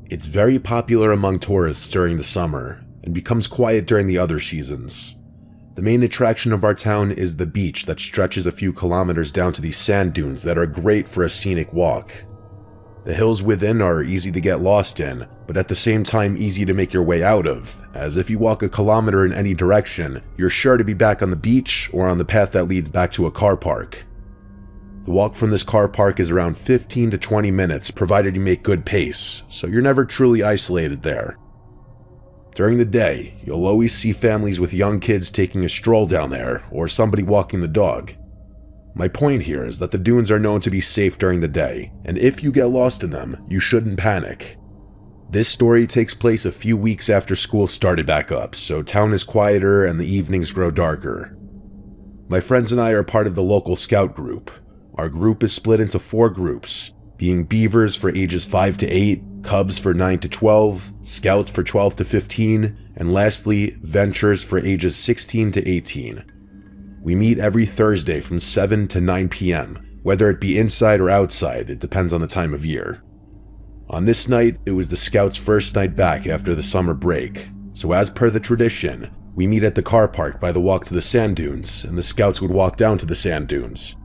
Speaker 1: It's very popular among tourists during the summer, and becomes quiet during the other seasons. The main attraction of our town is the beach that stretches a few kilometers down to these sand dunes that are great for a scenic walk. The hills within are easy to get lost in, but at the same time easy to make your way out of, as if you walk a kilometer in any direction, you're sure to be back on the beach or on the path that leads back to a car park. The walk from this car park is around 15 to 20 minutes, provided you make good pace, so you're never truly isolated there. During the day, you'll always see families with young kids taking a stroll down there, or somebody walking the dog. My point here is that the dunes are known to be safe during the day, and if you get lost in them, you shouldn't panic. This story takes place a few weeks after school started back up, so town is quieter and the evenings grow darker. My friends and I are part of the local scout group. Our group is split into 4 groups, being Beavers for ages 5 to 8, Cubs for 9 to 12, Scouts for 12 to 15, and lastly, Ventures for ages 16 to 18. We meet every Thursday from 7 to 9 p.m., whether it be inside or outside, it depends on the time of year. On this night, it was the Scouts' first night back after the summer break, so as per the tradition, we meet at the car park by the walk to the sand dunes, and the Scouts would walk down to the sand dunes.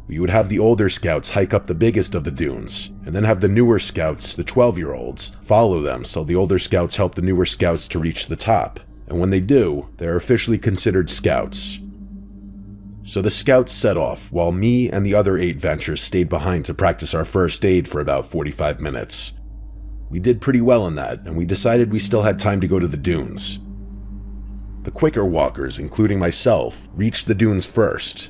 Speaker 1: We would have the older Scouts hike up the biggest of the dunes, and then have the newer Scouts, the 12-year-olds, follow them so the older Scouts help the newer Scouts to reach the top, and when they do, they're officially considered Scouts. So the scouts set off, while me and the other 8 Ventures stayed behind to practice our first aid for about 45 minutes. We did pretty well in that, and we decided we still had time to go to the dunes. The quicker walkers, including myself, reached the dunes first.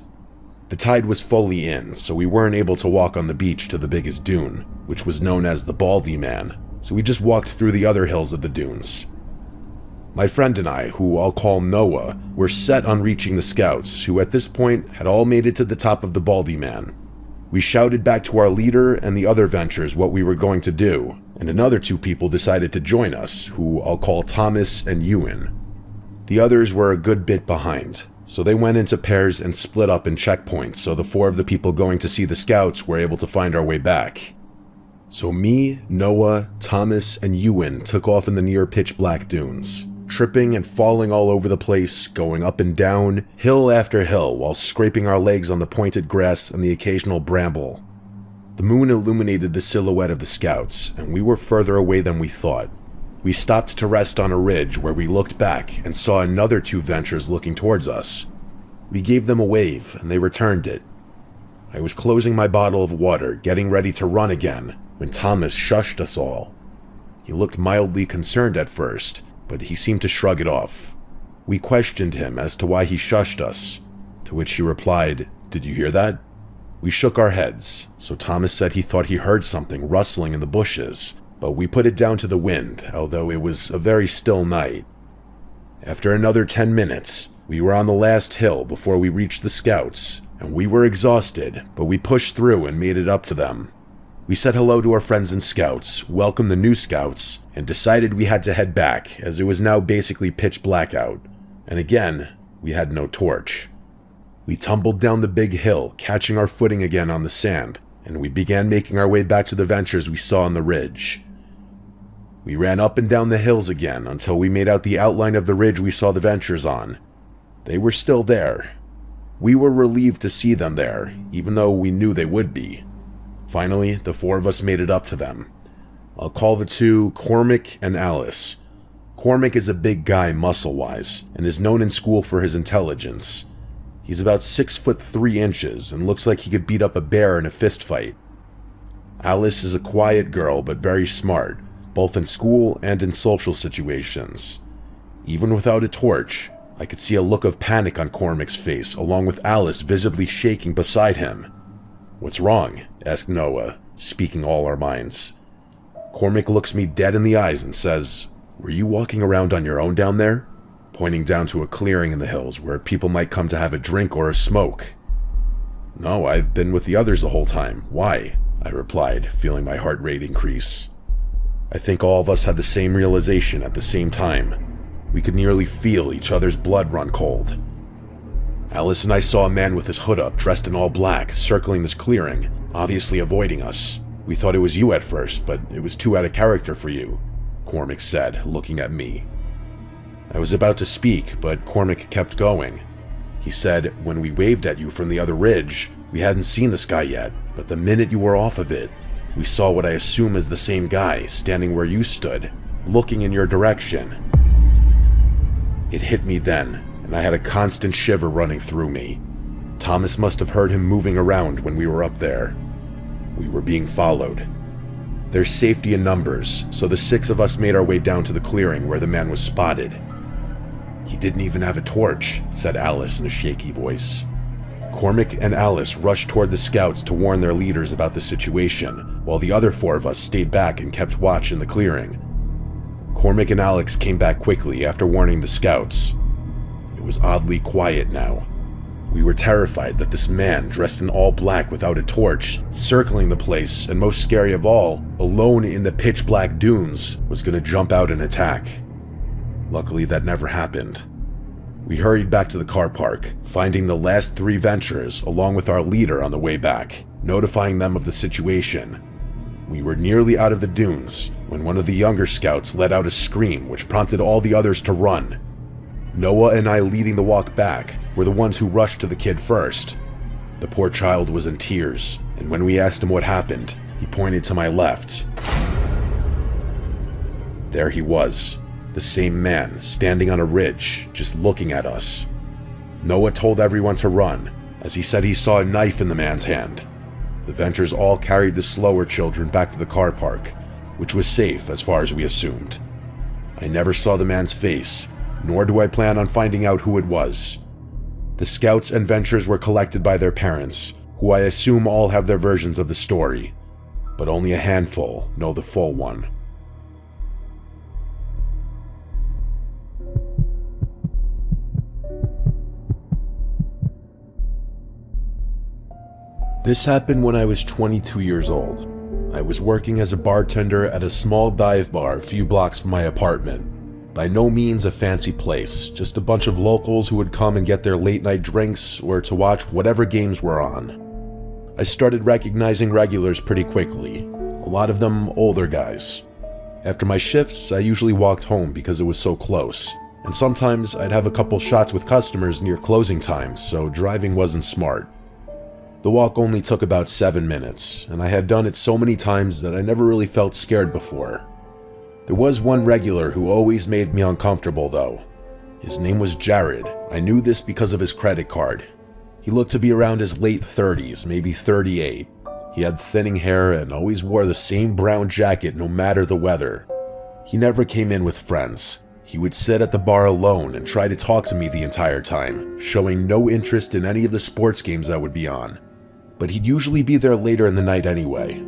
Speaker 1: The tide was fully in, so we weren't able to walk on the beach to the biggest dune, which was known as the Baldy Man, so we just walked through the other hills of the dunes. My friend and I, who I'll call Noah, were set on reaching the scouts, who at this point had all made it to the top of the Baldy Man. We shouted back to our leader and the other Ventures what we were going to do, and another 2 people decided to join us, who I'll call Thomas and Ewan. The others were a good bit behind, so they went into pairs and split up in checkpoints, so the 4 of the people going to see the scouts were able to find our way back. So me, Noah, Thomas, and Ewan took off in the near pitch-black dunes, tripping and falling all over the place, going up and down, hill after hill, while scraping our legs on the pointed grass and the occasional bramble. The moon illuminated the silhouette of the scouts, and we were further away than we thought. We stopped to rest on a ridge where we looked back and saw another 2 Ventures looking towards us. We gave them a wave, and they returned it. I was closing my bottle of water, getting ready to run again, when Thomas shushed us all. He looked mildly concerned at first, but he seemed to shrug it off. We questioned him as to why he shushed us, to which he replied, "Did you hear that?" We shook our heads, so Thomas said he thought he heard something rustling in the bushes, but we put it down to the wind, although it was a very still night. After another 10 minutes, we were on the last hill before we reached the scouts, and we were exhausted, but we pushed through and made it up to them. We said hello to our friends and scouts, welcomed the new scouts, and decided we had to head back, as it was now basically pitch black out. And again, we had no torch. We tumbled down the big hill, catching our footing again on the sand, and we began making our way back to the Ventures we saw on the ridge. We ran up and down the hills again until we made out the outline of the ridge we saw the Ventures on. They were still there. We were relieved to see them there, even though we knew they would be. Finally, the 4 of us made it up to them. I'll call the 2 Cormac and Alice. Cormac is a big guy muscle-wise, and is known in school for his intelligence. He's about 6'3" and looks like he could beat up a bear in a fist fight. Alice is a quiet girl but very smart, both in school and in social situations. Even without a torch, I could see a look of panic on Cormac's face, along with Alice visibly shaking beside him. "What's wrong?" asked Noah, speaking all our minds. Cormac looks me dead in the eyes and says, "Were you walking around on your own down there?" Pointing down to a clearing in the hills where people might come to have a drink or a smoke. "No, I've been with the others the whole time. Why?" I replied, feeling my heart rate increase. I think all of us had the same realization at the same time. We could nearly feel each other's blood run cold. Alice and I saw a man with his hood up, dressed in all black, circling this clearing, obviously avoiding us. "We thought it was you at first, but it was too out of character for you," Cormac said, looking at me. I was about to speak, but Cormac kept going. He said, "When we waved at you from the other ridge, we hadn't seen this guy yet, but the minute you were off of it, we saw what I assume is the same guy standing where you stood, looking in your direction." It hit me then, and I had a constant shiver running through me. Thomas must have heard him moving around when we were up there. We were being followed. There's safety in numbers, so the 6 of us made our way down to the clearing where the man was spotted. "He didn't even have a torch," said Alice in a shaky voice. Cormac and Alice rushed toward the scouts to warn their leaders about the situation, while the other 4 of us stayed back and kept watch in the clearing. Cormac and Alex came back quickly after warning the scouts. It was oddly quiet now. We were terrified that this man, dressed in all black without a torch, circling the place, and most scary of all, alone in the pitch-black dunes, was going to jump out and attack. Luckily, that never happened. We hurried back to the car park, finding the last 3 Ventures along with our leader on the way back, notifying them of the situation. We were nearly out of the dunes when one of the younger scouts let out a scream which prompted all the others to run. Noah and I, leading the walk back, were the ones who rushed to the kid first. The poor child was in tears, and when we asked him what happened, he pointed to my left. There he was, the same man, standing on a ridge, just looking at us. Noah told everyone to run, as he said he saw a knife in the man's hand. The Ventures all carried the slower children back to the car park, which was safe as far as we assumed. I never saw the man's face, nor do I plan on finding out who it was. The Scouts and Ventures were collected by their parents, who I assume all have their versions of the story, but only a handful know the full one. This happened when I was 22 years old. I was working as a bartender at a small dive bar a few blocks from my apartment. By no means a fancy place, just a bunch of locals who would come and get their late night drinks or to watch whatever games were on. I started recognizing regulars pretty quickly, a lot of them older guys. After my shifts, I usually walked home because it was so close, and sometimes I'd have a couple shots with customers near closing time, so driving wasn't smart. The walk only took about 7 minutes, and I had done it so many times that I never really felt scared before. There was one regular who always made me uncomfortable though. His name was Jared. I knew this because of his credit card. He looked to be around his late 30s, maybe 38. He had thinning hair and always wore the same brown jacket no matter the weather. He never came in with friends. He would sit at the bar alone and try to talk to me the entire time, showing no interest in any of the sports games that would be on. But he'd usually be there later in the night anyway.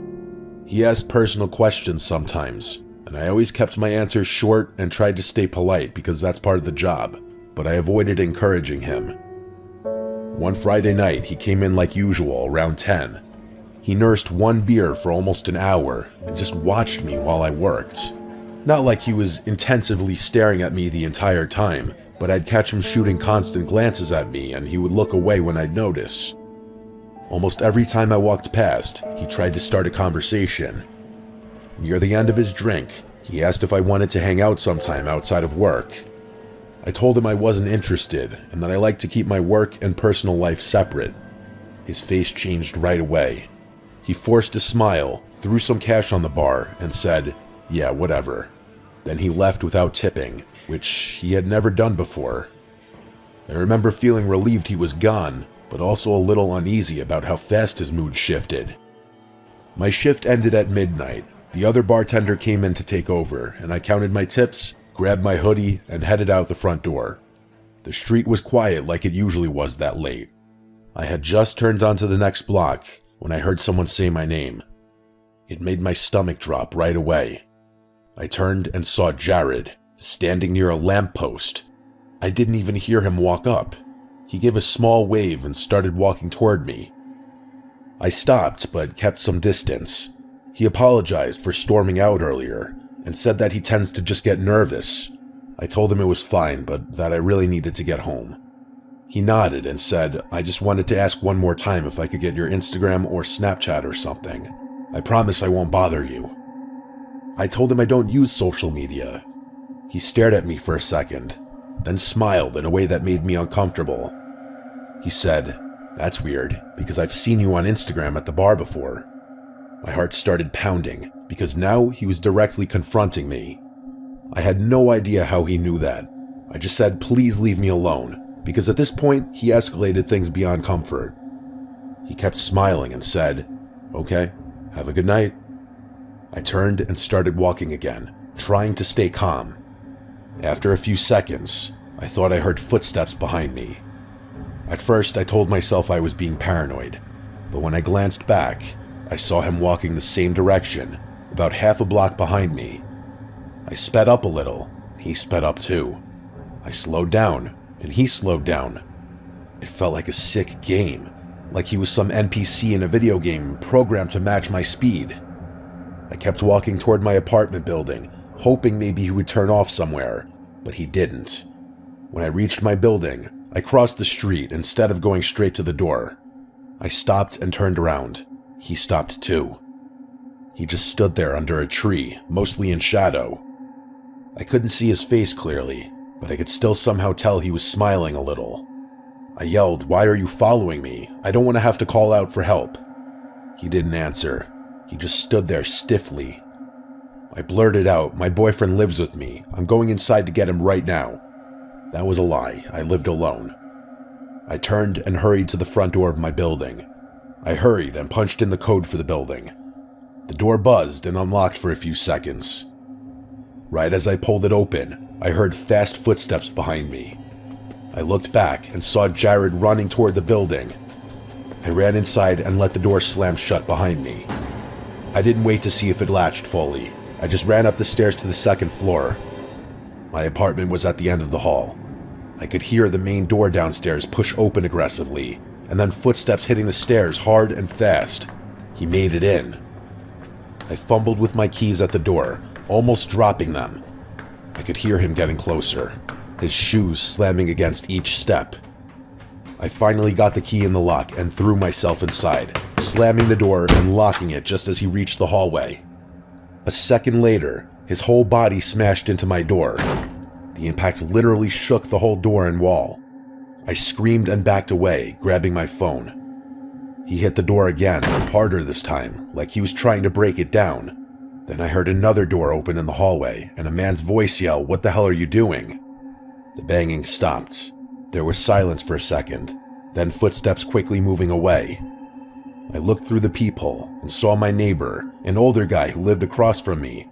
Speaker 1: He asked personal questions sometimes, and I always kept my answers short and tried to stay polite because that's part of the job, but I avoided encouraging him. One Friday night, he came in like usual around 10. He nursed one beer for almost an hour and just watched me while I worked. Not like he was intensively staring at me the entire time, but I'd catch him shooting constant glances at me and he would look away when I'd notice. Almost every time I walked past, he tried to start a conversation. Near the end of his drink, he asked if I wanted to hang out sometime outside of work. I told him I wasn't interested and that I like to keep my work and personal life separate. His face changed right away. He forced a smile, threw some cash on the bar, and said, "Yeah, whatever." Then he left without tipping, which he had never done before. I remember feeling relieved he was gone, but also a little uneasy about how fast his mood shifted. My shift ended at midnight. The other bartender came in to take over, and I counted my tips, grabbed my hoodie, and headed out the front door. The street was quiet like it usually was that late. I had just turned onto the next block when I heard someone say my name. It made my stomach drop right away. I turned and saw Jared, standing near a lamppost. I didn't even hear him walk up. He gave a small wave and started walking toward me. I stopped, but kept some distance. He apologized for storming out earlier, and said that he tends to just get nervous. I told him it was fine, but that I really needed to get home. He nodded and said, "I just wanted to ask one more time if I could get your Instagram or Snapchat or something. I promise I won't bother you." I told him I don't use social media. He stared at me for a second, then smiled in a way that made me uncomfortable. He said, "That's weird, because I've seen you on Instagram at the bar before." My heart started pounding, because now he was directly confronting me. I had no idea how he knew that. I just said, "Please leave me alone," because at this point, he escalated things beyond comfort. He kept smiling and said, "Okay, have a good night." I turned and started walking again, trying to stay calm. After a few seconds, I thought I heard footsteps behind me. At first, I told myself I was being paranoid, but when I glanced back, I saw him walking the same direction, about half a block behind me. I sped up a little, and he sped up too. I slowed down, and he slowed down. It felt like a sick game, like he was some NPC in a video game programmed to match my speed. I kept walking toward my apartment building, hoping maybe he would turn off somewhere, but he didn't. When I reached my building, I crossed the street instead of going straight to the door. I stopped and turned around. He stopped too. He just stood there under a tree, mostly in shadow. I couldn't see his face clearly, but I could still somehow tell he was smiling a little. I yelled, "Why are you following me? I don't want to have to call out for help." He didn't answer. He just stood there stiffly. I blurted out, "My boyfriend lives with me. I'm going inside to get him right now." That was a lie. I lived alone. I turned and hurried to the front door of my building. I hurried and punched in the code for the building. The door buzzed and unlocked for a few seconds. Right as I pulled it open, I heard fast footsteps behind me. I looked back and saw Jared running toward the building. I ran inside and let the door slam shut behind me. I didn't wait to see if it latched fully. I just ran up the stairs to the second floor. My apartment was at the end of the hall. I could hear the main door downstairs push open aggressively, and then footsteps hitting the stairs hard and fast. He made it in. I fumbled with my keys at the door, almost dropping them. I could hear him getting closer, his shoes slamming against each step. I finally got the key in the lock and threw myself inside, slamming the door and locking it just as he reached the hallway. A second later, his whole body smashed into my door. The impact literally shook the whole door and wall. I screamed and backed away, grabbing my phone. He hit the door again, harder this time, like he was trying to break it down. Then I heard another door open in the hallway, and a man's voice yell, "What the hell are you doing?" The banging stopped. There was silence for a second, then footsteps quickly moving away. I looked through the peephole and saw my neighbor, an older guy who lived across from me.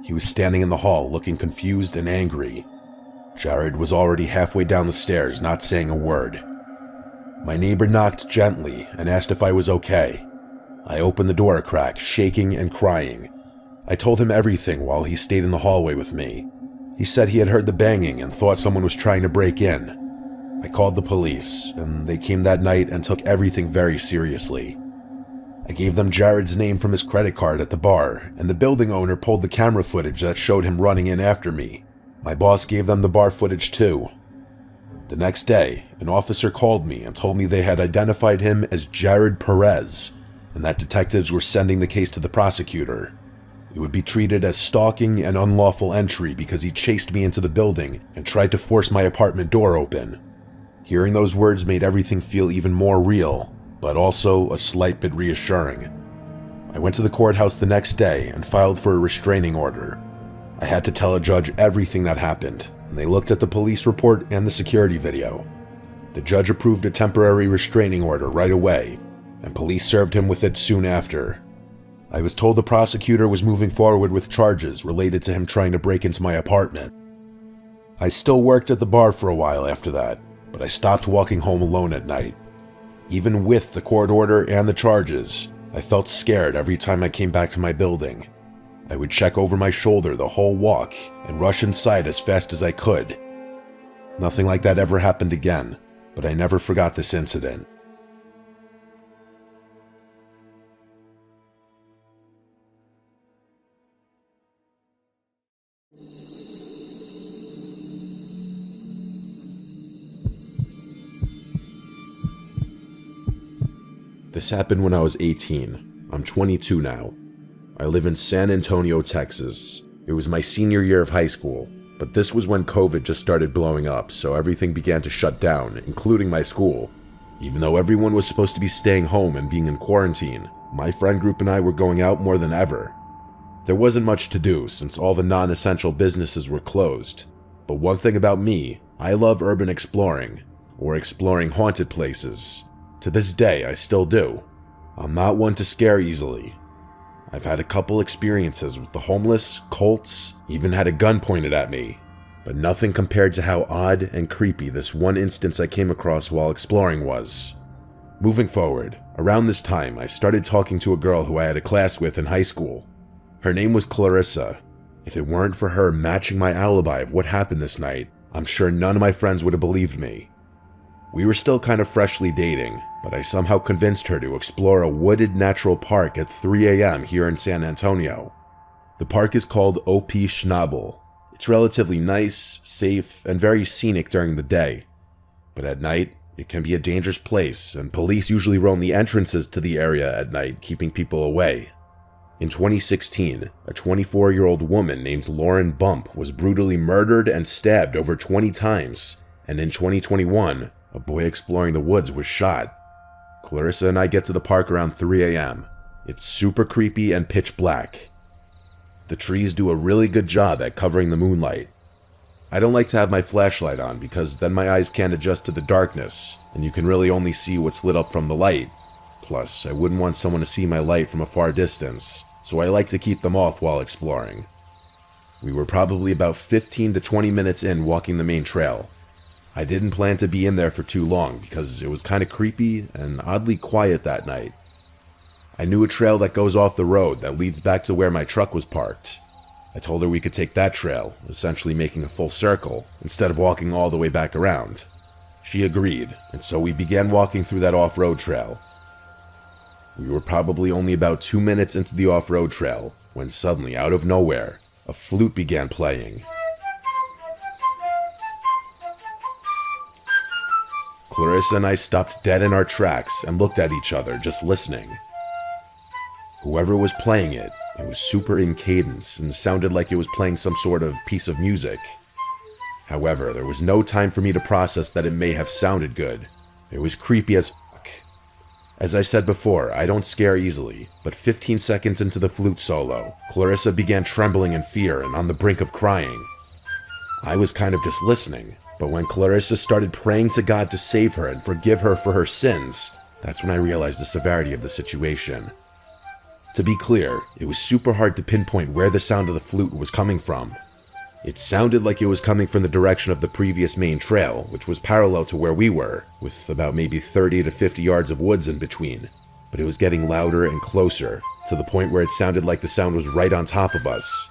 Speaker 1: He was standing in the hall, looking confused and angry. Jared was already halfway down the stairs, not saying a word. My neighbor knocked gently and asked if I was okay. I opened the door a crack, shaking and crying. I told him everything while he stayed in the hallway with me. He said he had heard the banging and thought someone was trying to break in. I called the police, and they came that night and took everything very seriously. I gave them Jared's name from his credit card at the bar, and the building owner pulled the camera footage that showed him running in after me. My boss gave them the bar footage too. The next day, an officer called me and told me they had identified him as Jared Perez, and that detectives were sending the case to the prosecutor. It would be treated as stalking and unlawful entry because he chased me into the building and tried to force my apartment door open. Hearing those words made everything feel even more real, but also a slight bit reassuring. I went to the courthouse the next day and filed for a restraining order. I had to tell a judge everything that happened, and they looked at the police report and the security video. The judge approved a temporary restraining order right away, and police served him with it soon after. I was told the prosecutor was moving forward with charges related to him trying to break into my apartment. I still worked at the bar for a while after that, but I stopped walking home alone at night. Even with the court order and the charges, I felt scared every time I came back to my building. I would check over my shoulder the whole walk and rush inside as fast as I could. Nothing like that ever happened again, but I never forgot this incident. This happened when I was 18. I'm 22 now. I live in San Antonio, Texas. It was my senior year of high school, but this was when COVID just started blowing up, so everything began to shut down, including my school. Even though everyone was supposed to be staying home and being in quarantine, my friend group and I were going out more than ever. There wasn't much to do since all the non-essential businesses were closed, but one thing about me, I love urban exploring, or exploring haunted places. To this day, I still do. I'm not one to scare easily. I've had a couple experiences with the homeless, cults, even had a gun pointed at me, but nothing compared to how odd and creepy this one instance I came across while exploring was. Moving forward, around this time I started talking to a girl who I had a class with in high school. Her name was Clarissa. If it weren't for her matching my alibi of what happened this night, I'm sure none of my friends would have believed me. We were still kind of freshly dating, but I somehow convinced her to explore a wooded natural park at 3 a.m. here in San Antonio. The park is called OP Schnabel. It's relatively nice, safe, and very scenic during the day. But at night, it can be a dangerous place, and police usually roam the entrances to the area at night, keeping people away. In 2016, a 24-year-old woman named Lauren Bump was brutally murdered and stabbed over 20 times, and in 2021, a boy exploring the woods was shot. Clarissa and I get to the park around 3 a.m. It's super creepy and pitch black. The trees do a really good job at covering the moonlight. I don't like to have my flashlight on because then my eyes can't adjust to the darkness, and you can really only see what's lit up from the light. Plus, I wouldn't want someone to see my light from a far distance, so I like to keep them off while exploring. We were probably about 15 to 20 minutes in walking the main trail. I didn't plan to be in there for too long because it was kind of creepy and oddly quiet that night. I knew a trail that goes off the road that leads back to where my truck was parked. I told her we could take that trail, essentially making a full circle, instead of walking all the way back around. She agreed, and so we began walking through that off-road trail. We were probably only about 2 minutes into the off-road trail, when suddenly, out of nowhere, a flute began playing. Clarissa and I stopped dead in our tracks and looked at each other, just listening. Whoever was playing it was super in cadence and sounded like it was playing some sort of piece of music. However, there was no time for me to process that it may have sounded good. It was creepy as fuck. As I said before, I don't scare easily, but 15 seconds into the flute solo, Clarissa began trembling in fear and on the brink of crying. I was kind of just listening, but when Clarissa started praying to God to save her and forgive her for her sins, that's when I realized the severity of the situation. To be clear, it was super hard to pinpoint where the sound of the flute was coming from. It sounded like it was coming from the direction of the previous main trail, which was parallel to where we were, with about maybe 30 to 50 yards of woods in between. But it was getting louder and closer, to the point where it sounded like the sound was right on top of us.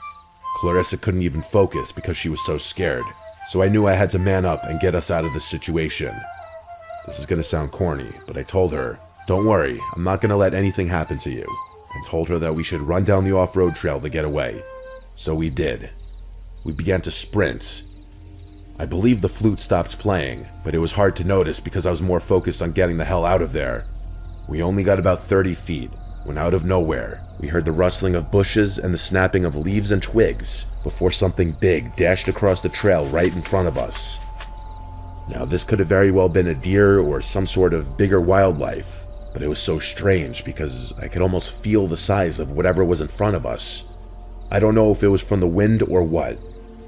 Speaker 1: Clarissa couldn't even focus because she was so scared, so I knew I had to man up and get us out of this situation. This is gonna sound corny, but I told her, "Don't worry, I'm not gonna let anything happen to you," and told her that we should run down the off-road trail to get away. So we did. We began to sprint. I believe the flute stopped playing, but it was hard to notice because I was more focused on getting the hell out of there. We only got about 30 feet, when out of nowhere, we heard the rustling of bushes and the snapping of leaves and twigs before something big dashed across the trail right in front of us. Now, this could have very well been a deer or some sort of bigger wildlife, but it was so strange because I could almost feel the size of whatever was in front of us. I don't know if it was from the wind or what.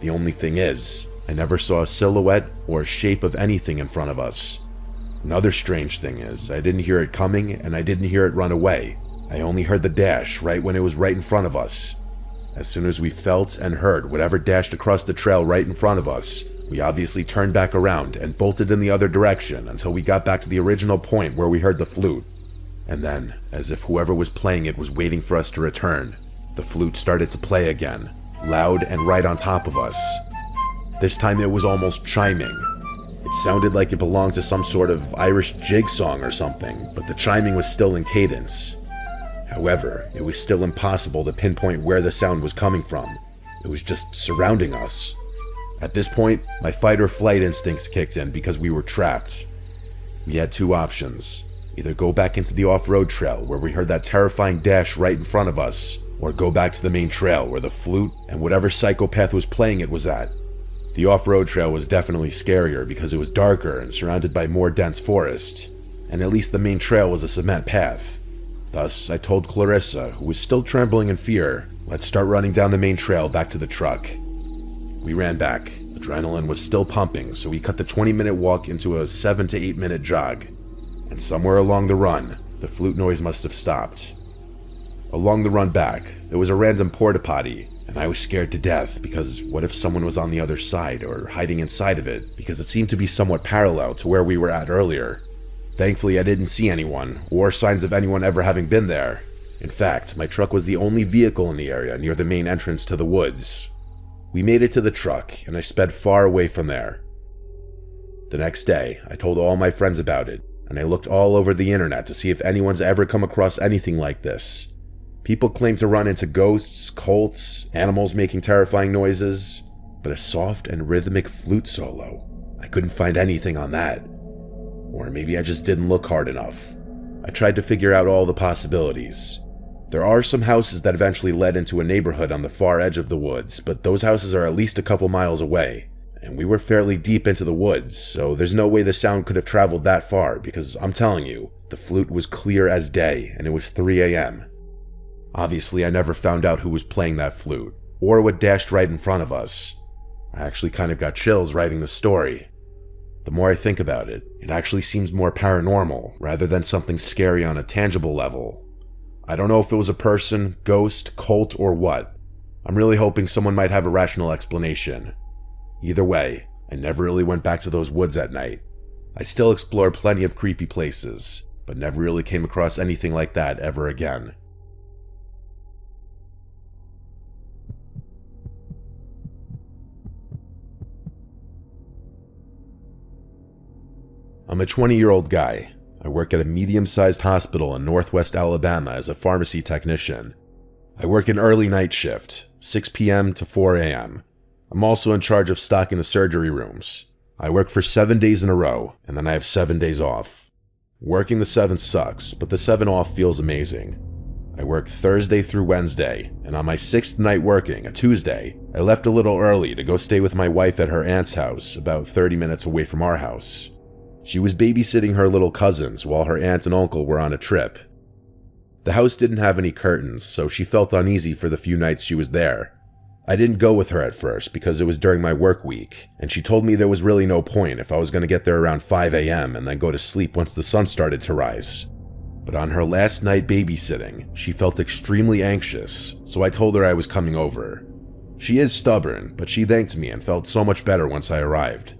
Speaker 1: The only thing is, I never saw a silhouette or a shape of anything in front of us. Another strange thing is, I didn't hear it coming and I didn't hear it run away. I only heard the dash right when it was right in front of us. As soon as we felt and heard whatever dashed across the trail right in front of us, we obviously turned back around and bolted in the other direction until we got back to the original point where we heard the flute. And then, as if whoever was playing it was waiting for us to return, the flute started to play again, loud and right on top of us. This time it was almost chiming. It sounded like it belonged to some sort of Irish jig song or something, but the chiming was still in cadence. However, it was still impossible to pinpoint where the sound was coming from. It was just surrounding us. At this point, my fight or flight instincts kicked in because we were trapped. We had two options. Either go back into the off-road trail where we heard that terrifying dash right in front of us, or go back to the main trail where the flute and whatever psychopath was playing it was at. The off-road trail was definitely scarier because it was darker and surrounded by more dense forest, and at least the main trail was a cement path. Thus, I told Clarissa, who was still trembling in fear, let's start running down the main trail back to the truck. We ran back. Adrenaline was still pumping, so we cut the 20-minute walk into a 7 to 8 minute jog. And somewhere along the run, the flute noise must have stopped. Along the run back, there was a random porta potty, and I was scared to death because what if someone was on the other side or hiding inside of it, because it seemed to be somewhat parallel to where we were at earlier. Thankfully, I didn't see anyone, or signs of anyone ever having been there. In fact, my truck was the only vehicle in the area near the main entrance to the woods. We made it to the truck, and I sped far away from there. The next day, I told all my friends about it, and I looked all over the internet to see if anyone's ever come across anything like this. People claim to run into ghosts, cults, animals making terrifying noises, but a soft and rhythmic flute solo, I couldn't find anything on that. Or maybe I just didn't look hard enough. I tried to figure out all the possibilities. There are some houses that eventually led into a neighborhood on the far edge of the woods, but those houses are at least a couple miles away. And we were fairly deep into the woods, so there's no way the sound could have traveled that far because I'm telling you, the flute was clear as day and it was 3 a.m. Obviously, I never found out who was playing that flute, or what dashed right in front of us. I actually kind of got chills writing the story. The more I think about it, it actually seems more paranormal rather than something scary on a tangible level. I don't know if it was a person, ghost, cult, or what. I'm really hoping someone might have a rational explanation. Either way, I never really went back to those woods at night. I still explore plenty of creepy places, but never really came across anything like that ever again. I'm a 20-year-old guy. I work at a medium-sized hospital in northwest Alabama as a pharmacy technician. I work an early night shift, 6 p.m. to 4 a.m. I'm also in charge of stocking the surgery rooms. I work for 7 days in a row, and then I have 7 days off. Working the 7 sucks, but the 7 off feels amazing. I work Thursday through Wednesday, and on my 6th night working, a Tuesday, I left a little early to go stay with my wife at her aunt's house, about 30 minutes away from our house. She was babysitting her little cousins while her aunt and uncle were on a trip. The house didn't have any curtains, so she felt uneasy for the few nights she was there. I didn't go with her at first because it was during my work week, and she told me there was really no point if I was going to get there around 5 a.m. and then go to sleep once the sun started to rise. But on her last night babysitting, she felt extremely anxious, so I told her I was coming over. She is stubborn, but she thanked me and felt so much better once I arrived.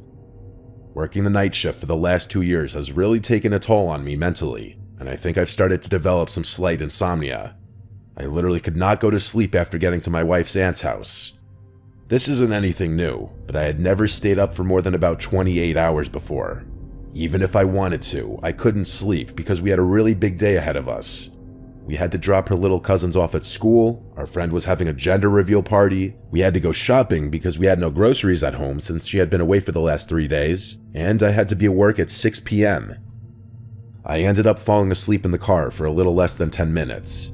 Speaker 1: Working the night shift for the last 2 years has really taken a toll on me mentally, and I think I've started to develop some slight insomnia. I literally could not go to sleep after getting to my wife's aunt's house. This isn't anything new, but I had never stayed up for more than about 28 hours before. Even if I wanted to, I couldn't sleep because we had a really big day ahead of us. We had to drop her little cousins off at school, our friend was having a gender reveal party, we had to go shopping because we had no groceries at home since she had been away for the last 3 days, and I had to be at work at 6 p.m. I ended up falling asleep in the car for a little less than 10 minutes.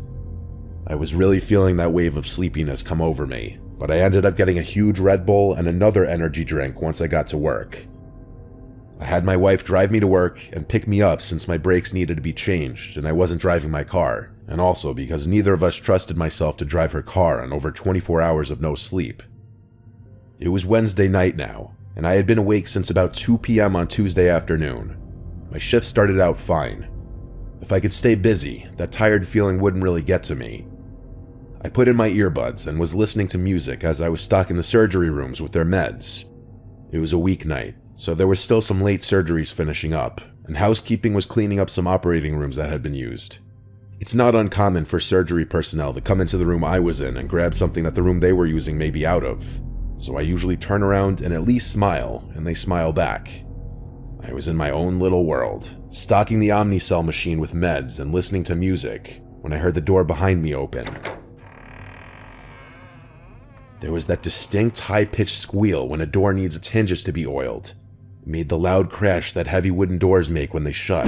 Speaker 1: I was really feeling that wave of sleepiness come over me, but I ended up getting a huge Red Bull and another energy drink once I got to work. I had my wife drive me to work and pick me up since my brakes needed to be changed and I wasn't driving my car, and also because neither of us trusted myself to drive her car on over 24 hours of no sleep. It was Wednesday night now, and I had been awake since about 2 p.m. on Tuesday afternoon. My shift started out fine. If I could stay busy, that tired feeling wouldn't really get to me. I put in my earbuds and was listening to music as I was stocking the surgery rooms with their meds. It was a weeknight, so there were still some late surgeries finishing up, and housekeeping was cleaning up some operating rooms that had been used. It's not uncommon for surgery personnel to come into the room I was in and grab something that the room they were using may be out of, so I usually turn around and at least smile, and they smile back. I was in my own little world, stocking the Omnicell machine with meds and listening to music, when I heard the door behind me open. There was that distinct high-pitched squeal when a door needs its hinges to be oiled. It made the loud crash that heavy wooden doors make when they shut,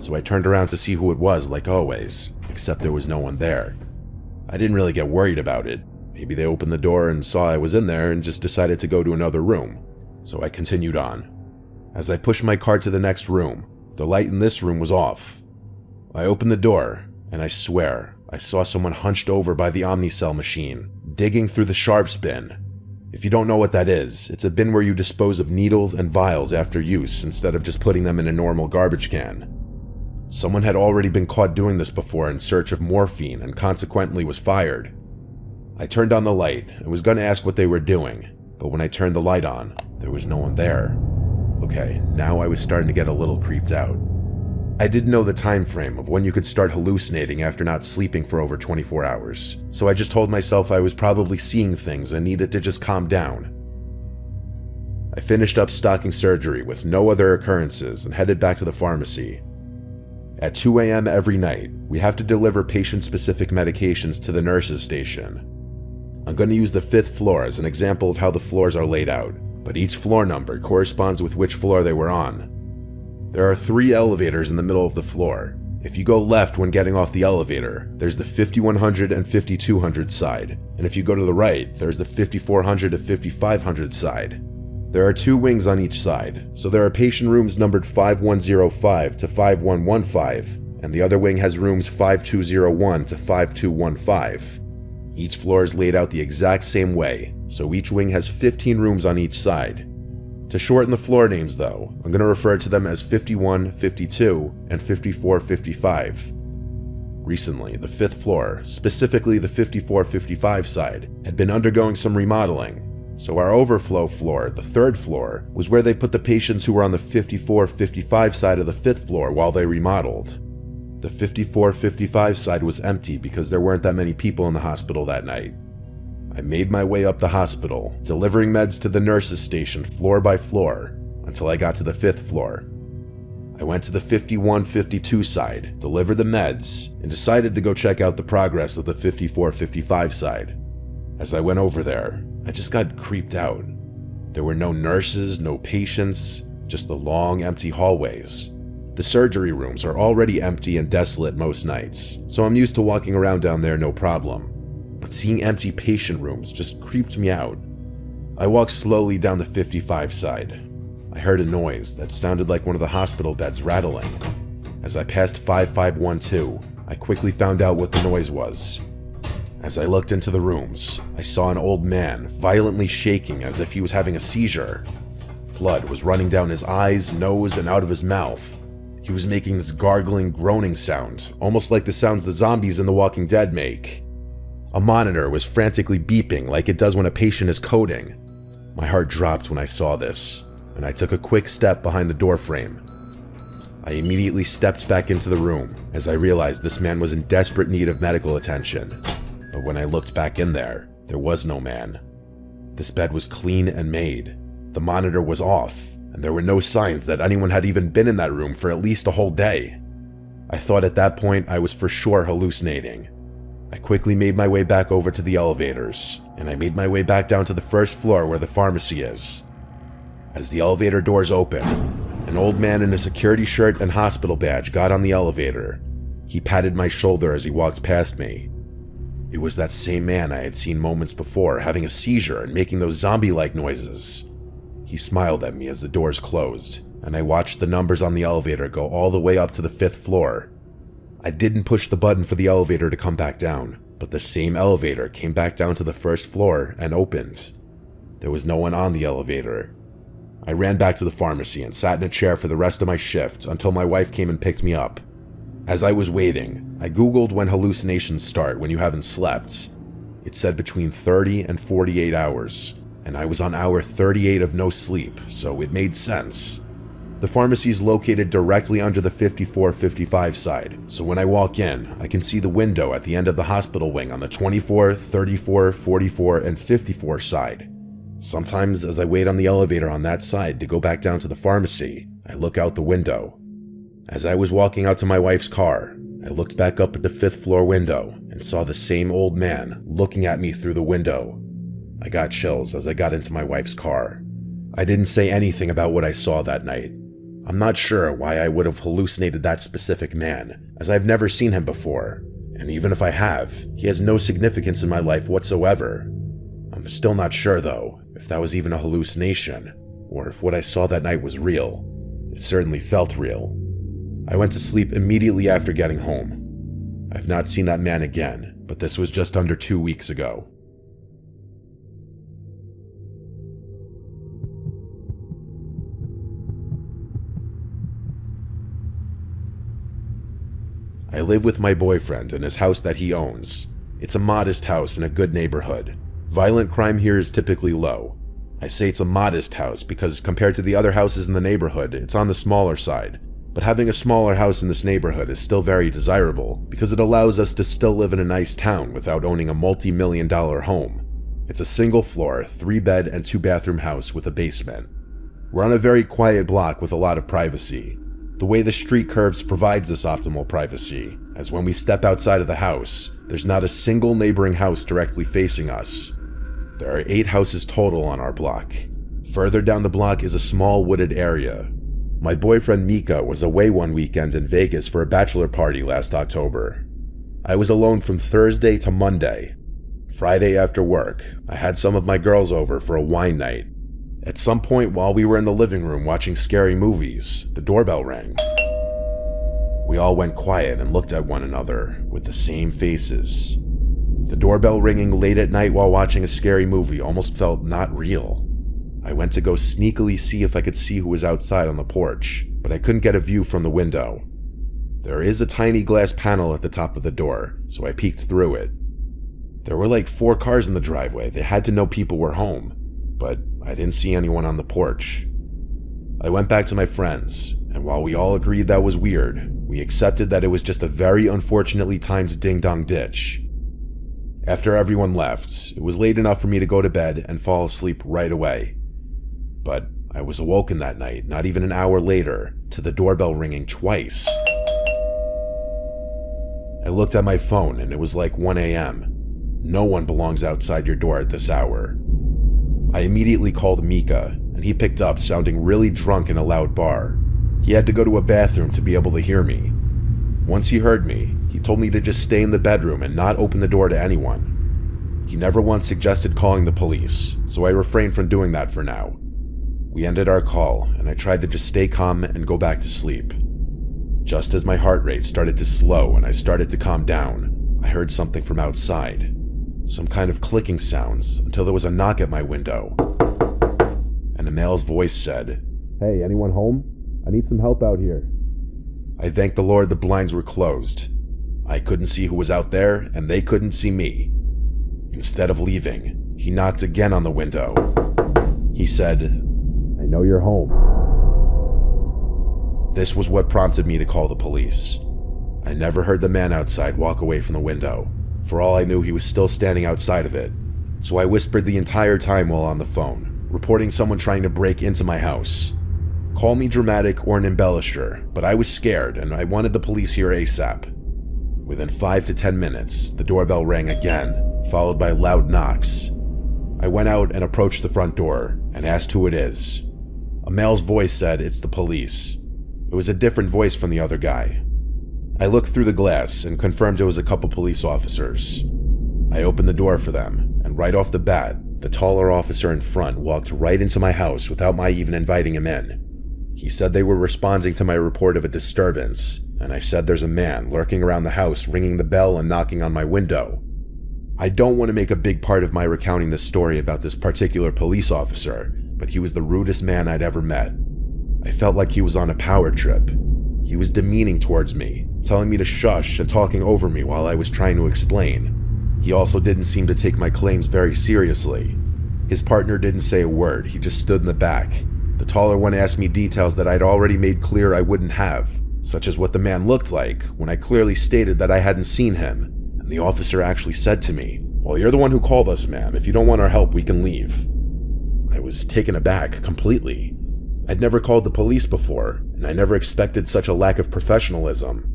Speaker 1: so I turned around to see who it was like always, except there was no one there. I didn't really get worried about it. Maybe they opened the door and saw I was in there and just decided to go to another room, so I continued on. As I pushed my cart to the next room, the light in this room was off. I opened the door, and I swear, I saw someone hunched over by the Omnicell machine, digging through the sharps bin. If you don't know what that is, it's a bin where you dispose of needles and vials after use instead of just putting them in a normal garbage can. Someone had already been caught doing this before in search of morphine and consequently was fired. I turned on the light and was going to ask what they were doing, but when I turned the light on, there was no one there. Okay, now I was starting to get a little creeped out. I didn't know the time frame of when you could start hallucinating after not sleeping for over 24 hours, so I just told myself I was probably seeing things and needed to just calm down. I finished up stocking surgery with no other occurrences and headed back to the pharmacy. At 2 a.m. every night, we have to deliver patient-specific medications to the nurses' station. I'm going to use the 5th floor as an example of how the floors are laid out, but each floor number corresponds with which floor they were on. There are 3 elevators in the middle of the floor. If you go left when getting off the elevator, there's the 5100 and 5200 side, and if you go to the right, there's the 5400 to 5500 side. There are 2 wings on each side, so there are patient rooms numbered 5105 to 5115, and the other wing has rooms 5201 to 5215. Each floor is laid out the exact same way, so each wing has 15 rooms on each side. To shorten the floor names though, I'm going to refer to them as 51, 52, and 54, 55. Recently, the 5th floor, specifically the 54-55 side, had been undergoing some remodeling, so our overflow floor, the 3rd floor, was where they put the patients who were on the 54-55 side of the 5th floor while they remodeled. The 54-55 side was empty because there weren't that many people in the hospital that night. I made my way up the hospital, delivering meds to the nurses' station floor by floor, until I got to the 5th floor. I went to the 51-52 side, delivered the meds, and decided to go check out the progress of the 54-55 side. As I went over there, I just got creeped out. There were no nurses, no patients, just the long, empty hallways. The surgery rooms are already empty and desolate most nights, so I'm used to walking around down there no problem. But seeing empty patient rooms just creeped me out. I walked slowly down the 55 side. I heard a noise that sounded like one of the hospital beds rattling. As I passed 5512, I quickly found out what the noise was. As I looked into the rooms, I saw an old man violently shaking as if he was having a seizure. Blood was running down his eyes, nose, and out of his mouth. He was making this gargling, groaning sound, almost like the sounds the zombies in The Walking Dead make. A monitor was frantically beeping like it does when a patient is coding. My heart dropped when I saw this, and I took a quick step behind the doorframe. I immediately stepped back into the room as I realized this man was in desperate need of medical attention. But when I looked back in there was no man. This bed was clean and made. The monitor was off, and there were no signs that anyone had even been in that room for at least a whole day. I thought at that point I was for sure hallucinating. I quickly made my way back over to the elevators, and I made my way back down to the 1st floor where the pharmacy is. As the elevator doors opened, an old man in a security shirt and hospital badge got on the elevator. He patted my shoulder as he walked past me. It was that same man I had seen moments before having a seizure and making those zombie-like noises. He smiled at me as the doors closed, and I watched the numbers on the elevator go all the way up to the 5th floor. I didn't push the button for the elevator to come back down, but the same elevator came back down to the 1st floor and opened. There was no one on the elevator. I ran back to the pharmacy and sat in a chair for the rest of my shift until my wife came and picked me up. As I was waiting, I googled when hallucinations start when you haven't slept. It said between 30 and 48 hours, and I was on hour 38 of no sleep, so it made sense. The pharmacy is located directly under the 54-55 side, so when I walk in, I can see the window at the end of the hospital wing on the 24, 34, 44, and 54 side. Sometimes as I wait on the elevator on that side to go back down to the pharmacy, I look out the window. As I was walking out to my wife's car, I looked back up at the 5th floor window and saw the same old man looking at me through the window. I got chills as I got into my wife's car. I didn't say anything about what I saw that night. I'm not sure why I would have hallucinated that specific man, as I've never seen him before, and even if I have, he has no significance in my life whatsoever. I'm still not sure though, if that was even a hallucination, or if what I saw that night was real. It certainly felt real. I went to sleep immediately after getting home. I've not seen that man again, but this was just under 2 weeks ago. I live with my boyfriend in his house that he owns. It's a modest house in a good neighborhood. Violent crime here is typically low. I say it's a modest house because compared to the other houses in the neighborhood, it's on the smaller side. But having a smaller house in this neighborhood is still very desirable because it allows us to still live in a nice town without owning a multi-million-dollar home. It's a single-floor, 3-bed and 2-bathroom house with a basement. We're on a very quiet block with a lot of privacy. The way the street curves provides this optimal privacy, as when we step outside of the house, there's not a single neighboring house directly facing us. There are 8 houses total on our block. Further down the block is a small wooded area. My boyfriend Mika was away one weekend in Vegas for a bachelor party last October. I was alone from Thursday to Monday. Friday after work, I had some of my girls over for a wine night. At some point while we were in the living room watching scary movies, the doorbell rang. We all went quiet and looked at one another with the same faces. The doorbell ringing late at night while watching a scary movie almost felt not real. I went to go sneakily see if I could see who was outside on the porch, but I couldn't get a view from the window. There is a tiny glass panel at the top of the door, so I peeked through it. There were like 4 cars in the driveway. They had to know people were home, but I didn't see anyone on the porch. I went back to my friends, and while we all agreed that was weird, we accepted that it was just a very unfortunately timed ding-dong ditch. After everyone left, it was late enough for me to go to bed and fall asleep right away. But I was awoken that night, not even an hour later, to the doorbell ringing twice. I looked at my phone and it was like 1 a.m. No one belongs outside your door at this hour. I immediately called Mika, and he picked up, sounding really drunk in a loud bar. He had to go to a bathroom to be able to hear me. Once he heard me, he told me to just stay in the bedroom and not open the door to anyone. He never once suggested calling the police, so I refrained from doing that for now. We ended our call, and I tried to just stay calm and go back to sleep. Just as my heart rate started to slow and I started to calm down, I heard something from outside. Some kind of clicking sounds until there was a knock at my window. And a male's voice said, "Hey, anyone home? I need some help out here." I thanked the Lord the blinds were closed. I couldn't see who was out there, and they couldn't see me. Instead of leaving, he knocked again on the window. He said, "I know you're home." This was what prompted me to call the police. I never heard the man outside walk away from the window. For all I knew, he was still standing outside of it. So I whispered the entire time while on the phone, reporting someone trying to break into my house. Call me dramatic or an embellisher, but I was scared and I wanted the police here ASAP. Within 5 to 10 minutes, the doorbell rang again, followed by loud knocks. I went out and approached the front door and asked who it is. A male's voice said it's the police. It was a different voice from the other guy. I looked through the glass and confirmed it was a couple police officers. I opened the door for them, and right off the bat, the taller officer in front walked right into my house without my even inviting him in. He said they were responding to my report of a disturbance, and I said there's a man lurking around the house ringing the bell and knocking on my window. I don't want to make a big part of my recounting this story about this particular police officer, but he was the rudest man I'd ever met. I felt like he was on a power trip. He was demeaning towards me, telling me to shush and talking over me while I was trying to explain. He also didn't seem to take my claims very seriously. His partner didn't say a word, he just stood in the back. The taller one asked me details that I'd already made clear I wouldn't have, such as what the man looked like, when I clearly stated that I hadn't seen him, and the officer actually said to me, "Well, you're the one who called us, ma'am. If you don't want our help, we can leave." I was taken aback completely. I'd never called the police before, and I never expected such a lack of professionalism.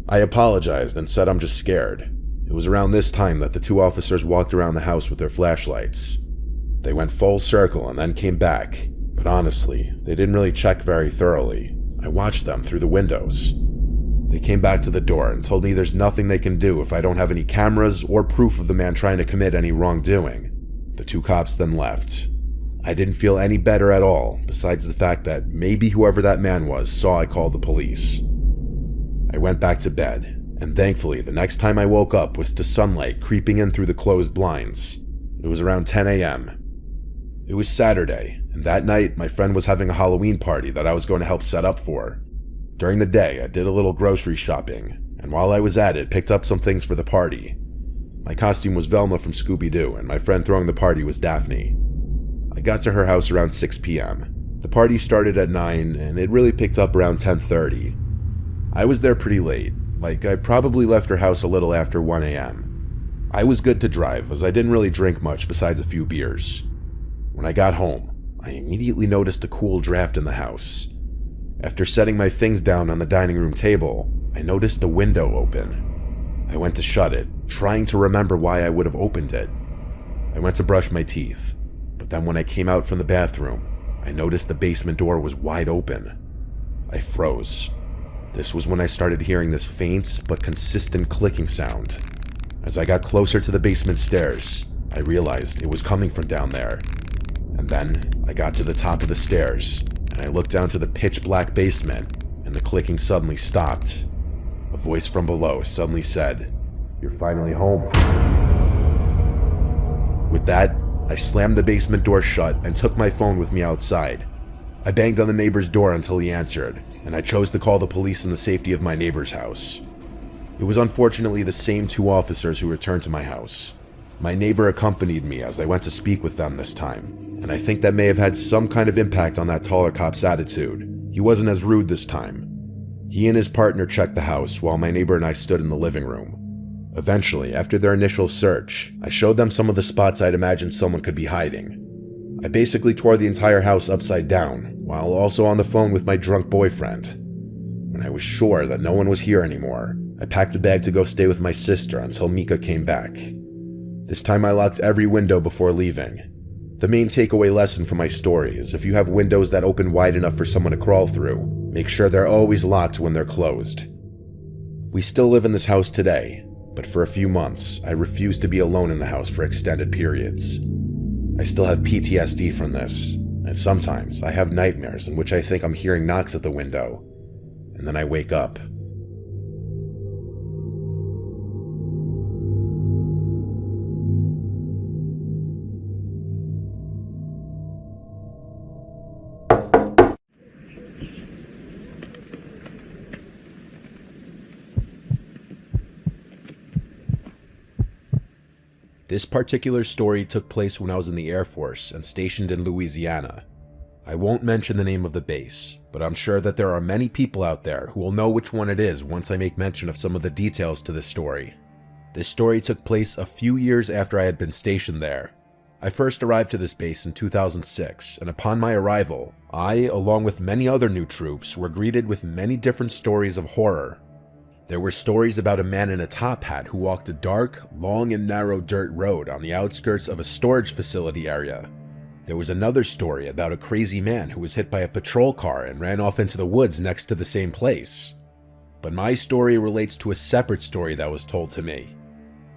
Speaker 1: I apologized and said I'm just scared. It was around this time that the 2 officers walked around the house with their flashlights. They went full circle and then came back, but honestly, they didn't really check very thoroughly. I watched them through the windows. They came back to the door and told me there's nothing they can do if I don't have any cameras or proof of the man trying to commit any wrongdoing. The 2 cops then left. I didn't feel any better at all, besides the fact that maybe whoever that man was saw I called the police. I went back to bed, and thankfully the next time I woke up was to sunlight creeping in through the closed blinds. It was around 10 a.m. It was Saturday, and that night my friend was having a Halloween party that I was going to help set up for. During the day, I did a little grocery shopping, and while I was at it, picked up some things for the party. My costume was Velma from Scooby-Doo, and my friend throwing the party was Daphne. I got to her house around 6 p.m. The party started at 9, and it really picked up around 10:30. I was there pretty late, like I probably left her house a little after 1 a.m. I was good to drive, as I didn't really drink much besides a few beers. When I got home, I immediately noticed a cool draft in the house. After setting my things down on the dining room table, I noticed a window open. I went to shut it, trying to remember why I would have opened it. I went to brush my teeth, but then when I came out from the bathroom, I noticed the basement door was wide open. I froze. This was when I started hearing this faint but consistent clicking sound. As I got closer to the basement stairs, I realized it was coming from down there. And then I got to the top of the stairs, and I looked down to the pitch black basement, and the clicking suddenly stopped. A voice from below suddenly said, "You're finally home." With that, I slammed the basement door shut and took my phone with me outside. I banged on the neighbor's door until he answered, and I chose to call the police in the safety of my neighbor's house. It was unfortunately the same 2 officers who returned to my house. My neighbor accompanied me as I went to speak with them this time, and I think that may have had some kind of impact on that taller cop's attitude. He wasn't as rude this time. He and his partner checked the house while my neighbor and I stood in the living room. Eventually, after their initial search, I showed them some of the spots I'd imagined someone could be hiding. I basically tore the entire house upside down, while also on the phone with my drunk boyfriend. When I was sure that no one was here anymore, I packed a bag to go stay with my sister until Mika came back. This time I locked every window before leaving. The main takeaway lesson from my story is if you have windows that open wide enough for someone to crawl through, make sure they're always locked when they're closed. We still live in this house today, but for a few months, I refused to be alone in the house for extended periods. I still have PTSD from this, and sometimes I have nightmares in which I think I'm hearing knocks at the window, and then I wake up. This particular story took place when I was in the Air Force and stationed in Louisiana. I won't mention the name of the base, but I'm sure that there are many people out there who will know which one it is once I make mention of some of the details to this story. This story took place a few years after I had been stationed there. I first arrived to this base in 2006, and upon my arrival, I, along with many other new troops, were greeted with many different stories of horror. There were stories about a man in a top hat who walked a dark, long and narrow dirt road on the outskirts of a storage facility area. There was another story about a crazy man who was hit by a patrol car and ran off into the woods next to the same place. But my story relates to a separate story that was told to me.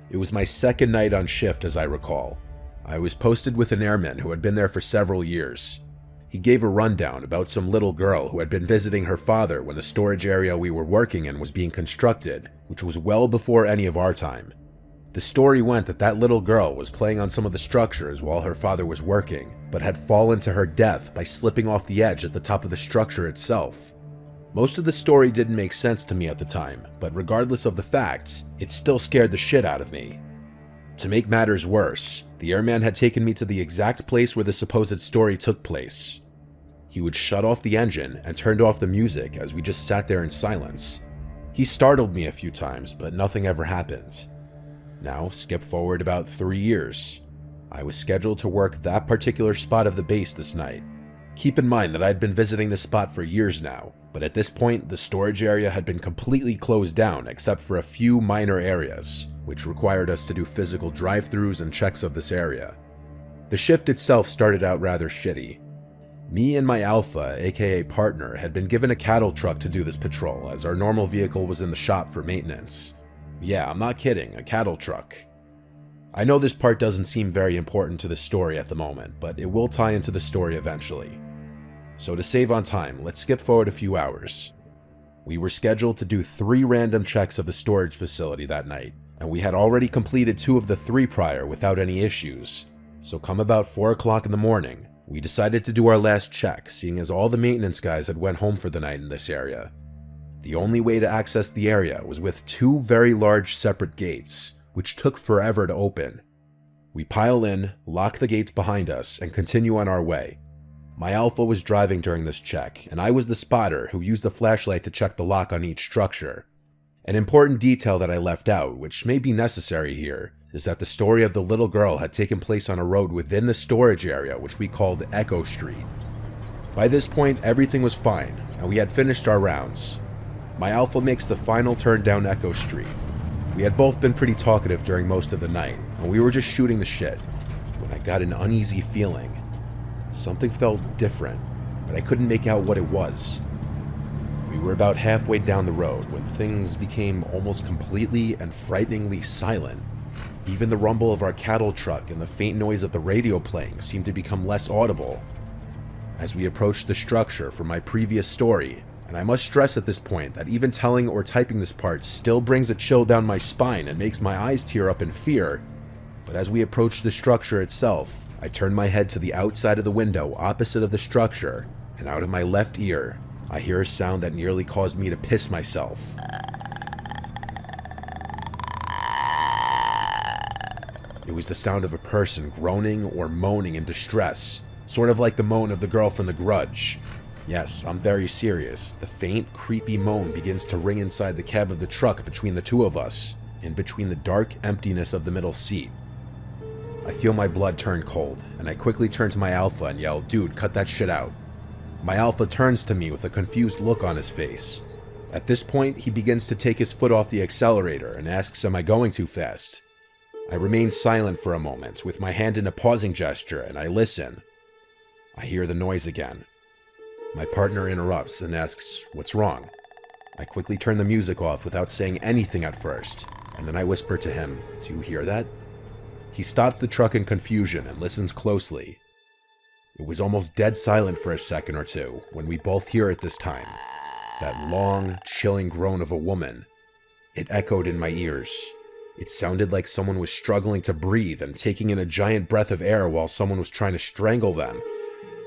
Speaker 1: It was my second night on shift, as I recall. I was posted with an airman who had been there for several years. He gave a rundown about some little girl who had been visiting her father when the storage area we were working in was being constructed, which was well before any of our time. The story went that that little girl was playing on some of the structures while her father was working, but had fallen to her death by slipping off the edge at the top of the structure itself. Most of the story didn't make sense to me at the time, but regardless of the facts, it still scared the shit out of me. To make matters worse, the airman had taken me to the exact place where the supposed story took place. He would shut off the engine and turned off the music as we just sat there in silence. He startled me a few times, but nothing ever happened. Now, skip forward about 3 years. I was scheduled to work that particular spot of the base this night. Keep in mind that I'd been visiting this spot for years now, but at this point, the storage area had been completely closed down except for a few minor areas, which required us to do physical drive-thrus and checks of this area. The shift itself started out rather shitty. Me and my Alpha, aka partner, had been given a cattle truck to do this patrol as our normal vehicle was in the shop for maintenance. Yeah, I'm not kidding, a cattle truck. I know this part doesn't seem very important to the story at the moment, but it will tie into the story eventually. So to save on time, let's skip forward a few hours. We were scheduled to do 3 random checks of the storage facility that night, and we had already completed 2 of the 3 prior without any issues. So come about 4 o'clock in the morning, we decided to do our last check, seeing as all the maintenance guys had went home for the night in this area. The only way to access the area was with 2 very large separate gates, which took forever to open. We pile in, lock the gates behind us, and continue on our way. My Alpha was driving during this check, and I was the spotter who used the flashlight to check the lock on each structure. An important detail that I left out, which may be necessary here, is that the story of the little girl had taken place on a road within the storage area, which we called Echo Street. By this point, everything was fine, and we had finished our rounds. My Alpha makes the final turn down Echo Street. We had both been pretty talkative during most of the night, and we were just shooting the shit, when I got an uneasy feeling. Something felt different, but I couldn't make out what it was. We were about halfway down the road when things became almost completely and frighteningly silent. Even the rumble of our cattle truck and the faint noise of the radio playing seemed to become less audible. As we approached the structure from my previous story, and I must stress at this point that even telling or typing this part still brings a chill down my spine and makes my eyes tear up in fear, But as we approached the structure itself, I turned my head to the outside of the window opposite of the structure, and out of my left ear, I hear a sound that nearly caused me to piss myself. It was the sound of a person groaning or moaning in distress, sort of like the moan of the girl from The Grudge. Yes, I'm very serious. The faint, creepy moan begins to ring inside the cab of the truck between the two of us, in between the dark emptiness of the middle seat. I feel my blood turn cold, and I quickly turn to my alpha and yell, "Dude, cut that shit out." My alpha turns to me with a confused look on his face. At this point, he begins to take his foot off the accelerator and asks, "Am I going too fast?" I remain silent for a moment, with my hand in a pausing gesture, and I listen. I hear the noise again. My partner interrupts and asks, "What's wrong?" I quickly turn the music off without saying anything at first, and then I whisper to him, "Do you hear that?" He stops the truck in confusion and listens closely. It was almost dead silent for a second or two when we both hear it this time. That long, chilling groan of a woman. It echoed in my ears. It sounded like someone was struggling to breathe and taking in a giant breath of air while someone was trying to strangle them.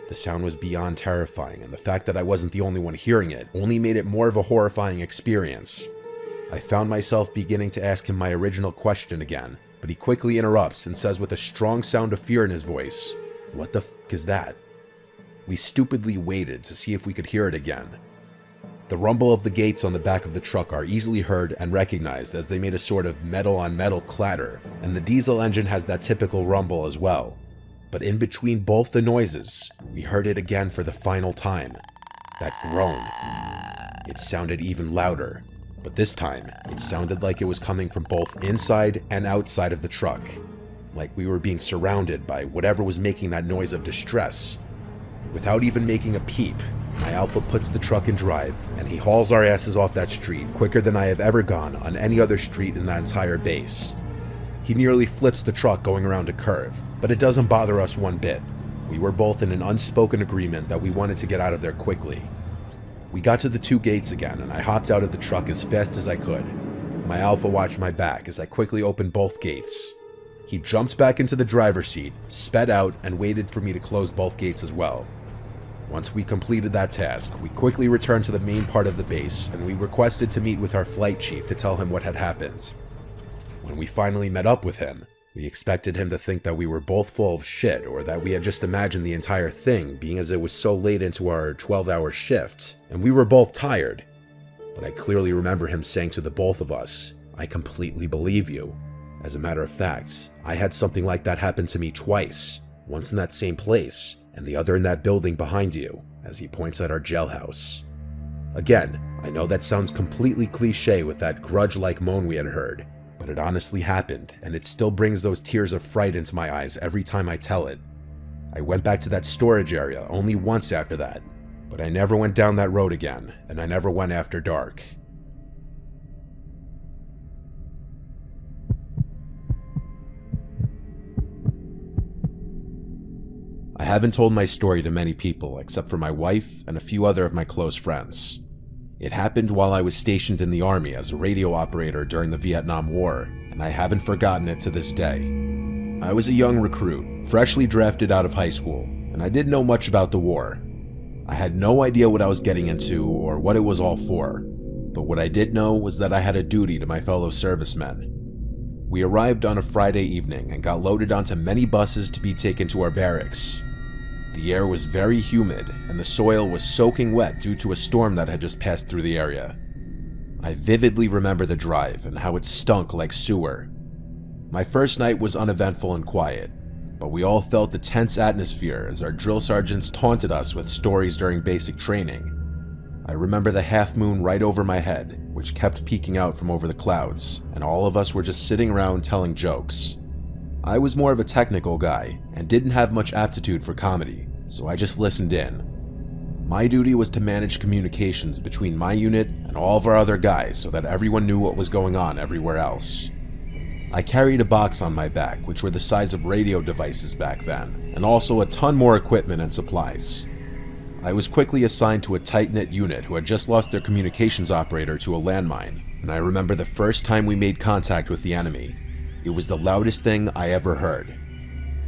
Speaker 1: The sound was beyond terrifying, and the fact that I wasn't the only one hearing it only made it more of a horrifying experience. I found myself beginning to ask him my original question again, but he quickly interrupts and says with a strong sound of fear in his voice, "What the f*** is that?" We stupidly waited to see if we could hear it again. The rumble of the gates on the back of the truck are easily heard and recognized as they made a sort of metal-on-metal clatter, and the diesel engine has that typical rumble as well. But in between both the noises, we heard it again for the final time. That groan. It sounded even louder, but this time, it sounded like it was coming from both inside and outside of the truck. Like we were being surrounded by whatever was making that noise of distress. Without even making a peep, my alpha puts the truck in drive, and he hauls our asses off that street quicker than I have ever gone on any other street in that entire base. He nearly flips the truck going around a curve, but it doesn't bother us one bit. We were both in an unspoken agreement that we wanted to get out of there quickly. We got to the two gates again, and I hopped out of the truck as fast as I could. My alpha watched my back as I quickly opened both gates. He jumped back into the driver's seat, sped out, and waited for me to close both gates as well. Once we completed that task, we quickly returned to the main part of the base, and we requested to meet with our flight chief to tell him what had happened. When we finally met up with him, we expected him to think that we were both full of shit, or that we had just imagined the entire thing, being as it was so late into our 12-hour shift, and we were both tired. But I clearly remember him saying to the both of us, "I completely believe you. As a matter of fact, I had something like that happen to me twice, once in that same place, and the other in that building behind you," as he points at our jailhouse. Again, I know that sounds completely cliche with that grudge-like moan we had heard, but it honestly happened, and it still brings those tears of fright into my eyes every time I tell it. I went back to that storage area only once after that, but I never went down that road again, and I never went after dark. I haven't told my story to many people except for my wife and a few other of my close friends. It happened while I was stationed in the Army as a radio operator during the Vietnam War, and I haven't forgotten it to this day. I was a young recruit, freshly drafted out of high school, and I didn't know much about the war. I had no idea what I was getting into or what it was all for, but what I did know was that I had a duty to my fellow servicemen. We arrived on a Friday evening and got loaded onto many buses to be taken to our barracks. The air was very humid, and the soil was soaking wet due to a storm that had just passed through the area. I vividly remember the drive and how it stunk like sewer. My first night was uneventful and quiet, but we all felt the tense atmosphere as our drill sergeants taunted us with stories during basic training. I remember the half moon right over my head, which kept peeking out from over the clouds, and all of us were just sitting around telling jokes. I was more of a technical guy and didn't have much aptitude for comedy, so I just listened in. My duty was to manage communications between my unit and all of our other guys so that everyone knew what was going on everywhere else. I carried a box on my back, which were the size of radio devices back then, and also a ton more equipment and supplies. I was quickly assigned to a tight-knit unit who had just lost their communications operator to a landmine, and I remember the first time we made contact with the enemy. It was the loudest thing I ever heard.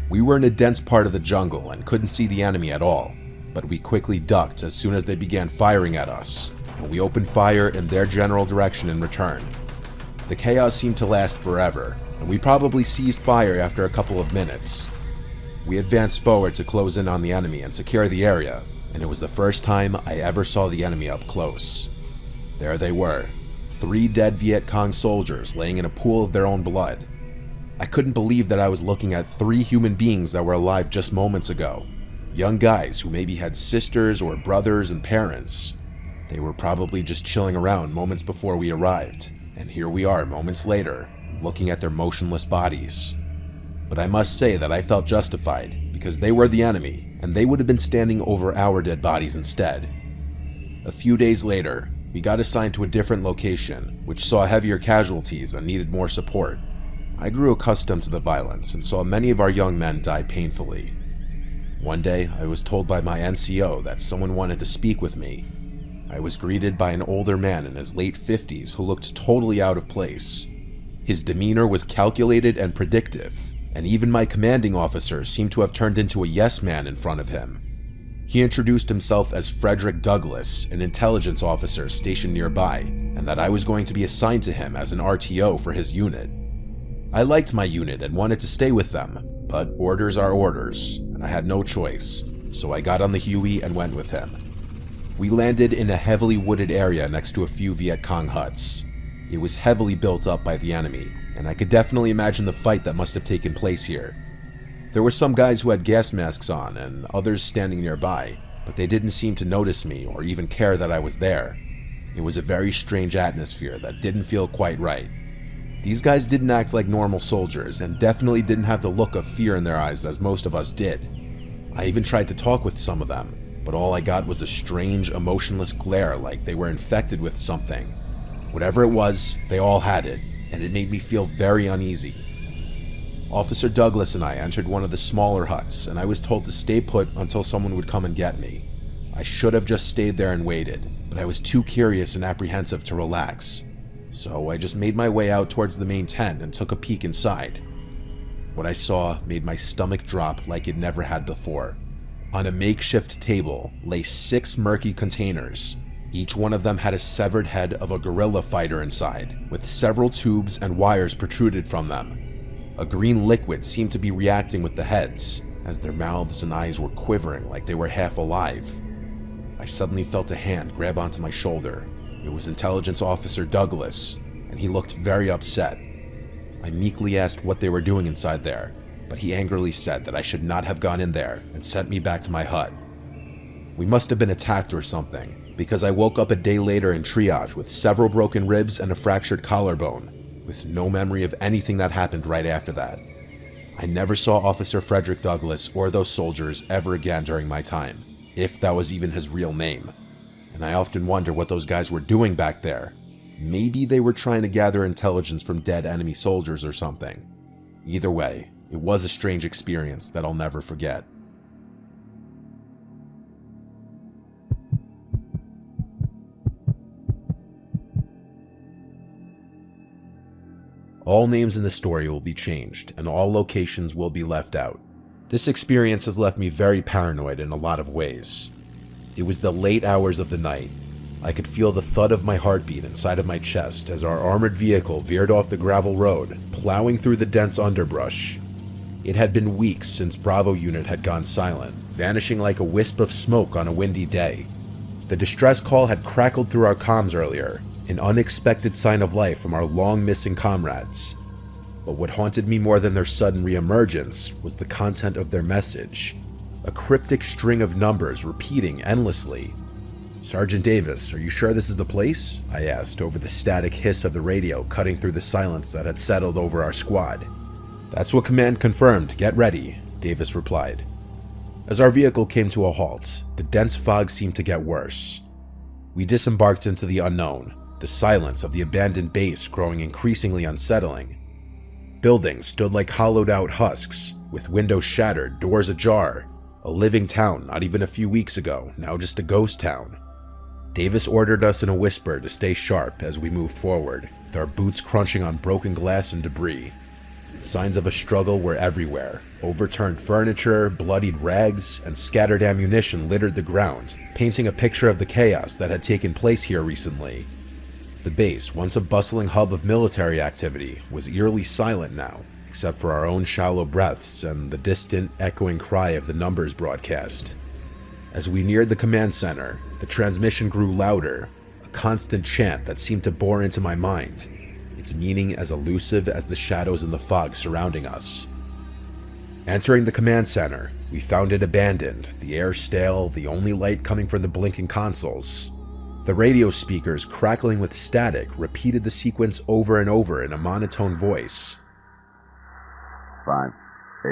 Speaker 1: We were in a dense part of the jungle and couldn't see the enemy at all, but we quickly ducked as soon as they began firing at us, and we opened fire in their general direction in return. The chaos seemed to last forever, and we probably ceased fire after a couple of minutes. We advanced forward to close in on the enemy and secure the area, and it was the first time I ever saw the enemy up close. There they were, 3 dead Viet Cong soldiers laying in a pool of their own blood. I couldn't believe that I was looking at 3 human beings that were alive just moments ago. Young guys who maybe had sisters or brothers and parents. They were probably just chilling around moments before we arrived, and here we are moments later, looking at their motionless bodies. But I must say that I felt justified, because they were the enemy, and they would have been standing over our dead bodies instead. A few days later, we got assigned to a different location, which saw heavier casualties and needed more support. I grew accustomed to the violence and saw many of our young men die painfully. One day, I was told by my NCO that someone wanted to speak with me. I was greeted by an older man in his late 50s who looked totally out of place. His demeanor was calculated and predictive, and even my commanding officer seemed to have turned into a yes man in front of him. He introduced himself as Frederick Douglass, an intelligence officer stationed nearby, and that I was going to be assigned to him as an RTO for his unit. I liked my unit and wanted to stay with them, but orders are orders, and I had no choice, so I got on the Huey and went with him. We landed in a heavily wooded area next to a few Viet Cong huts. It was heavily built up by the enemy, and I could definitely imagine the fight that must have taken place here. There were some guys who had gas masks on and others standing nearby, but they didn't seem to notice me or even care that I was there. It was a very strange atmosphere that didn't feel quite right. These guys didn't act like normal soldiers and definitely didn't have the look of fear in their eyes as most of us did. I even tried to talk with some of them, but all I got was a strange, emotionless glare like they were infected with something. Whatever it was, they all had it, and it made me feel very uneasy. Officer Douglass and I entered one of the smaller huts, and I was told to stay put until someone would come and get me. I should have just stayed there and waited, but I was too curious and apprehensive to relax. So I just made my way out towards the main tent and took a peek inside. What I saw made my stomach drop like it never had before. On a makeshift table lay 6 murky containers. Each one of them had a severed head of a guerrilla fighter inside, with several tubes and wires protruded from them. A green liquid seemed to be reacting with the heads, as their mouths and eyes were quivering like they were half alive. I suddenly felt a hand grab onto my shoulder. It was Intelligence Officer Douglass, and he looked very upset. I meekly asked what they were doing inside there, but he angrily said that I should not have gone in there and sent me back to my hut. We must have been attacked or something, because I woke up a day later in triage with several broken ribs and a fractured collarbone, with no memory of anything that happened right after that. I never saw Officer Frederick Douglass or those soldiers ever again during my time, if that was even his real name. And I often wonder what those guys were doing back there. Maybe they were trying to gather intelligence from dead enemy soldiers or something. Either way, it was a strange experience that I'll never forget. All names in the story will be changed, and all locations will be left out. This experience has left me very paranoid in a lot of ways. It was the late hours of the night. I could feel the thud of my heartbeat inside of my chest as our armored vehicle veered off the gravel road, plowing through the dense underbrush. It had been weeks since Bravo unit had gone silent, vanishing like a wisp of smoke on a windy day. The distress call had crackled through our comms earlier, an unexpected sign of life from our long-missing comrades. But what haunted me more than their sudden reemergence was the content of their message. A cryptic string of numbers repeating endlessly. "Sergeant Davis, are you sure this is the place?" I asked over the static hiss of the radio cutting through the silence that had settled over our squad. "That's what command confirmed, get ready," Davis replied. As our vehicle came to a halt, the dense fog seemed to get worse. We disembarked into the unknown, the silence of the abandoned base growing increasingly unsettling. Buildings stood like hollowed-out husks, with windows shattered, doors ajar. A living town not even a few weeks ago, now just a ghost town. Davis ordered us in a whisper to stay sharp as we moved forward, with our boots crunching on broken glass and debris.
Speaker 2: Signs of a struggle were everywhere. Overturned furniture, bloodied rags, and scattered ammunition littered the ground, painting a picture of the chaos that had taken place here recently. The base, once a bustling hub of military activity, was eerily silent now, except for our own shallow breaths and the distant, echoing cry of the numbers broadcast. As we neared the command center, the transmission grew louder, a constant chant that seemed to bore into my mind, its meaning as elusive as the shadows in the fog surrounding us. Entering the command center, we found it abandoned, the air stale, the only light coming from the blinking consoles. The radio speakers, crackling with static, repeated the sequence over and over in a monotone voice.
Speaker 3: 5, 8,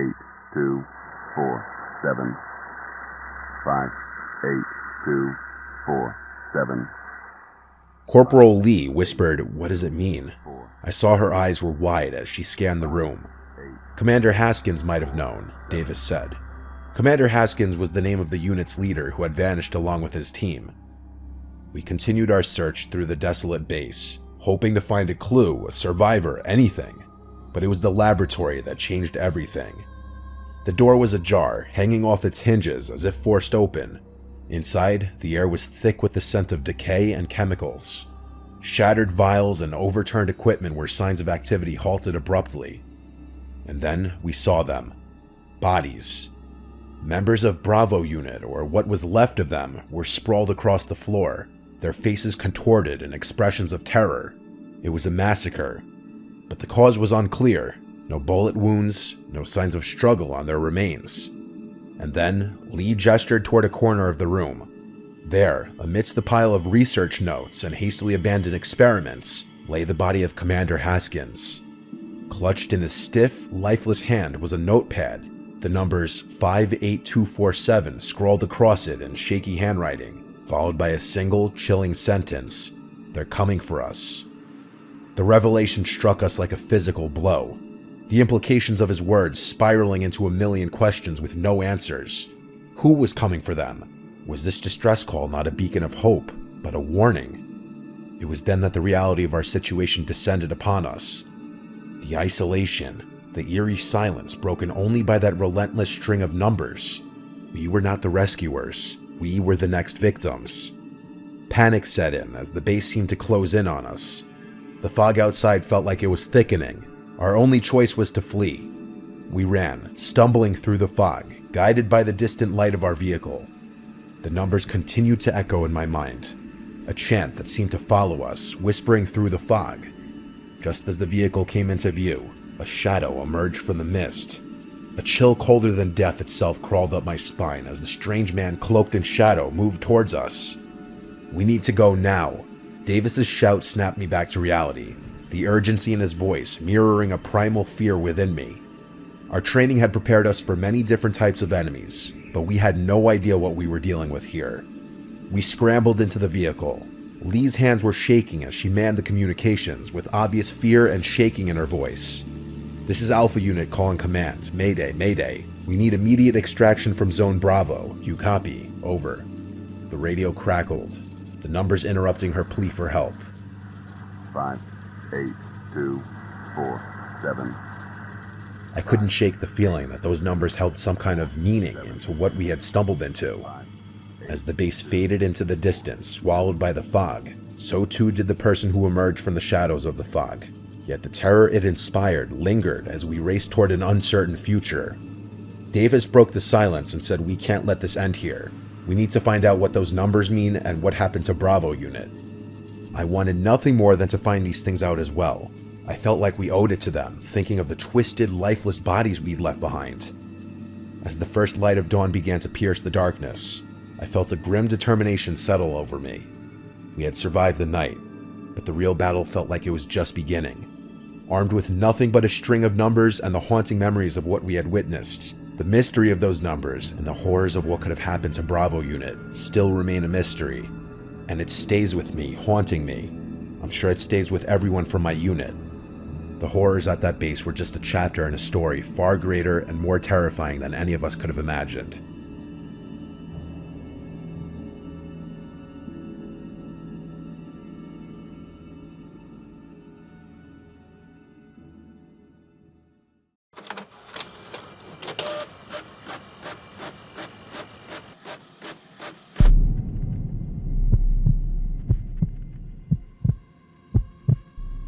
Speaker 3: 2, 4, 7. 5, 8, 2, 4, 7.
Speaker 2: Corporal Lee whispered, "What does it mean?" I saw her eyes were wide as she scanned the room. Commander Haskins might have known, Davis said. Commander Haskins was the name of the unit's leader who had vanished along with his team. We continued our search through the desolate base, hoping to find a clue, a survivor, anything. But it was the laboratory that changed everything. The door was ajar, hanging off its hinges as if forced open. Inside, the air was thick with the scent of decay and chemicals. Shattered vials and overturned equipment were signs of activity halted abruptly. And then we saw them. Bodies. Members of Bravo Unit, or what was left of them, were sprawled across the floor, their faces contorted in expressions of terror. It was a massacre. But the cause was unclear. No bullet wounds, no signs of struggle on their remains. And then, Lee gestured toward a corner of the room. There, amidst the pile of research notes and hastily abandoned experiments, lay the body of Commander Haskins. Clutched in his stiff, lifeless hand was a notepad, the numbers 58247 scrawled across it in shaky handwriting, followed by a single, chilling sentence: "They're coming for us." The revelation struck us like a physical blow. The implications of his words spiraling into a million questions with no answers. Who was coming for them? Was this distress call not a beacon of hope, but a warning? It was then that the reality of our situation descended upon us. The isolation, the eerie silence broken only by that relentless string of numbers. We were not the rescuers. We were the next victims. Panic set in as the base seemed to close in on us. The fog outside felt like it was thickening. Our only choice was to flee. We ran, stumbling through the fog, guided by the distant light of our vehicle. The numbers continued to echo in my mind, a chant that seemed to follow us, whispering through the fog. Just as the vehicle came into view, a shadow emerged from the mist. A chill colder than death itself crawled up my spine as the strange man cloaked in shadow moved towards us. "We need to go now." Davis's shout snapped me back to reality, the urgency in his voice mirroring a primal fear within me. Our training had prepared us for many different types of enemies, but we had no idea what we were dealing with here. We scrambled into the vehicle. Lee's hands were shaking as she manned the communications, with obvious fear and shaking in her voice. "This is Alpha Unit calling command. Mayday, Mayday. We need immediate extraction from Zone Bravo. Do you copy? Over." The radio crackled, the numbers interrupting her plea for help.
Speaker 3: 5, 8, 2, 4, 7.
Speaker 2: I couldn't shake the feeling that those numbers held some kind of meaning into what we had stumbled into. As the base faded into the distance, swallowed by the fog, so too did the person who emerged from the shadows of the fog. Yet the terror it inspired lingered as we raced toward an uncertain future. Davis broke the silence and said, "We can't let this end here. We need to find out what those numbers mean and what happened to Bravo Unit." I wanted nothing more than to find these things out as well. I felt like we owed it to them, thinking of the twisted, lifeless bodies we'd left behind. As the first light of dawn began to pierce the darkness, I felt a grim determination settle over me. We had survived the night, but the real battle felt like it was just beginning. Armed with nothing but a string of numbers and the haunting memories of what we had witnessed, the mystery of those numbers and the horrors of what could have happened to Bravo Unit still remain a mystery. And it stays with me, haunting me. I'm sure it stays with everyone from my unit. The horrors at that base were just a chapter in a story far greater and more terrifying than any of us could have imagined.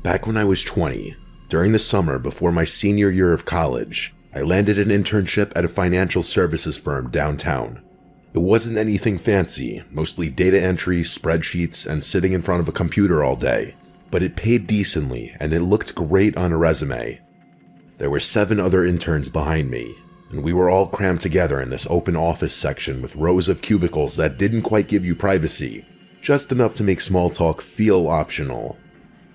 Speaker 1: Back when I was 20, during the summer before my senior year of college, I landed an internship at a financial services firm downtown. It wasn't anything fancy, mostly data entry, spreadsheets, and sitting in front of a computer all day, but it paid decently and it looked great on a resume. There were 7 other interns behind me, and we were all crammed together in this open office section with rows of cubicles that didn't quite give you privacy, just enough to make small talk feel optional.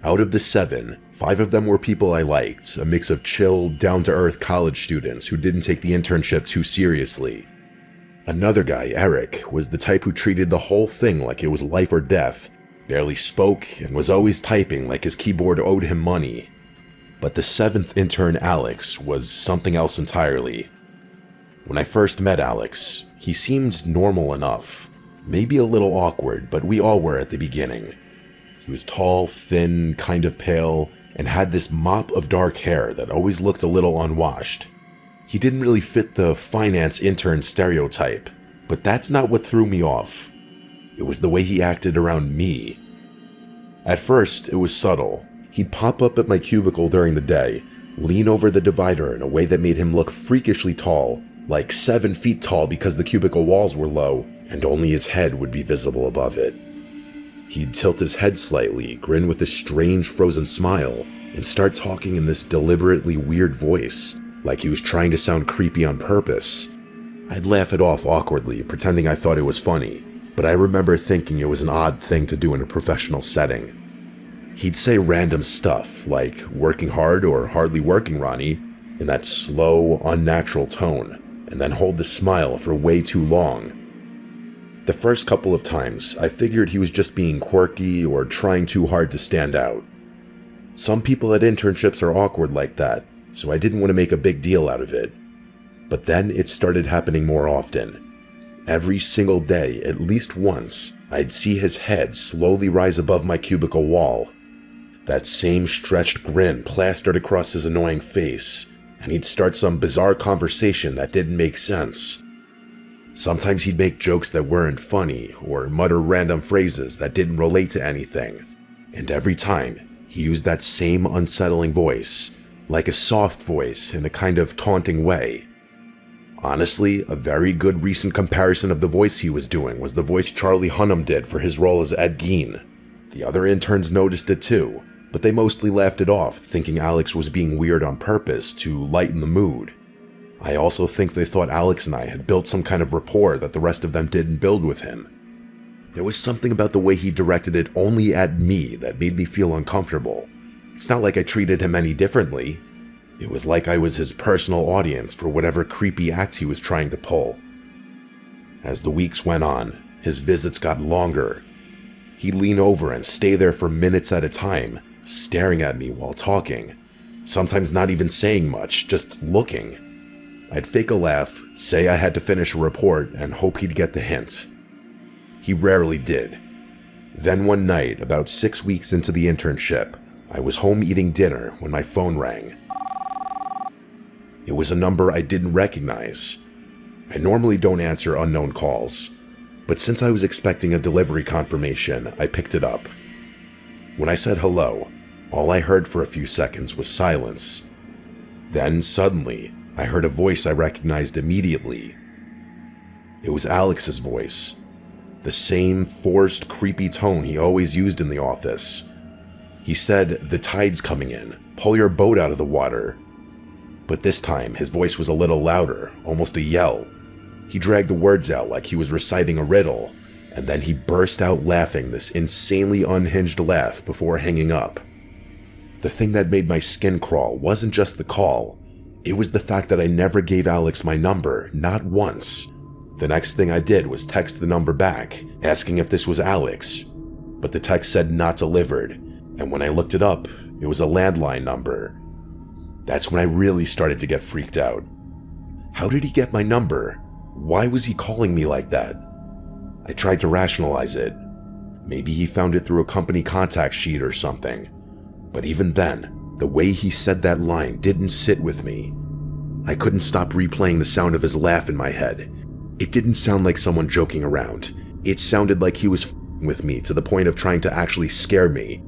Speaker 1: Out of the 7, 5 of them were people I liked, a mix of chill, down-to-earth college students who didn't take the internship too seriously. Another guy, Eric, was the type who treated the whole thing like it was life or death, barely spoke, and was always typing like his keyboard owed him money. But the 7th intern, Alex, was something else entirely. When I first met Alex, he seemed normal enough, maybe a little awkward, but we all were at the beginning. He was tall, thin, kind of pale, and had this mop of dark hair that always looked a little unwashed. He didn't really fit the finance intern stereotype, but that's not what threw me off. It was the way he acted around me. At first, it was subtle. He'd pop up at my cubicle during the day, lean over the divider in a way that made him look freakishly tall, like 7 feet tall because the cubicle walls were low, and only his head would be visible above it. He'd tilt his head slightly, grin with a strange frozen smile, and start talking in this deliberately weird voice, like he was trying to sound creepy on purpose. I'd laugh it off awkwardly, pretending I thought it was funny, but I remember thinking it was an odd thing to do in a professional setting. He'd say random stuff, like "working hard" or "hardly working, Ronnie," in that slow, unnatural tone, and then hold the smile for way too long. The first couple of times, I figured he was just being quirky or trying too hard to stand out. Some people at internships are awkward like that, so I didn't want to make a big deal out of it. But then it started happening more often. Every single day, at least once, I'd see his head slowly rise above my cubicle wall. That same stretched grin plastered across his annoying face, and he'd start some bizarre conversation that didn't make sense. Sometimes he'd make jokes that weren't funny, or mutter random phrases that didn't relate to anything. And every time, he used that same unsettling voice, like a soft voice in a kind of taunting way. Honestly, a very good recent comparison of the voice he was doing was the voice Charlie Hunnam did for his role as Ed Gein. The other interns noticed it too, but they mostly laughed it off, thinking Alex was being weird on purpose to lighten the mood. I also think they thought Alex and I had built some kind of rapport that the rest of them didn't build with him. There was something about the way he directed it only at me that made me feel uncomfortable. It's not like I treated him any differently. It was like I was his personal audience for whatever creepy act he was trying to pull. As the weeks went on, his visits got longer. He'd lean over and stay there for minutes at a time, staring at me while talking, sometimes not even saying much, just looking. I'd fake a laugh, say I had to finish a report, and hope he'd get the hint. He rarely did. Then one night, about 6 weeks into the internship, I was home eating dinner when my phone rang. It was a number I didn't recognize. I normally don't answer unknown calls, but since I was expecting a delivery confirmation, I picked it up. When I said hello, all I heard for a few seconds was silence. Then, suddenly, I heard a voice I recognized immediately. It was Alex's voice. The same forced, creepy tone he always used in the office. He said, "The tide's coming in. Pull your boat out of the water." But this time, his voice was a little louder, almost a yell. He dragged the words out like he was reciting a riddle, and then he burst out laughing this insanely unhinged laugh before hanging up. The thing that made my skin crawl wasn't just the call. It was the fact that I never gave Alex my number, not once. The next thing I did was text the number back, asking if this was Alex. But the text said not delivered, and when I looked it up, it was a landline number. That's when I really started to get freaked out. How did he get my number? Why was he calling me like that? I tried to rationalize it. Maybe he found it through a company contact sheet or something. But even then, the way he said that line didn't sit with me. I couldn't stop replaying the sound of his laugh in my head. It didn't sound like someone joking around. It sounded like he was f***ing with me to the point of trying to actually scare me.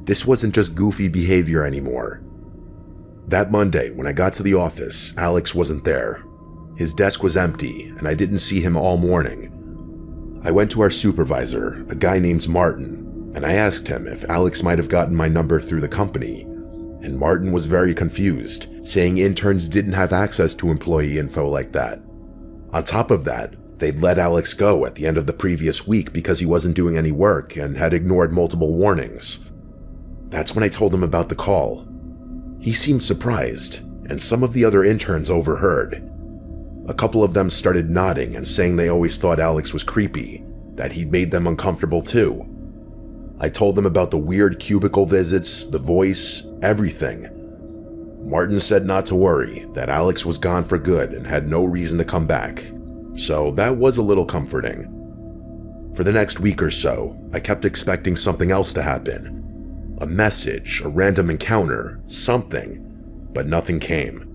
Speaker 1: This wasn't just goofy behavior anymore. That Monday, when I got to the office, Alex wasn't there. His desk was empty, and I didn't see him all morning. I went to our supervisor, a guy named Martin, and I asked him if Alex might have gotten my number through the company. And Martin was very confused, saying interns didn't have access to employee info like that. On top of that, they'd let Alex go at the end of the previous week because he wasn't doing any work and had ignored multiple warnings. That's when I told him about the call. He seemed surprised, and some of the other interns overheard. A couple of them started nodding and saying they always thought Alex was creepy, that he'd made them uncomfortable too. I told them about the weird cubicle visits, the voice, everything. Martin said not to worry, that Alex was gone for good and had no reason to come back. So that was a little comforting. For the next week or so, I kept expecting something else to happen. A message, a random encounter, something, but nothing came.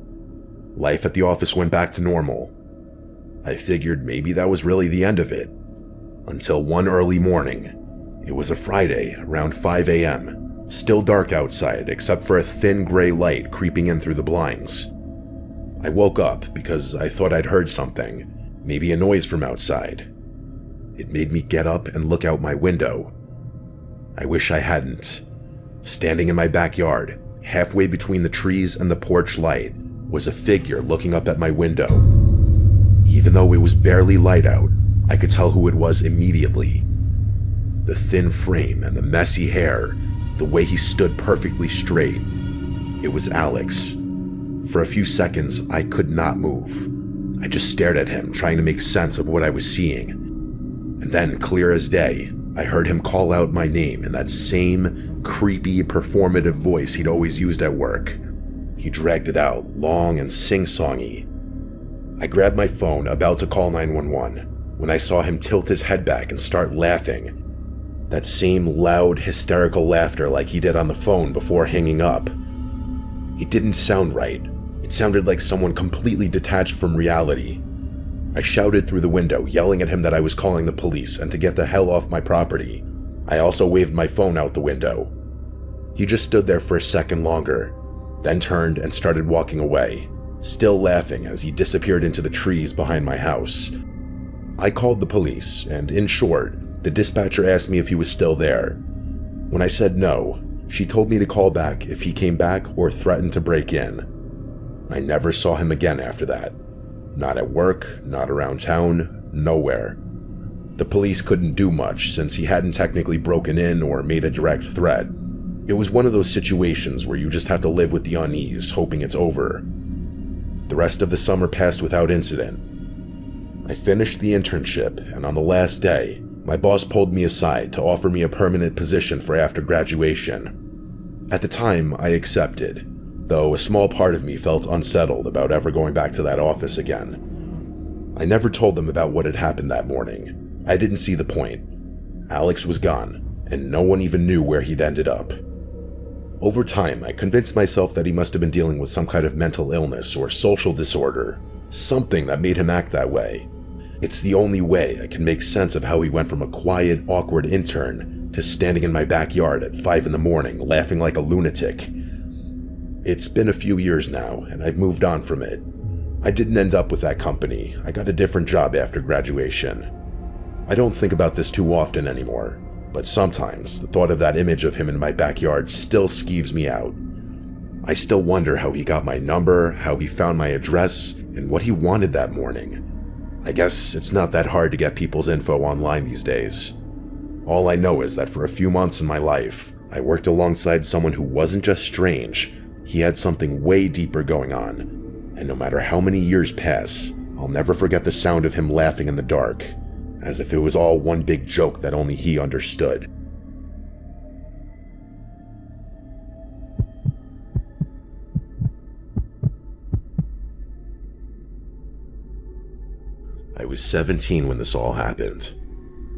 Speaker 1: Life at the office went back to normal. I figured maybe that was really the end of it. Until one early morning. It was a Friday, around 5 a.m. Still dark outside, except for a thin gray light creeping in through the blinds. I woke up because I thought I'd heard something, maybe a noise from outside. It made me get up and look out my window. I wish I hadn't. Standing in my backyard, halfway between the trees and the porch light, was a figure looking up at my window. Even though it was barely light out, I could tell who it was immediately. The thin frame and the messy hair, the way he stood perfectly straight. It was Alex. For a few seconds, I could not move. I just stared at him, trying to make sense of what I was seeing. And then, clear as day, I heard him call out my name in that same creepy, performative voice he'd always used at work. He dragged it out, long and sing-songy. I grabbed my phone, about to call 911, when I saw him tilt his head back and start laughing. That same loud, hysterical laughter like he did on the phone before hanging up. It didn't sound right. It sounded like someone completely detached from reality. I shouted through the window, yelling at him that I was calling the police and to get the hell off my property. I also waved my phone out the window. He just stood there for a second longer, then turned and started walking away, still laughing as he disappeared into the trees behind my house. I called the police, and in short, the dispatcher asked me if he was still there. When I said no, she told me to call back if he came back or threatened to break in. I never saw him again after that. Not at work, not around town, nowhere. The police couldn't do much since he hadn't technically broken in or made a direct threat. It was one of those situations where you just have to live with the unease, hoping it's over. The rest of the summer passed without incident. I finished the internship, and on the last day, my boss pulled me aside to offer me a permanent position for after graduation. At the time, I accepted, though a small part of me felt unsettled about ever going back to that office again. I never told them about what had happened that morning. I didn't see the point. Alex was gone, and no one even knew where he'd ended up. Over time, I convinced myself that he must have been dealing with some kind of mental illness or social disorder, something that made him act that way. It's the only way I can make sense of how he went from a quiet, awkward intern to standing in my backyard at 5 in the morning laughing like a lunatic. It's been a few years now, and I've moved on from it. I didn't end up with that company. I got a different job after graduation. I don't think about this too often anymore, but sometimes the thought of that image of him in my backyard still skeeves me out. I still wonder how he got my number, how he found my address, and what he wanted that morning. I guess it's not that hard to get people's info online these days. All I know is that for a few months in my life, I worked alongside someone who wasn't just strange, he had something way deeper going on. And no matter how many years pass, I'll never forget the sound of him laughing in the dark, as if it was all one big joke that only he understood. I was 17 when this all happened.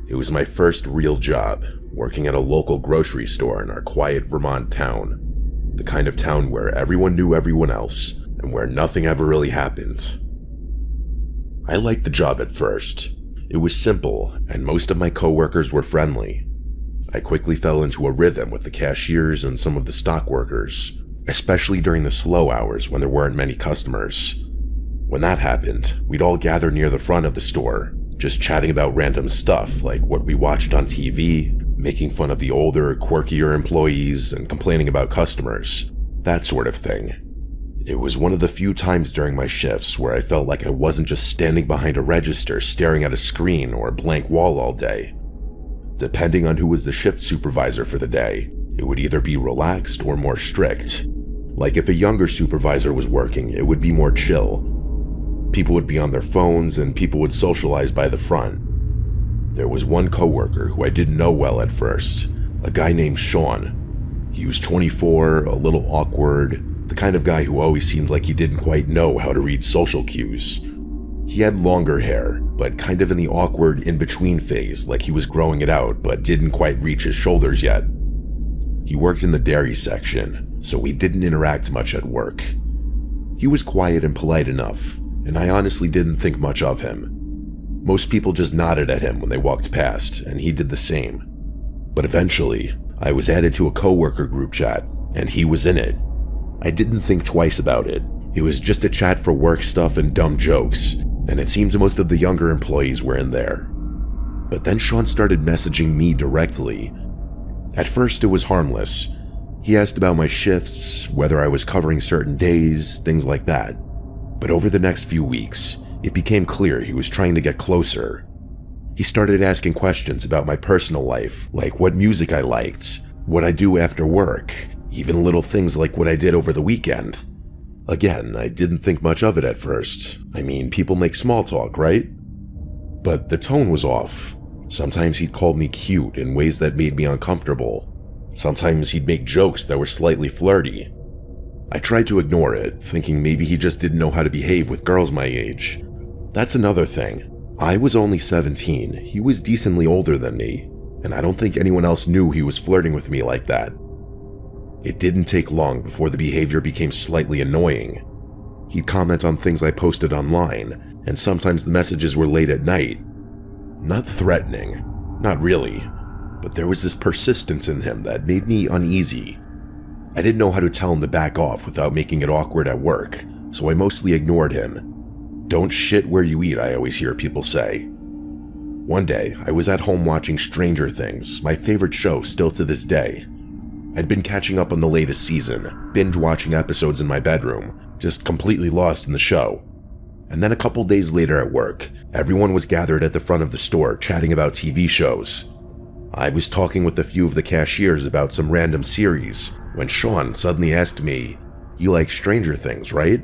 Speaker 1: It was my first real job, working at a local grocery store in our quiet Vermont town. The kind of town where everyone knew everyone else, and where nothing ever really happened. I liked the job at first. It was simple, and most of my coworkers were friendly. I quickly fell into a rhythm with the cashiers and some of the stock workers, especially during the slow hours when there weren't many customers. When that happened, we'd all gather near the front of the store, just chatting about random stuff like what we watched on TV, making fun of the older, quirkier employees, and complaining about customers, that sort of thing. It was one of the few times during my shifts where I felt like I wasn't just standing behind a register staring at a screen or a blank wall all day. Depending on who was the shift supervisor for the day, it would either be relaxed or more strict. Like if a younger supervisor was working, it would be more chill. People would be on their phones and people would socialize by the front. There was one coworker who I didn't know well at first, a guy named Sean. He was 24, a little awkward, the kind of guy who always seemed like he didn't quite know how to read social cues. He had longer hair, but kind of in the awkward in-between phase, like he was growing it out but didn't quite reach his shoulders yet. He worked in the dairy section, so we didn't interact much at work. He was quiet and polite enough, and I honestly didn't think much of him. Most people just nodded at him when they walked past, and he did the same. But eventually, I was added to a coworker group chat, and he was in it. I didn't think twice about it. It was just a chat for work stuff and dumb jokes, and it seemed most of the younger employees were in there. But then Sean started messaging me directly. At first, it was harmless. He asked about my shifts, whether I was covering certain days, things like that. But over the next few weeks, it became clear he was trying to get closer. He started asking questions about my personal life, like what music I liked, what I do after work, even little things like what I did over the weekend. Again, I didn't think much of it at first. I mean, people make small talk, right? But the tone was off. Sometimes he'd call me cute in ways that made me uncomfortable. Sometimes he'd make jokes that were slightly flirty. I tried to ignore it, thinking maybe he just didn't know how to behave with girls my age. That's another thing. I was only 17, he was decently older than me, and I don't think anyone else knew he was flirting with me like that. It didn't take long before the behavior became slightly annoying. He'd comment on things I posted online, and sometimes the messages were late at night. Not threatening, not really, but there was this persistence in him that made me uneasy. I didn't know how to tell him to back off without making it awkward at work, so I mostly ignored him. Don't shit where you eat, I always hear people say. One day, I was at home watching Stranger Things, my favorite show still to this day. I'd been catching up on the latest season, binge watching episodes in my bedroom, just completely lost in the show. And then a couple days later at work, everyone was gathered at the front of the store chatting about TV shows. I was talking with a few of the cashiers about some random series, when Sean suddenly asked me, "You like Stranger Things, right?"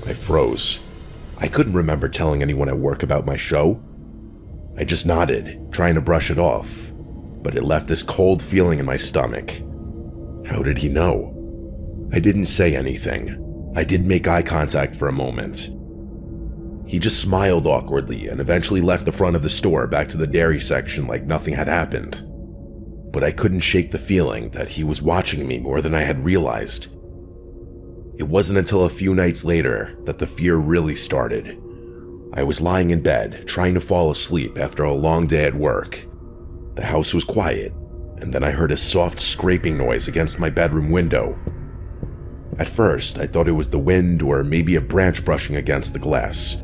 Speaker 1: I froze. I couldn't remember telling anyone at work about my show. I just nodded, trying to brush it off, but it left this cold feeling in my stomach. How did he know? I didn't say anything. I did make eye contact for a moment. He just smiled awkwardly and eventually left the front of the store back to the dairy section like nothing had happened. But I couldn't shake the feeling that he was watching me more than I had realized. It wasn't until a few nights later that the fear really started. I was lying in bed, trying to fall asleep after a long day at work. The house was quiet, and then I heard a soft scraping noise against my bedroom window. At first, I thought it was the wind or maybe a branch brushing against the glass.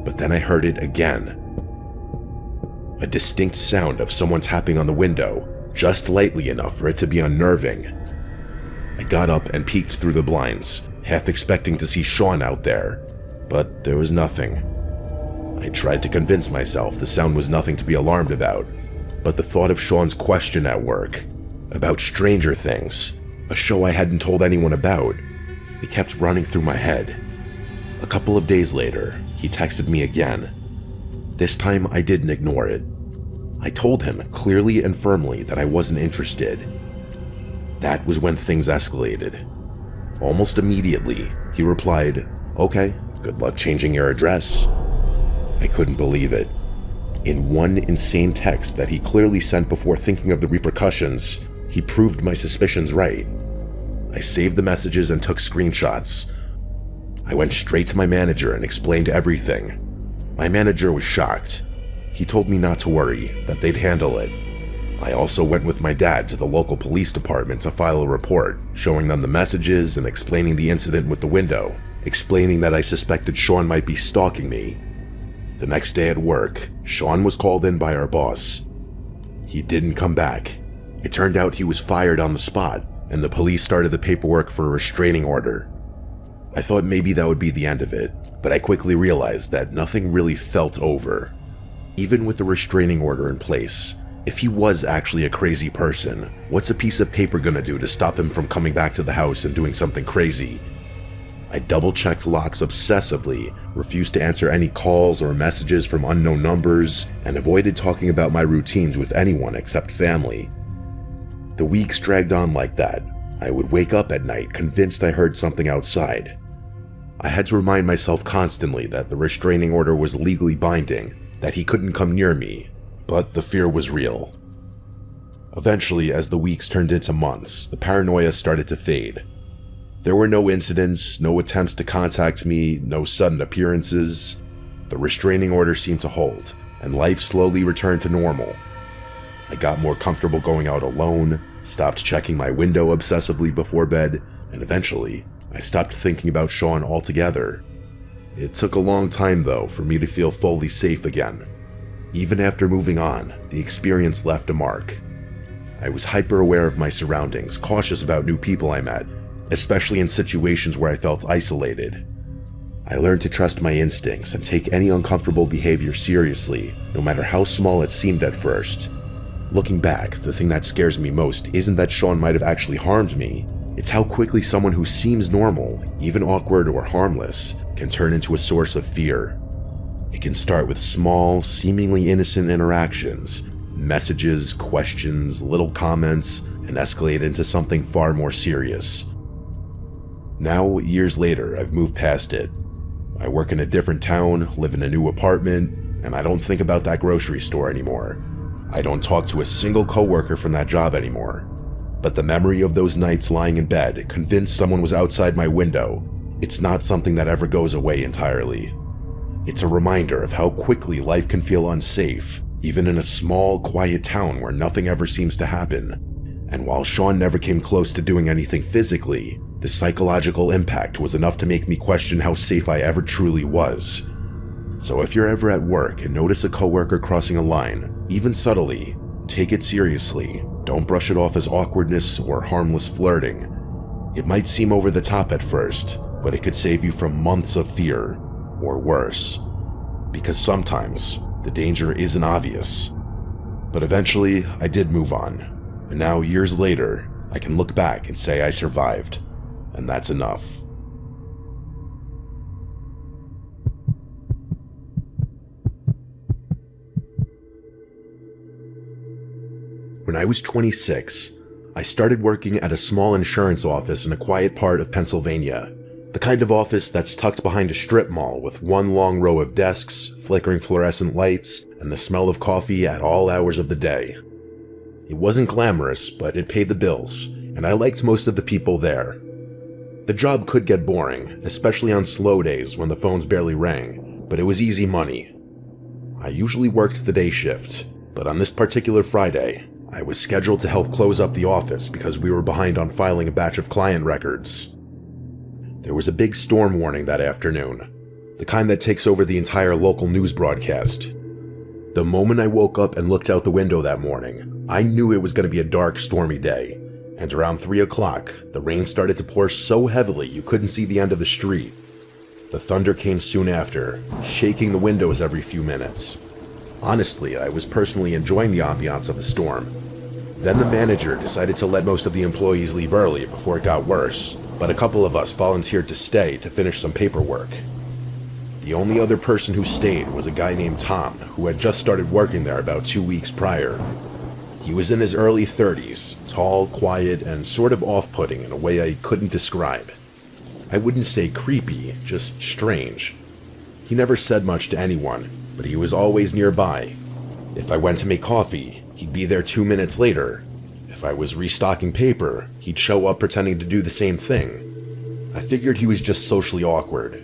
Speaker 1: But then I heard it again. A distinct sound of someone tapping on the window, just lightly enough for it to be unnerving. I got up and peeked through the blinds, half expecting to see Sean out there, but there was nothing. I tried to convince myself the sound was nothing to be alarmed about, but the thought of Sean's question at work, about Stranger Things, a show I hadn't told anyone about, it kept running through my head. A couple of days later, he texted me again. This time I didn't ignore it. I told him clearly and firmly that I wasn't interested. That was when things escalated. Almost immediately, he replied, "Okay, good luck changing your address." I couldn't believe it. In one insane text that he clearly sent before thinking of the repercussions, he proved my suspicions right. I saved the messages and took screenshots. I went straight to my manager and explained everything. My manager was shocked. He told me not to worry, that they'd handle it. I also went with my dad to the local police department to file a report, showing them the messages and explaining the incident with the window, explaining that I suspected Sean might be stalking me. The next day at work, Sean was called in by our boss. He didn't come back. It turned out he was fired on the spot, and the police started the paperwork for a restraining order. I thought maybe that would be the end of it, but I quickly realized that nothing really felt over. Even with the restraining order in place, if he was actually a crazy person, what's a piece of paper gonna do to stop him from coming back to the house and doing something crazy? I double-checked locks obsessively, refused to answer any calls or messages from unknown numbers, and avoided talking about my routines with anyone except family. The weeks dragged on like that. I would wake up at night convinced I heard something outside. I had to remind myself constantly that the restraining order was legally binding, that he couldn't come near me, but the fear was real. Eventually, as the weeks turned into months, the paranoia started to fade. There were no incidents, no attempts to contact me, no sudden appearances. The restraining order seemed to hold, and life slowly returned to normal. I got more comfortable going out alone, stopped checking my window obsessively before bed, and eventually, I stopped thinking about Sean altogether. It took a long time, though, for me to feel fully safe again. Even after moving on, the experience left a mark. I was hyper-aware of my surroundings, cautious about new people I met, especially in situations where I felt isolated. I learned to trust my instincts and take any uncomfortable behavior seriously, no matter how small it seemed at first. Looking back, the thing that scares me most isn't that Sean might have actually harmed me. It's how quickly someone who seems normal, even awkward or harmless, can turn into a source of fear. It can start with small, seemingly innocent interactions, messages, questions, little comments, and escalate into something far more serious. Now, years later, I've moved past it. I work in a different town, live in a new apartment, and I don't think about that grocery store anymore. I don't talk to a single coworker from that job anymore. But the memory of those nights lying in bed, convinced someone was outside my window, it's not something that ever goes away entirely. It's a reminder of how quickly life can feel unsafe, even in a small, quiet town where nothing ever seems to happen. And while Sean never came close to doing anything physically, the psychological impact was enough to make me question how safe I ever truly was. So if you're ever at work and notice a coworker crossing a line, even subtly, take it seriously. Don't brush it off as awkwardness or harmless flirting. It might seem over the top at first, but it could save you from months of fear, or worse. Because sometimes, the danger isn't obvious. But eventually, I did move on, and now years later, I can look back and say I survived, and that's enough. When I was 26, I started working at a small insurance office in a quiet part of Pennsylvania. The kind of office that's tucked behind a strip mall with one long row of desks, flickering fluorescent lights, and the smell of coffee at all hours of the day. It wasn't glamorous, but it paid the bills, and I liked most of the people there. The job could get boring, especially on slow days when the phones barely rang, but it was easy money. I usually worked the day shift, but on this particular Friday, I was scheduled to help close up the office because we were behind on filing a batch of client records. There was a big storm warning that afternoon, the kind that takes over the entire local news broadcast. The moment I woke up and looked out the window that morning, I knew it was going to be a dark, stormy day, and around 3 o'clock, the rain started to pour so heavily you couldn't see the end of the street. The thunder came soon after, shaking the windows every few minutes. Honestly, I was personally enjoying the ambiance of the storm. Then the manager decided to let most of the employees leave early before it got worse, but a couple of us volunteered to stay to finish some paperwork. The only other person who stayed was a guy named Tom, who had just started working there about 2 weeks prior. He was in his early 30s, tall, quiet, and sort of off-putting in a way I couldn't describe. I wouldn't say creepy, just strange. He never said much to anyone, but he was always nearby. If I went to make coffee, he'd be there 2 minutes later. If I was restocking paper, he'd show up pretending to do the same thing. I figured he was just socially awkward.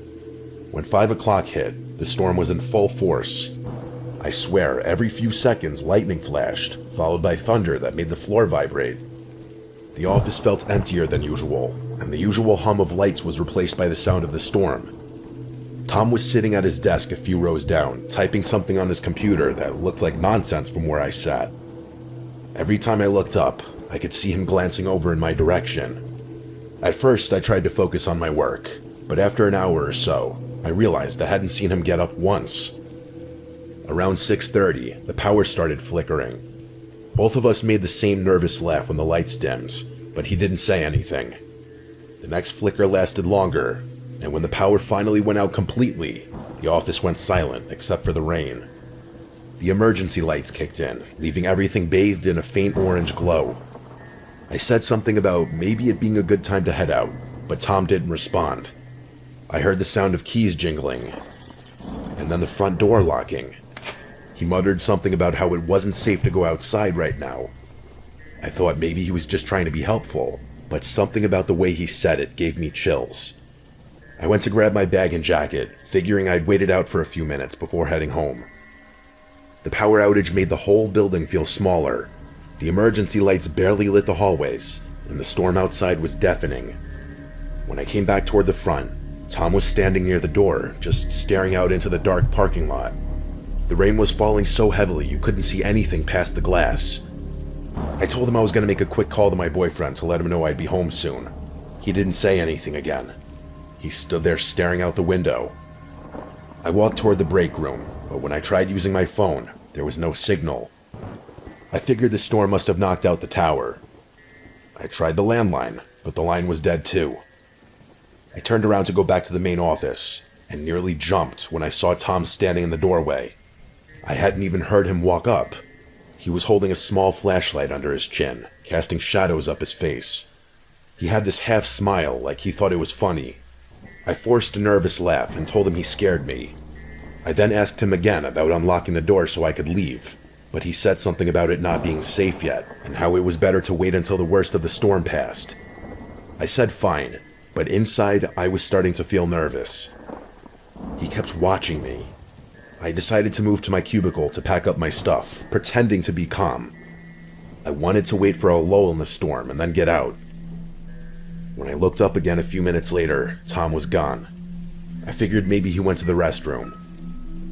Speaker 1: When 5 o'clock hit, the storm was in full force. I swear, every few seconds lightning flashed, followed by thunder that made the floor vibrate. The office felt emptier than usual, and the usual hum of lights was replaced by the sound of the storm. Tom was sitting at his desk a few rows down, typing something on his computer that looked like nonsense from where I sat. Every time I looked up, I could see him glancing over in my direction. At first, I tried to focus on my work, but after an hour or so, I realized I hadn't seen him get up once. Around 6:30, the power started flickering. Both of us made the same nervous laugh when the lights dimmed, but he didn't say anything. The next flicker lasted longer, and when the power finally went out completely, the office went silent except for the rain. The emergency lights kicked in, leaving everything bathed in a faint orange glow. I said something about maybe it being a good time to head out, but Tom didn't respond. I heard the sound of keys jingling, and then the front door locking. He muttered something about how it wasn't safe to go outside right now. I thought maybe he was just trying to be helpful, but something about the way he said it gave me chills. I went to grab my bag and jacket, figuring I'd wait it out for a few minutes before heading home. The power outage made the whole building feel smaller. The emergency lights barely lit the hallways, and the storm outside was deafening. When I came back toward the front, Tom was standing near the door, just staring out into the dark parking lot. The rain was falling so heavily you couldn't see anything past the glass. I told him I was going to make a quick call to my boyfriend to let him know I'd be home soon. He didn't say anything again. He stood there staring out the window. I walked toward the break room, but when I tried using my phone, there was no signal. I figured the storm must have knocked out the tower. I tried the landline, but the line was dead too. I turned around to go back to the main office, and nearly jumped when I saw Tom standing in the doorway. I hadn't even heard him walk up. He was holding a small flashlight under his chin, casting shadows up his face. He had this half smile like he thought it was funny. I forced a nervous laugh and told him he scared me. I then asked him again about unlocking the door so I could leave, but he said something about it not being safe yet, and how it was better to wait until the worst of the storm passed. I said fine, but inside I was starting to feel nervous. He kept watching me. I decided to move to my cubicle to pack up my stuff, pretending to be calm. I wanted to wait for a lull in the storm and then get out. When I looked up again a few minutes later, Tom was gone. I figured maybe he went to the restroom.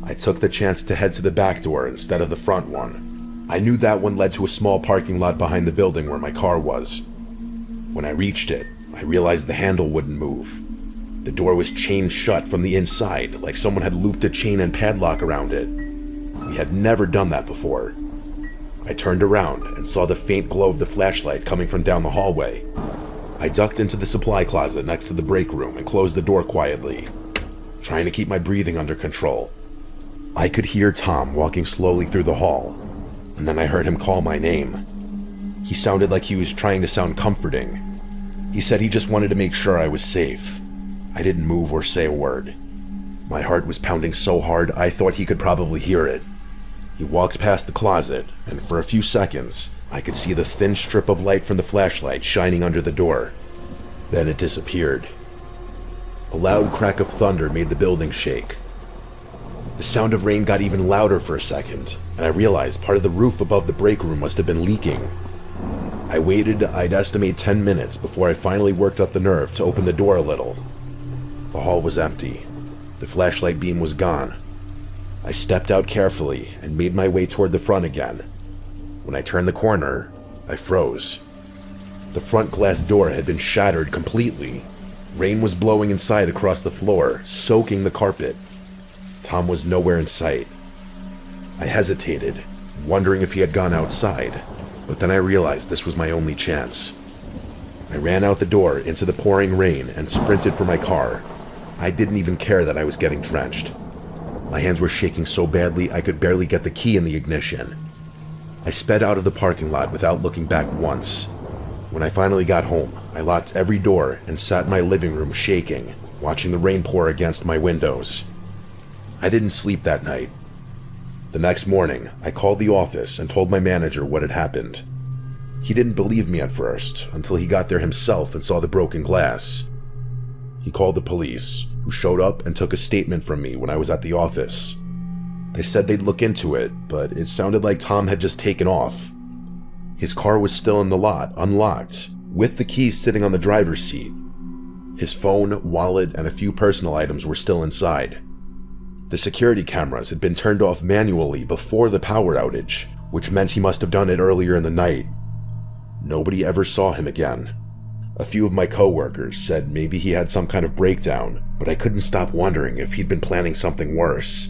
Speaker 1: I took the chance to head to the back door instead of the front one. I knew that one led to a small parking lot behind the building where my car was. When I reached it, I realized the handle wouldn't move. The door was chained shut from the inside, like someone had looped a chain and padlock around it. We had never done that before. I turned around and saw the faint glow of the flashlight coming from down the hallway. I ducked into the supply closet next to the break room and closed the door quietly, trying to keep my breathing under control. I could hear Tom walking slowly through the hall, and then I heard him call my name. He sounded like he was trying to sound comforting. He said he just wanted to make sure I was safe. I didn't move or say a word. My heart was pounding so hard I thought he could probably hear it. He walked past the closet, and for a few seconds, I could see the thin strip of light from the flashlight shining under the door. Then it disappeared. A loud crack of thunder made the building shake. The sound of rain got even louder for a second, and I realized part of the roof above the break room must have been leaking. I waited, I'd estimate 10 minutes before I finally worked up the nerve to open the door a little. The hall was empty. The flashlight beam was gone. I stepped out carefully and made my way toward the front again. When I turned the corner, I froze. The front glass door had been shattered completely. Rain was blowing inside across the floor, soaking the carpet. Tom was nowhere in sight. I hesitated, wondering if he had gone outside, but then I realized this was my only chance. I ran out the door into the pouring rain and sprinted for my car. I didn't even care that I was getting drenched. My hands were shaking so badly I could barely get the key in the ignition. I sped out of the parking lot without looking back once. When I finally got home, I locked every door and sat in my living room shaking, watching the rain pour against my windows. I didn't sleep that night. The next morning, I called the office and told my manager what had happened. He didn't believe me at first, until he got there himself and saw the broken glass. He called the police, who showed up and took a statement from me when I was at the office. They said they'd look into it, but it sounded like Tom had just taken off. His car was still in the lot, unlocked, with the keys sitting on the driver's seat. His phone, wallet, and a few personal items were still inside. The security cameras had been turned off manually before the power outage, which meant he must have done it earlier in the night. Nobody ever saw him again. A few of my coworkers said maybe he had some kind of breakdown, but I couldn't stop wondering if he'd been planning something worse.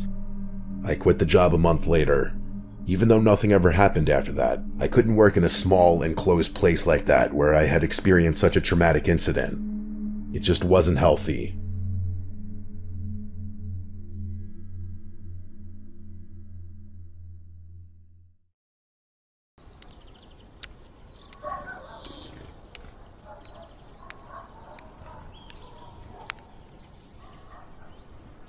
Speaker 1: I quit the job a month later. Even though nothing ever happened after that, I couldn't work in a small, enclosed place like that where I had experienced such a traumatic incident. It just wasn't healthy.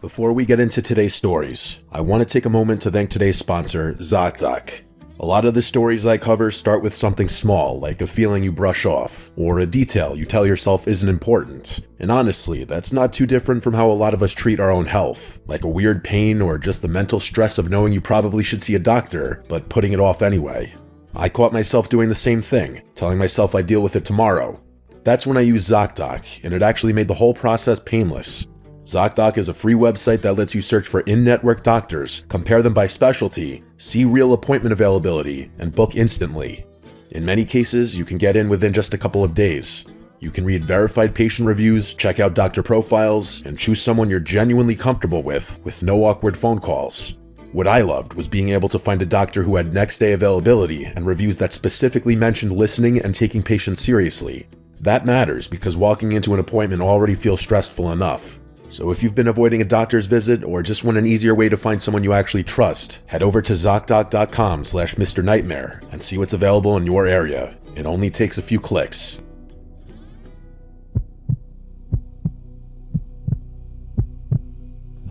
Speaker 1: Before we get into today's stories, I want to take a moment to thank today's sponsor, ZocDoc. A lot of the stories I cover start with something small, like a feeling you brush off, or a detail you tell yourself isn't important. And honestly, that's not too different from how a lot of us treat our own health, like a weird pain or just the mental stress of knowing you probably should see a doctor, but putting it off anyway. I caught myself doing the same thing, telling myself I'd deal with it tomorrow. That's when I used ZocDoc, and it actually made the whole process painless. ZocDoc is a free website that lets you search for in-network doctors, compare them by specialty, see real appointment availability, and book instantly. In many cases, you can get in within just a couple of days. You can read verified patient reviews, check out doctor profiles, and choose someone you're genuinely comfortable with no awkward phone calls. What I loved was being able to find a doctor who had next-day availability and reviews that specifically mentioned listening and taking patients seriously. That matters because walking into an appointment already feels stressful enough. So if you've been avoiding a doctor's visit or just want an easier way to find someone you actually trust, head over to ZocDoc.com/Mr. Nightmare and see what's available in your area. It only takes a few clicks.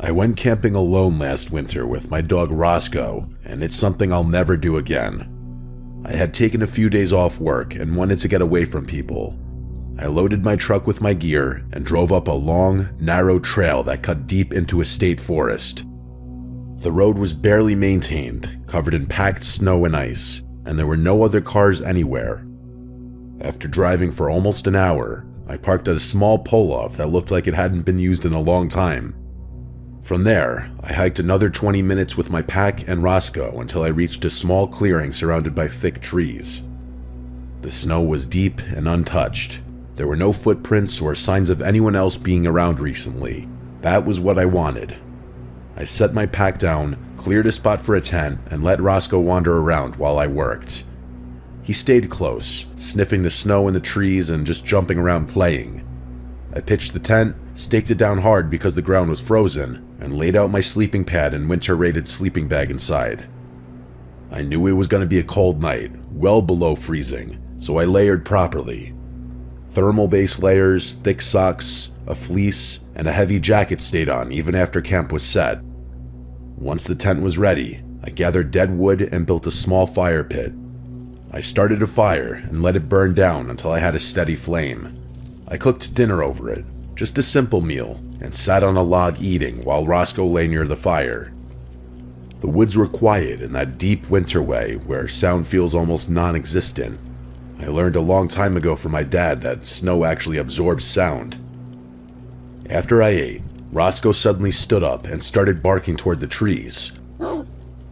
Speaker 1: I went camping alone last winter with my dog Roscoe, and it's something I'll never do again. I had taken a few days off work and wanted to get away from people. I loaded my truck with my gear and drove up a long, narrow trail that cut deep into a state forest. The road was barely maintained, covered in packed snow and ice, and there were no other cars anywhere. After driving for almost an hour, I parked at a small pull-off that looked like it hadn't been used in a long time. From there, I hiked another 20 minutes with my pack and Roscoe until I reached a small clearing surrounded by thick trees. The snow was deep and untouched. There were no footprints or signs of anyone else being around recently. That was what I wanted. I set my pack down, cleared a spot for a tent, and let Roscoe wander around while I worked. He stayed close, sniffing the snow in the trees and just jumping around playing. I pitched the tent, staked it down hard because the ground was frozen, and laid out my sleeping pad and winter-rated sleeping bag inside. I knew it was going to be a cold night, well below freezing, so I layered properly. Thermal base layers, thick socks, a fleece, and a heavy jacket stayed on even after camp was set. Once the tent was ready, I gathered dead wood and built a small fire pit. I started a fire and let it burn down until I had a steady flame. I cooked dinner over it, just a simple meal, and sat on a log eating while Roscoe lay near the fire. The woods were quiet in that deep winter way where sound feels almost non-existent. I learned a long time ago from my dad that snow actually absorbs sound. After I ate, Roscoe suddenly stood up and started barking toward the trees.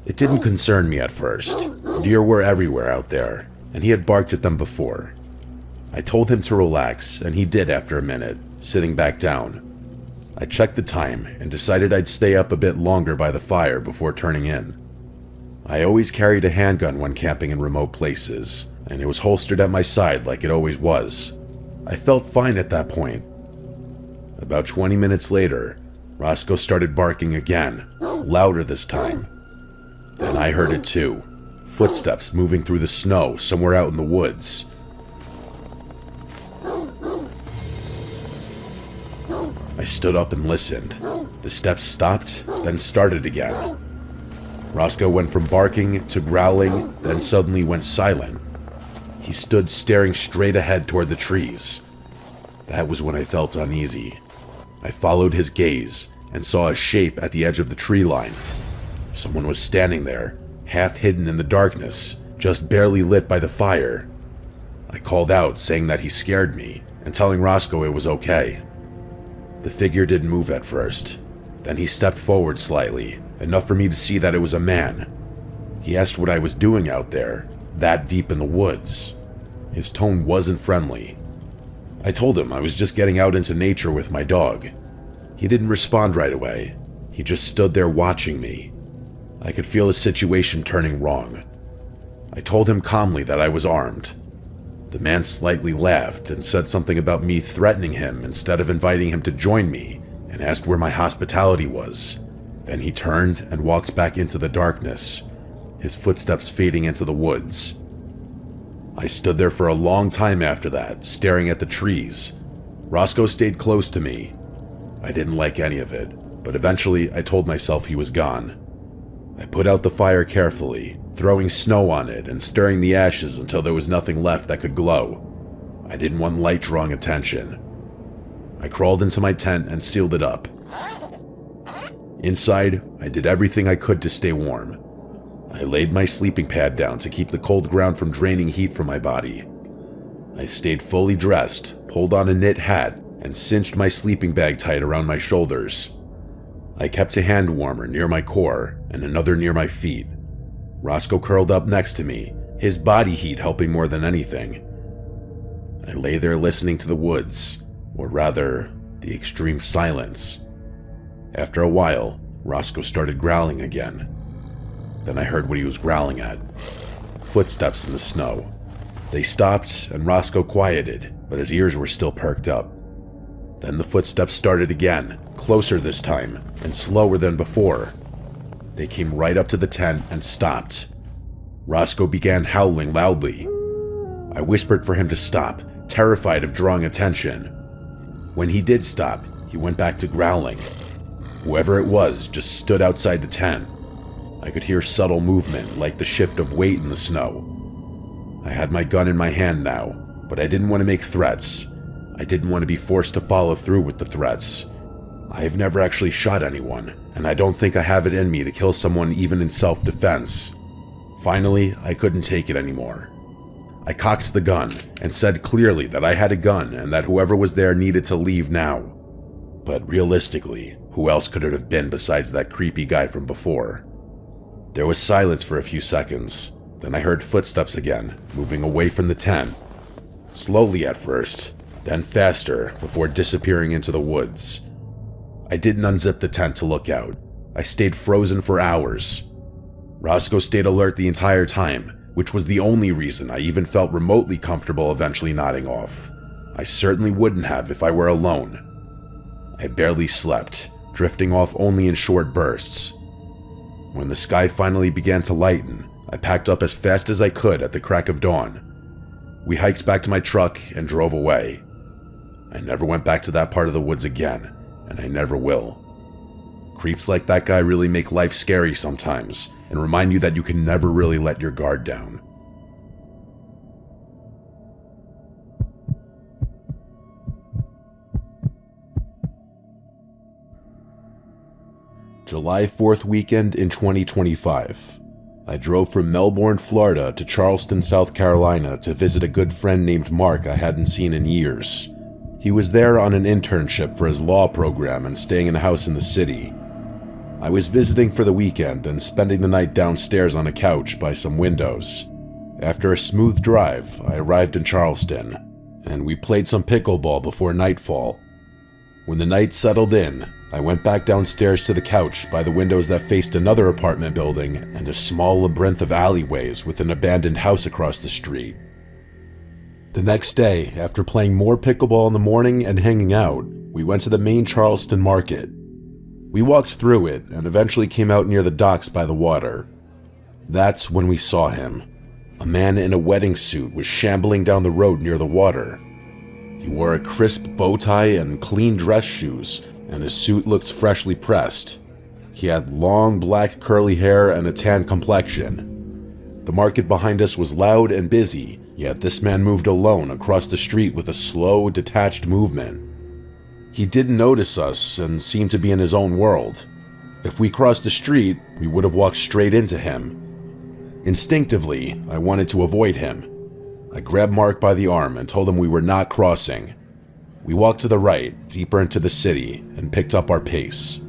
Speaker 1: It didn't concern me at first. Deer were everywhere out there, and he had barked at them before. I told him to relax, and he did after a minute, sitting back down. I checked the time and decided I'd stay up a bit longer by the fire before turning in. I always carried a handgun when camping in remote places, and it was holstered at my side like it always was. I felt fine at that point. About 20 minutes later, Roscoe started barking again, louder this time. Then I heard it too, footsteps moving through the snow somewhere out in the woods. I stood up and listened. The steps stopped, then started again. Roscoe went from barking to growling, then suddenly went silent. He stood staring straight ahead toward the trees. That was when I felt uneasy. I followed his gaze and saw a shape at the edge of the tree line. Someone was standing there, half hidden in the darkness, just barely lit by the fire. I called out, saying that he scared me, and telling Roscoe it was okay. The figure didn't move at first. Then he stepped forward slightly, enough for me to see that it was a man. He asked what I was doing out there, that deep in the woods. His tone wasn't friendly. I told him I was just getting out into nature with my dog. He didn't respond right away. He just stood there watching me. I could feel the situation turning wrong. I told him calmly that I was armed. The man slightly laughed and said something about me threatening him instead of inviting him to join me, and asked where my hospitality was. Then he turned and walked back into the darkness, his footsteps fading into the woods. I stood there for a long time after that, staring at the trees. Roscoe stayed close to me. I didn't like any of it, but eventually I told myself he was gone. I put out the fire carefully, throwing snow on it and stirring the ashes until there was nothing left that could glow. I didn't want light drawing attention. I crawled into my tent and sealed it up. Inside, I did everything I could to stay warm. I laid my sleeping pad down to keep the cold ground from draining heat from my body. I stayed fully dressed, pulled on a knit hat, and cinched my sleeping bag tight around my shoulders. I kept a hand warmer near my core and another near my feet. Roscoe curled up next to me, his body heat helping more than anything. I lay there listening to the woods, or rather, the extreme silence. After a while, Roscoe started growling again. Then I heard what he was growling at. Footsteps in the snow. They stopped and Roscoe quieted, but his ears were still perked up. Then the footsteps started again, closer this time, and slower than before. They came right up to the tent and stopped. Roscoe began howling loudly. I whispered for him to stop, terrified of drawing attention. When he did stop, he went back to growling. Whoever it was just stood outside the tent. I could hear subtle movement, like the shift of weight in the snow. I had my gun in my hand now, but I didn't want to make threats. I didn't want to be forced to follow through with the threats. I have never actually shot anyone, and I don't think I have it in me to kill someone even in self-defense. Finally, I couldn't take it anymore. I cocked the gun and said clearly that I had a gun and that whoever was there needed to leave now. But realistically, who else could it have been besides that creepy guy from before? There was silence for a few seconds. Then I heard footsteps again, moving away from the tent. Slowly at first, then faster before disappearing into the woods. I didn't unzip the tent to look out. I stayed frozen for hours. Roscoe stayed alert the entire time, which was the only reason I even felt remotely comfortable eventually nodding off. I certainly wouldn't have if I were alone. I barely slept, drifting off only in short bursts. When the sky finally began to lighten, I packed up as fast as I could at the crack of dawn. We hiked back to my truck and drove away. I never went back to that part of the woods again, and I never will. Creeps like that guy really make life scary sometimes, and remind you that you can never really let your guard down. July 4th weekend in 2025. I drove from Melbourne, Florida to Charleston, South Carolina to visit a good friend named Mark I hadn't seen in years. He was there on an internship for his law program and staying in a house in the city. I was visiting for the weekend and spending the night downstairs on a couch by some windows. After a smooth drive, I arrived in Charleston, and we played some pickleball before nightfall. When the night settled in, I went back downstairs to the couch by the windows that faced another apartment building and a small labyrinth of alleyways with an abandoned house across the street. The next day, after playing more pickleball in the morning and hanging out, we went to the main Charleston market. We walked through it and eventually came out near the docks by the water. That's when we saw him. A man in a wedding suit was shambling down the road near the water. He wore a crisp bow tie and clean dress shoes, and his suit looked freshly pressed. He had long black curly hair and a tan complexion. The market behind us was loud and busy, yet this man moved alone across the street with a slow, detached movement. He didn't notice us and seemed to be in his own world. If we crossed the street, we would have walked straight into him. Instinctively, I wanted to avoid him. I grabbed Mark by the arm and told him we were not crossing. We walked to the right, deeper into the city, and picked up our pace.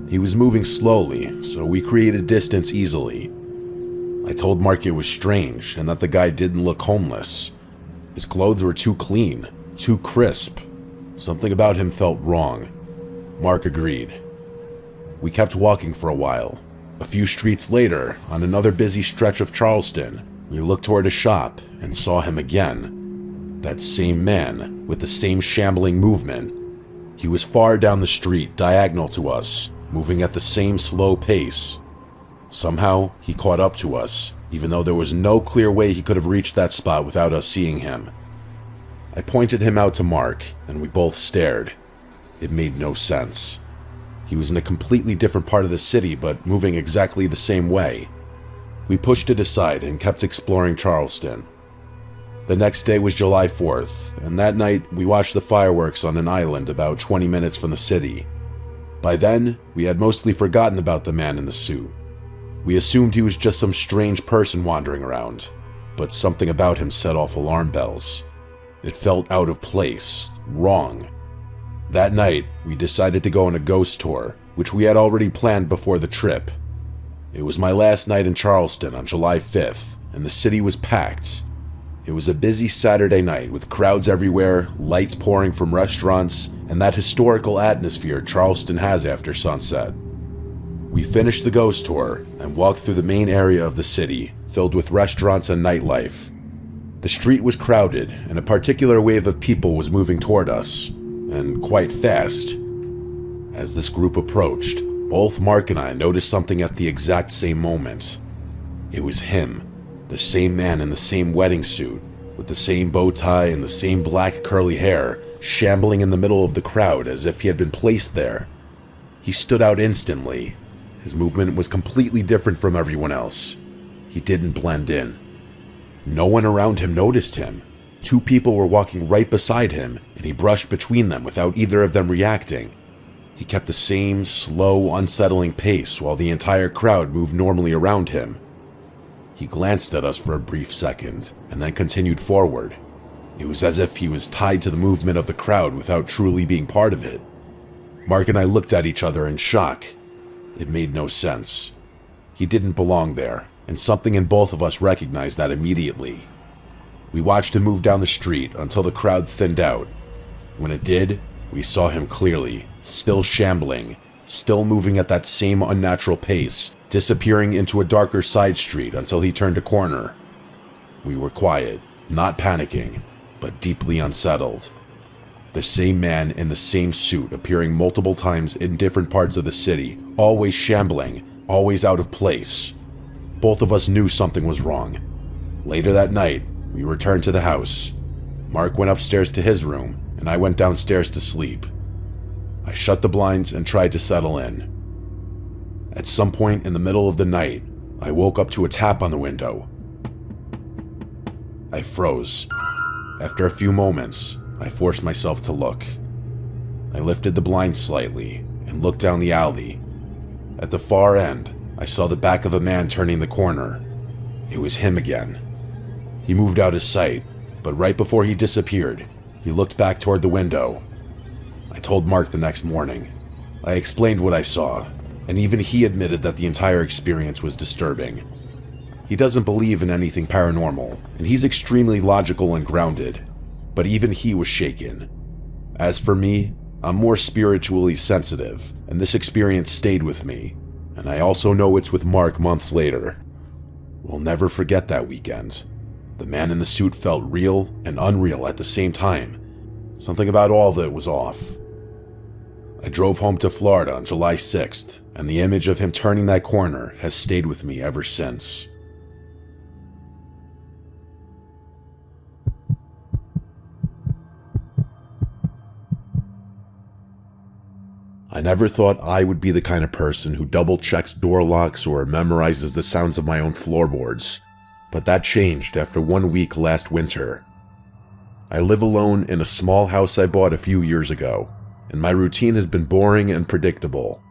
Speaker 1: He was moving slowly, so we created distance easily. I told Mark it was strange and that the guy didn't look homeless. His clothes were too clean, too crisp. Something about him felt wrong. Mark agreed. We kept walking for a while. A few streets later, on another busy stretch of Charleston, we looked toward a shop and saw him again. That same man, with the same shambling movement. He was far down the street, diagonal to us, moving at the same slow pace. Somehow, he caught up to us, even though there was no clear way he could have reached that spot without us seeing him. I pointed him out to Mark, and we both stared. It made no sense. He was in a completely different part of the city, but moving exactly the same way. We pushed it aside and kept exploring Charleston. The next day was July 4th, and that night we watched the fireworks on an island about 20 minutes from the city. By then, we had mostly forgotten about the man in the suit. We assumed he was just some strange person wandering around, but something about him set off alarm bells. It felt out of place, wrong. That night, we decided to go on a ghost tour, which we had already planned before the trip. It was my last night in Charleston on July 5th, and the city was packed. It was a busy Saturday night with crowds everywhere, lights pouring from restaurants, and that historical atmosphere Charleston has after sunset. We finished the ghost tour and walked through the main area of the city, filled with restaurants and nightlife. The street was crowded, and a particular wave of people was moving toward us, and quite fast. As this group approached, both Mark and I noticed something at the exact same moment. It was him, the same man in the same wedding suit, with the same bow tie and the same black curly hair, shambling in the middle of the crowd as if he had been placed there. He stood out instantly. His movement was completely different from everyone else. He didn't blend in. No one around him noticed him. Two people were walking right beside him, and he brushed between them without either of them reacting. He kept the same slow, unsettling pace while the entire crowd moved normally around him. He glanced at us for a brief second, and then continued forward. It was as if he was tied to the movement of the crowd without truly being part of it. Mark and I looked at each other in shock. It made no sense. He didn't belong there, and something in both of us recognized that immediately. We watched him move down the street until the crowd thinned out. When it did, we saw him clearly, still shambling, still moving at that same unnatural pace, disappearing into a darker side street until he turned a corner. We were quiet, not panicking, but deeply unsettled. The same man in the same suit appearing multiple times in different parts of the city, always shambling, always out of place. Both of us knew something was wrong. Later that night, we returned to the house. Mark went upstairs to his room, and I went downstairs to sleep. I shut the blinds and tried to settle in. At some point in the middle of the night, I woke up to a tap on the window. I froze. After a few moments, I forced myself to look. I lifted the blinds slightly and looked down the alley. At the far end, I saw the back of a man turning the corner. It was him again. He moved out of sight, but right before he disappeared, he looked back toward the window. I told Mark the next morning. I explained what I saw, and even he admitted that the entire experience was disturbing. He doesn't believe in anything paranormal, and he's extremely logical and grounded, but even he was shaken. As for me, I'm more spiritually sensitive, and this experience stayed with me, and I also know it's with Mark months later. We'll never forget that weekend. The man in the suit felt real and unreal at the same time. Something about all of it was off. I drove home to Florida on July 6th, and the image of him turning that corner has stayed with me ever since. I never thought I would be the kind of person who double-checks door locks or memorizes the sounds of my own floorboards, but that changed after 1 week last winter. I live alone in a small house I bought a few years ago, and my routine has been boring and predictable.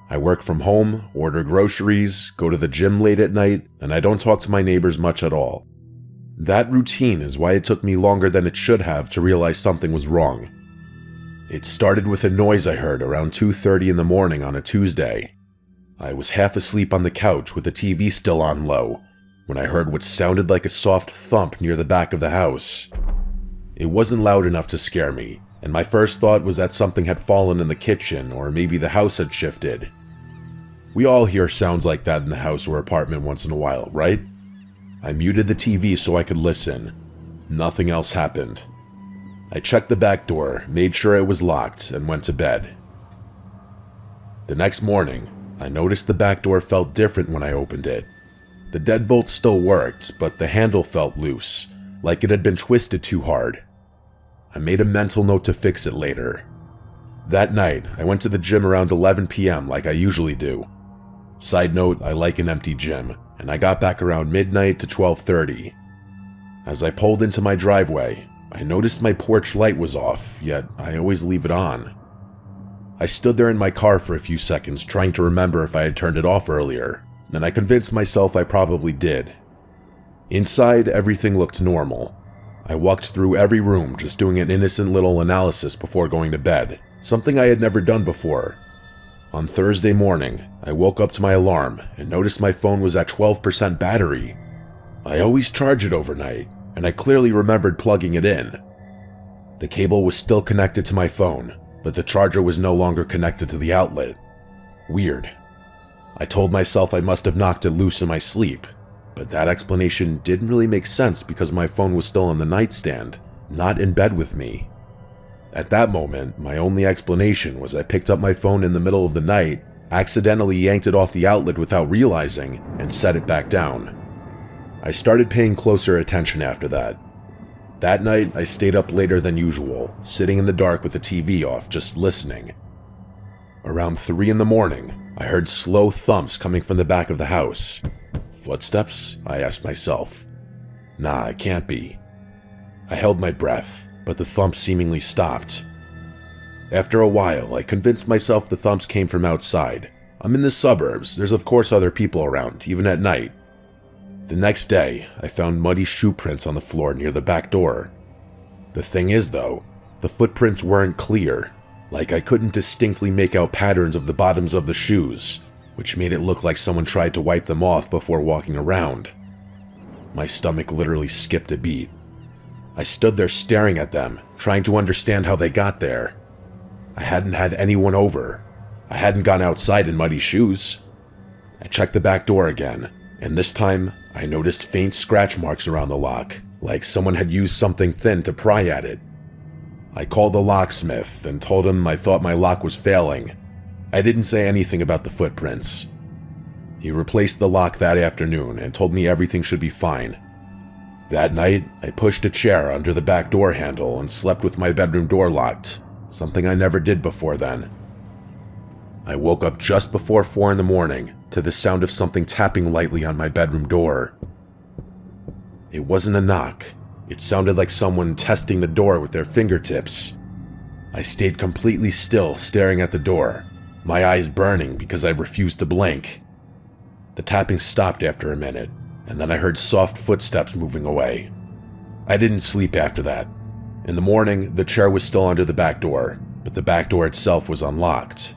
Speaker 1: I work from home, order groceries, go to the gym late at night, and I don't talk to my neighbors much at all. That routine is why it took me longer than it should have to realize something was wrong. It started with a noise I heard around 2:30 in the morning on a Tuesday. I was half asleep on the couch with the TV still on low when I heard what sounded like a soft thump near the back of the house. It wasn't loud enough to scare me, and my first thought was that something had fallen in the kitchen or maybe the house had shifted. We all hear sounds like that in the house or apartment once in a while, right? I muted the TV so I could listen. Nothing else happened. I checked the back door, made sure it was locked, and went to bed. The next morning, I noticed the back door felt different when I opened it. The deadbolt still worked, but the handle felt loose, like it had been twisted too hard. I made a mental note to fix it later. That night, I went to the gym around 11 p.m. like I usually do. Side note, I like an empty gym, and I got back around midnight to 12:30. As I pulled into my driveway, I noticed my porch light was off, yet I always leave it on. I stood there in my car for a few seconds trying to remember if I had turned it off earlier, and I convinced myself I probably did. Inside, everything looked normal. I walked through every room just doing an innocent little analysis before going to bed, something I had never done before. On Thursday morning, I woke up to my alarm and noticed my phone was at 12% battery. I always charge it overnight, and I clearly remembered plugging it in. The cable was still connected to my phone, but the charger was no longer connected to the outlet. Weird. I told myself I must have knocked it loose in my sleep, but that explanation didn't really make sense because my phone was still on the nightstand, not in bed with me. At that moment, my only explanation was I picked up my phone in the middle of the night, accidentally yanked it off the outlet without realizing, and set it back down. I started paying closer attention after that. That night, I stayed up later than usual, sitting in the dark with the TV off, just listening. Around 3 in the morning, I heard slow thumps coming from the back of the house. Footsteps? I asked myself. Nah, it can't be. I held my breath, but the thumps seemingly stopped. After a while, I convinced myself the thumps came from outside. I'm in the suburbs, there's of course other people around, even at night. The next day, I found muddy shoe prints on the floor near the back door. The thing is though, the footprints weren't clear, like I couldn't distinctly make out patterns of the bottoms of the shoes, which made it look like someone tried to wipe them off before walking around. My stomach literally skipped a beat. I stood there staring at them, trying to understand how they got there. I hadn't had anyone over. I hadn't gone outside in muddy shoes. I checked the back door again, and this time I noticed faint scratch marks around the lock, like someone had used something thin to pry at it. I called the locksmith and told him I thought my lock was failing. I didn't say anything about the footprints. He replaced the lock that afternoon and told me everything should be fine. That night, I pushed a chair under the back door handle and slept with my bedroom door locked, something I never did before then. I woke up just before 4 in the morning to the sound of something tapping lightly on my bedroom door. It wasn't a knock. It sounded like someone testing the door with their fingertips. I stayed completely still, staring at the door, my eyes burning because I refused to blink. The tapping stopped after a minute, and then I heard soft footsteps moving away. I didn't sleep after that. In the morning, the chair was still under the back door, but the back door itself was unlocked.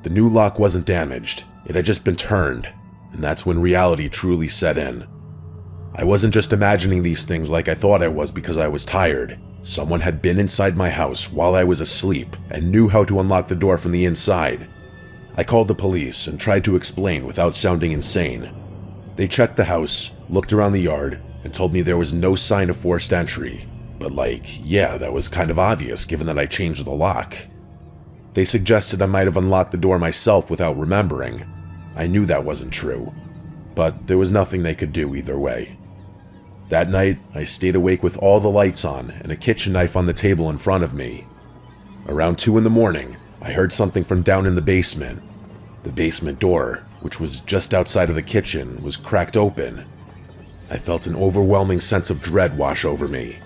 Speaker 1: The new lock wasn't damaged, it had just been turned, and that's when reality truly set in. I wasn't just imagining these things like I thought I was because I was tired. Someone had been inside my house while I was asleep and knew how to unlock the door from the inside. I called the police and tried to explain without sounding insane. They checked the house, looked around the yard, and told me there was no sign of forced entry. But yeah, that was kind of obvious given that I changed the lock. They suggested I might have unlocked the door myself without remembering. I knew that wasn't true, but there was nothing they could do either way. That night, I stayed awake with all the lights on and a kitchen knife on the table in front of me. Around 2 in the morning, I heard something from down in the basement. The basement door, which was just outside of the kitchen, was cracked open. I felt an overwhelming sense of dread wash over me.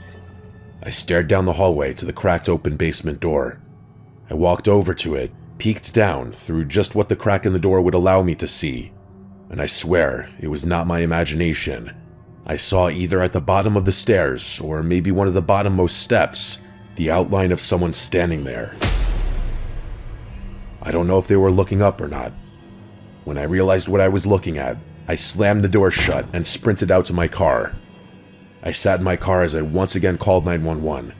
Speaker 1: I stared down the hallway to the cracked open basement door. I walked over to it, peeked down through just what the crack in the door would allow me to see, and I swear it was not my imagination. I saw either at the bottom of the stairs or maybe one of the bottommost steps, the outline of someone standing there. I don't know if they were looking up or not. When I realized what I was looking at, I slammed the door shut and sprinted out to my car. I sat in my car as I once again called 911,